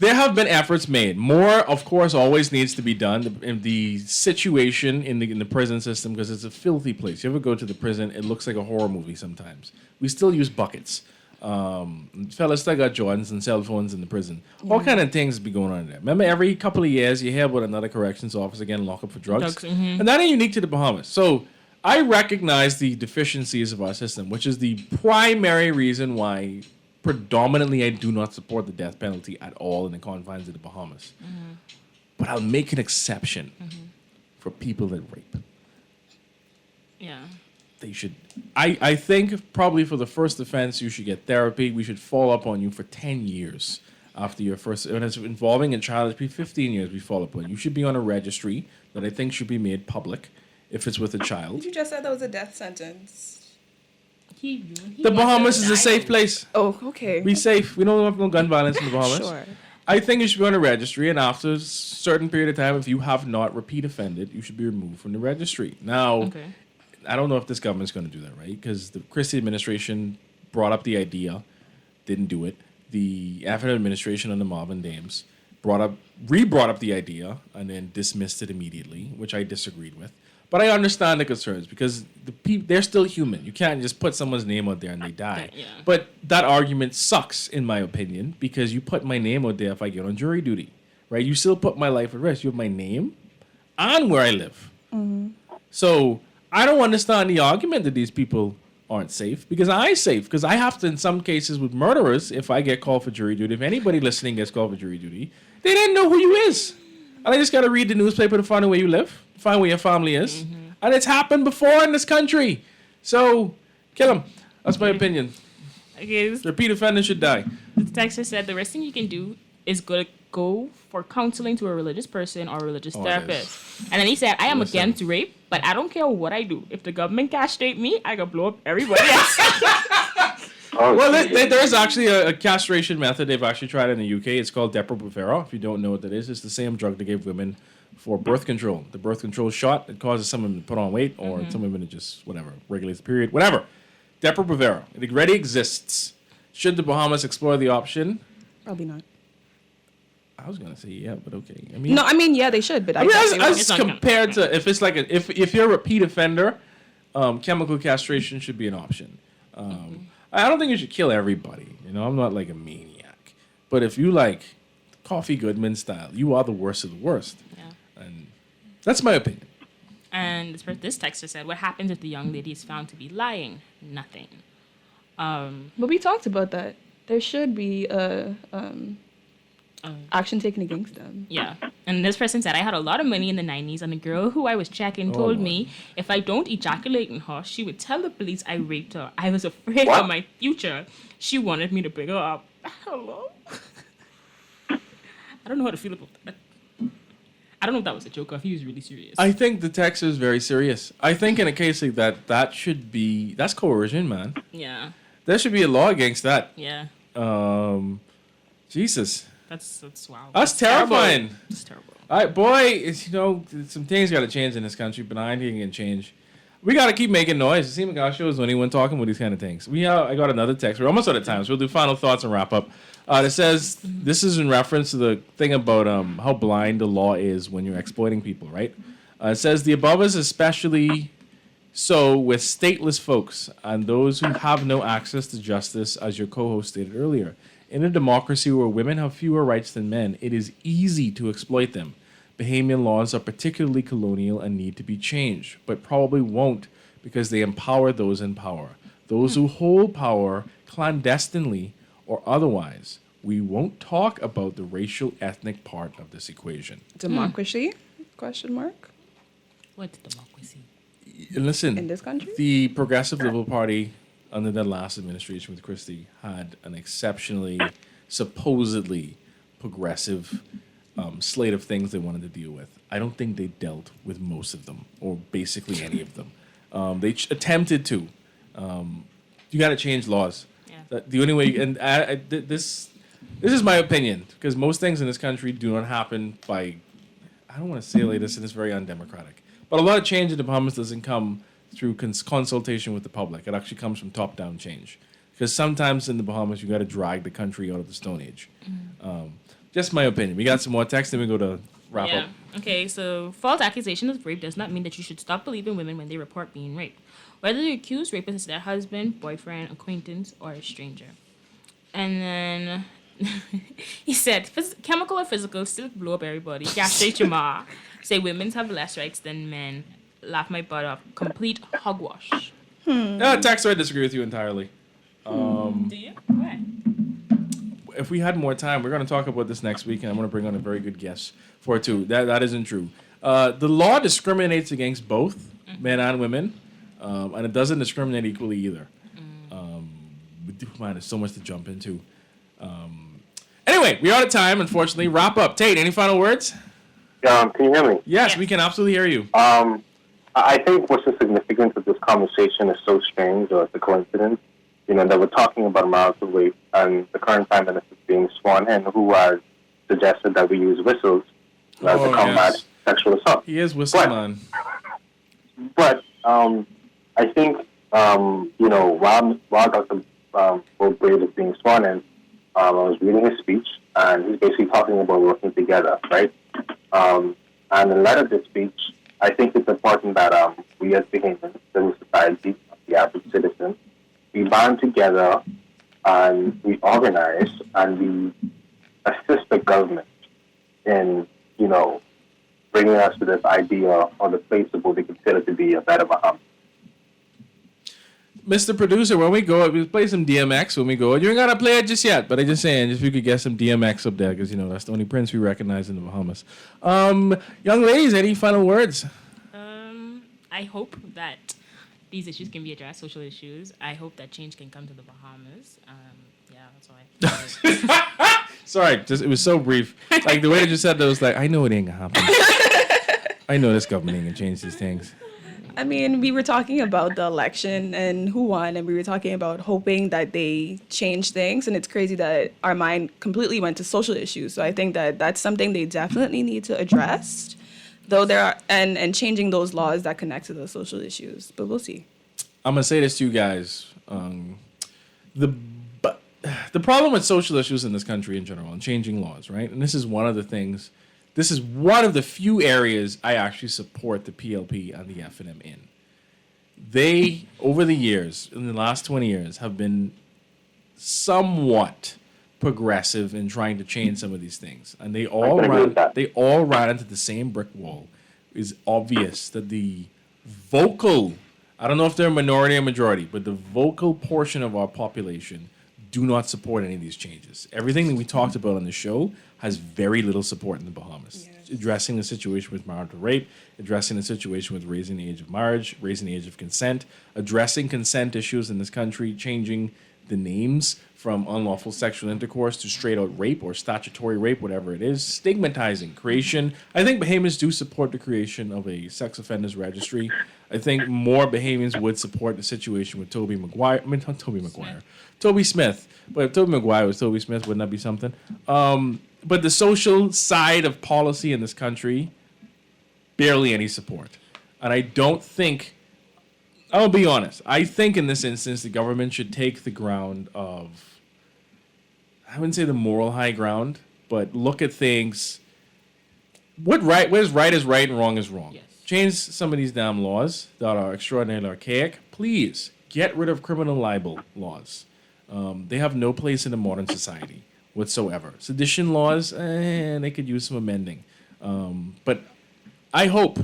there have been efforts made. More, of course, always needs to be done. The situation in the prison system, because it's a filthy place. You ever go to the prison, it looks like a horror movie sometimes. We still use buckets. Fellas still got Jordans and cell phones in the prison. All kind of things be going on there. Remember, every couple of years, you hear about another corrections officer getting locked up for drugs. And that ain't unique to the Bahamas. So I recognize the deficiencies of our system, which is the primary reason why predominantly I do not support the death penalty at all in the confines of the Bahamas. But I'll make an exception for people that rape. Yeah. They should. I think probably for the first offense, you should get therapy. We should follow up on you for 10 years after your first. When it's involving a child, it'd be 15 years we follow up on. You should be on a registry that I think should be made public if it's with a child. You just said that was a death sentence. The Bahamas is a safe place. Oh, okay. Be safe. We don't have no gun violence in the Bahamas. Sure. I think you should be on a registry, and after a certain period of time, if you have not repeat offended, you should be removed from the registry. Now, I don't know if this government's going to do that, right? Because the Christie administration brought up the idea, didn't do it. The African administration under Marvin Dames re-brought up the idea, and then dismissed it immediately, which I disagreed with. But I understand the concerns because they're still human. You can't just put someone's name out there and they die. Yeah. But that argument sucks, in my opinion, because you put my name out there if I get on jury duty, right? You still put my life at risk. You have my name and where I live. Mm-hmm. So I don't understand the argument that these people aren't safe because I'm safe. Because I have to, in some cases with murderers, if I get called for jury duty, if anybody listening gets called for jury duty, they didn't know who you is. And I just got to read the newspaper to find out where you live. Find where your family is. And it's happened before in this country. So, kill him. That's my opinion. Okay. Repeat offenders should die. The texter said the worst thing you can do is go for counseling to a religious person or a religious therapist. And then he said, I am against rape, but I don't care what I do. If the government castrate me, I can blow up everybody else. Well, there is actually a castration method they've actually tried in the UK. It's called Depo-Provera. If you don't know what that is, it's the same drug they gave women for birth control. The birth control shot, it causes some women to put on weight, or some women to just, whatever, regulates the period, whatever. Depo-Provera. It already exists. Should the Bahamas explore the option? Probably not. I was going to say yeah, but okay. Yeah, they should, but as compared to, if it's like, if you're a repeat offender, chemical castration should be an option. I don't think you should kill everybody. I'm not like a maniac. But if you like Coffee Goodman style, you are the worst of the worst. Yeah. And that's my opinion. And this texter said, what happens if the young lady is found to be lying? Nothing. But we talked about that. There should be action taken against them. Yeah. And this person said, I had a lot of money in the 90s, and the girl who I was checking told me if I don't ejaculate in her, she would tell the police I raped her. I was afraid for my future. She wanted me to bring her up. Hello? I don't know how to feel about that. I don't know if that was a joke or if he was really serious. I think the text is very serious. I think in a case like that should be, that's coercion, man. Yeah. There should be a law against that. Yeah. Jesus. That's wow. That's terrifying. It's terrible. All right, boy, some things got to change in this country, but I ain't can change. We got to keep making noise. It Gasho is the only one talking with these kind of things. I got another text. We're almost out of time, so we'll do final thoughts and wrap up. It says, this is in reference to the thing about how blind the law is when you're exploiting people, right? It says, the above is especially so with stateless folks and those who have no access to justice, as your co-host stated earlier. In a democracy where women have fewer rights than men, it is easy to exploit them. Bahamian laws are particularly colonial and need to be changed, but probably won't because they empower those in power. Those who hold power clandestinely or otherwise. We won't talk about the racial ethnic part of this equation. Democracy? Question mark. What's democracy? Listen, in this country, the Progressive Liberal Party under the last administration with Christie had an exceptionally, supposedly progressive slate of things they wanted to deal with. I don't think they dealt with most of them, or basically any of them. They attempted to. You got to change laws. Yeah. The only way, and this is my opinion, because most things in this country do not happen by, I don't want to say like this, and it's very undemocratic. But a lot of change in the Bahamas doesn't come through consultation with the public. It actually comes from top-down change. Because sometimes in the Bahamas, you got to drag the country out of the Stone Age. Just my opinion. We got some more text, then we go to wrap up. Okay, so false accusation of rape does not mean that you should stop believing women when they report being raped. Whether the accused rapist is their husband, boyfriend, acquaintance, or a stranger. And then he said, chemical or physical, still blow up everybody. Castrate your ma. Say women have less rights than men. Laugh my butt off. Complete hogwash. Texter, I disagree with you entirely. Do you? Why? If we had more time, we're going to talk about this next week, and I'm going to bring on a very good guest for it too. That isn't true. The law discriminates against both men and women, and it doesn't discriminate equally either. Man, there's so much to jump into. Anyway, we're out of time, unfortunately. Wrap up. Tate, any final words? Can you hear me? Yes, we can absolutely hear you. I think what's the significance of this conversation is so strange, or it's a coincidence, that we're talking about marital rape, and the current Prime Minister is being sworn in, who has suggested that we use whistles to combat sexual assault. He is whistle man. But I think, while Dr. Brave is being sworn in, I was reading his speech, and he's basically talking about working together, right? And in light of this speech, I think it's important that we as Bahamians, civil society, the average citizen, we band together and we organize and we assist the government in, bringing us to this idea or the place of what we consider to be a better Bahamas. Mr. Producer, when we go, we play some DMX when we go. You ain't gotta play it just yet, but I just saying, if you could get some DMX up there, because that's the only Prince we recognize in the Bahamas. Young ladies, any final words? I hope that these issues can be addressed, social issues. I hope that change can come to the Bahamas. That's why. Sorry, it was so brief. Like the way you just said that was like, I know it ain't gonna happen. I know this government ain't gonna change these things. I mean, we were talking about the election and who won, and we were talking about hoping that they change things. And it's crazy that our mind completely went to social issues. So I think that that's something they definitely need to address, though there are and changing those laws that connect to those social issues. But we'll see. I'm gonna say this to you guys. The problem with social issues in this country in general and changing laws, right? And this is one of the things. This is one of the few areas I actually support the PLP and the FNM in. They, over the years, in the last 20 years, have been somewhat progressive in trying to change some of these things. And they all ran into the same brick wall. It's obvious that the vocal, I don't know if they're a minority or majority, but the vocal portion of our population do not support any of these changes. Everything that we talked about on the show has very little support in the Bahamas. Yes. Addressing the situation with marital rape, addressing the situation with raising the age of marriage, raising the age of consent, addressing consent issues in this country, changing the names from unlawful sexual intercourse to straight out rape or statutory rape, whatever it is, stigmatizing creation. I think Bahamians do support the creation of a sex offenders registry. I think more Bahamians would support the situation with Toby Smith. But if Toby Maguire was Toby Smith, wouldn't that be something? But the social side of policy in this country, barely any support. And I don't think, I'll be honest, I think in this instance the government should take the ground of, I wouldn't say the moral high ground, but look at things, what is right and wrong is wrong. Yes. Change some of these damn laws that are extraordinarily archaic. Please, get rid of criminal libel laws. They have no place in a modern society whatsoever. Sedition laws, they could use some amending. But I hope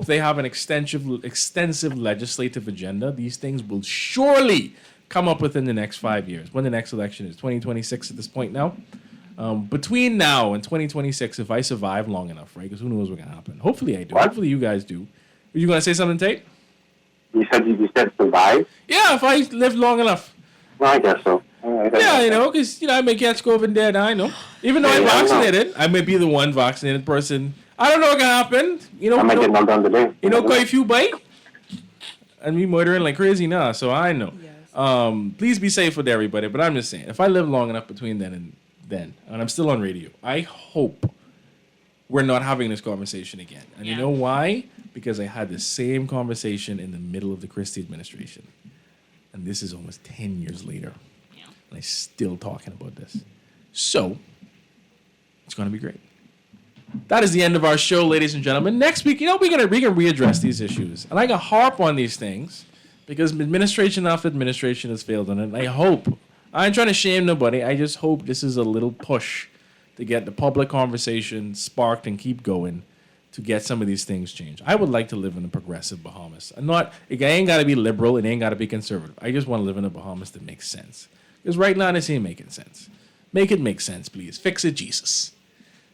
they have an extensive legislative agenda. These things will surely come up within the next 5 years. When the next election is, 2026 at this point now. Between now and 2026, if I survive long enough, right? Because who knows what's going to happen. Hopefully I do. What? Hopefully you guys do. Are you going to say something, Tate? You said survive? Yeah, if I live long enough. Well, I guess so. Yeah, because, I may catch COVID dead, I know. Even though I'm vaccinated, I may be the one vaccinated person. I don't know what can happen. I might get knocked down today. Quite a few bite. And me murdering like crazy now, so I know. Yes. Please be safe with everybody, but I'm just saying, if I live long enough between then and I'm still on radio, I hope we're not having this conversation again. And you know why? Because I had the same conversation in the middle of the Christie administration. And this is almost 10 years later. Yeah. And I'm still talking about this. So, it's going to be great. That is the end of our show, ladies and gentlemen. Next week, we can readdress these issues. And I can harp on these things because administration after administration has failed on it. And I ain't trying to shame nobody. I just hope this is a little push to get the public conversation sparked and keep going to get some of these things changed. I would like to live in a progressive Bahamas. I ain't got to be liberal. It ain't got to be conservative. I just want to live in a Bahamas that makes sense. Because right now, this ain't making sense. Make it make sense, please. Fix it, Jesus.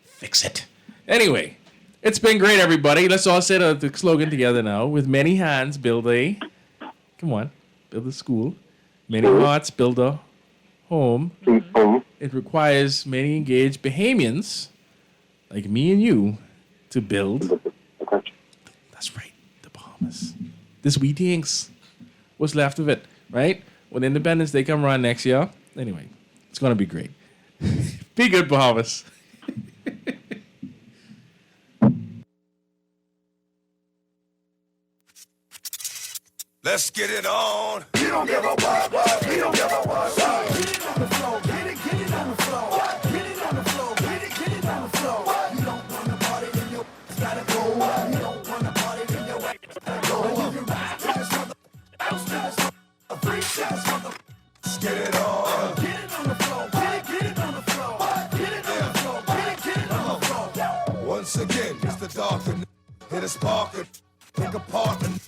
Fix it. Anyway, it's been great, everybody. Let's all say the slogan together now. With many hands, build a school. Many hearts, build a home. It requires many engaged Bahamians, like me and you, to build. That's right, the Bahamas. This we things. What's left of it, right? When Independence Day come around next year, anyway, it's gonna be great. Be good, Bahamas. Let's get it on. You don't give a what. You don't give a what. Get it on the floor. Get it on the floor. Get it on the floor. Get it on the floor. You don't want to party, then you gotta go. You don't want to party, then you gotta go. You can ride to this mother, bounce to this mother, freak to this mother. Let's get it on. Get it on the floor. Get it on the floor. Get it on the floor. Get it on the floor. Once again, it's the dark and hit a spark and pick apart and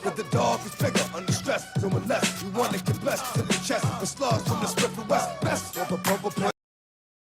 but the dog is bigger under stress. So unless you want to get blessed to the chest, the slugs from the Smith and West. Best of a bubble play.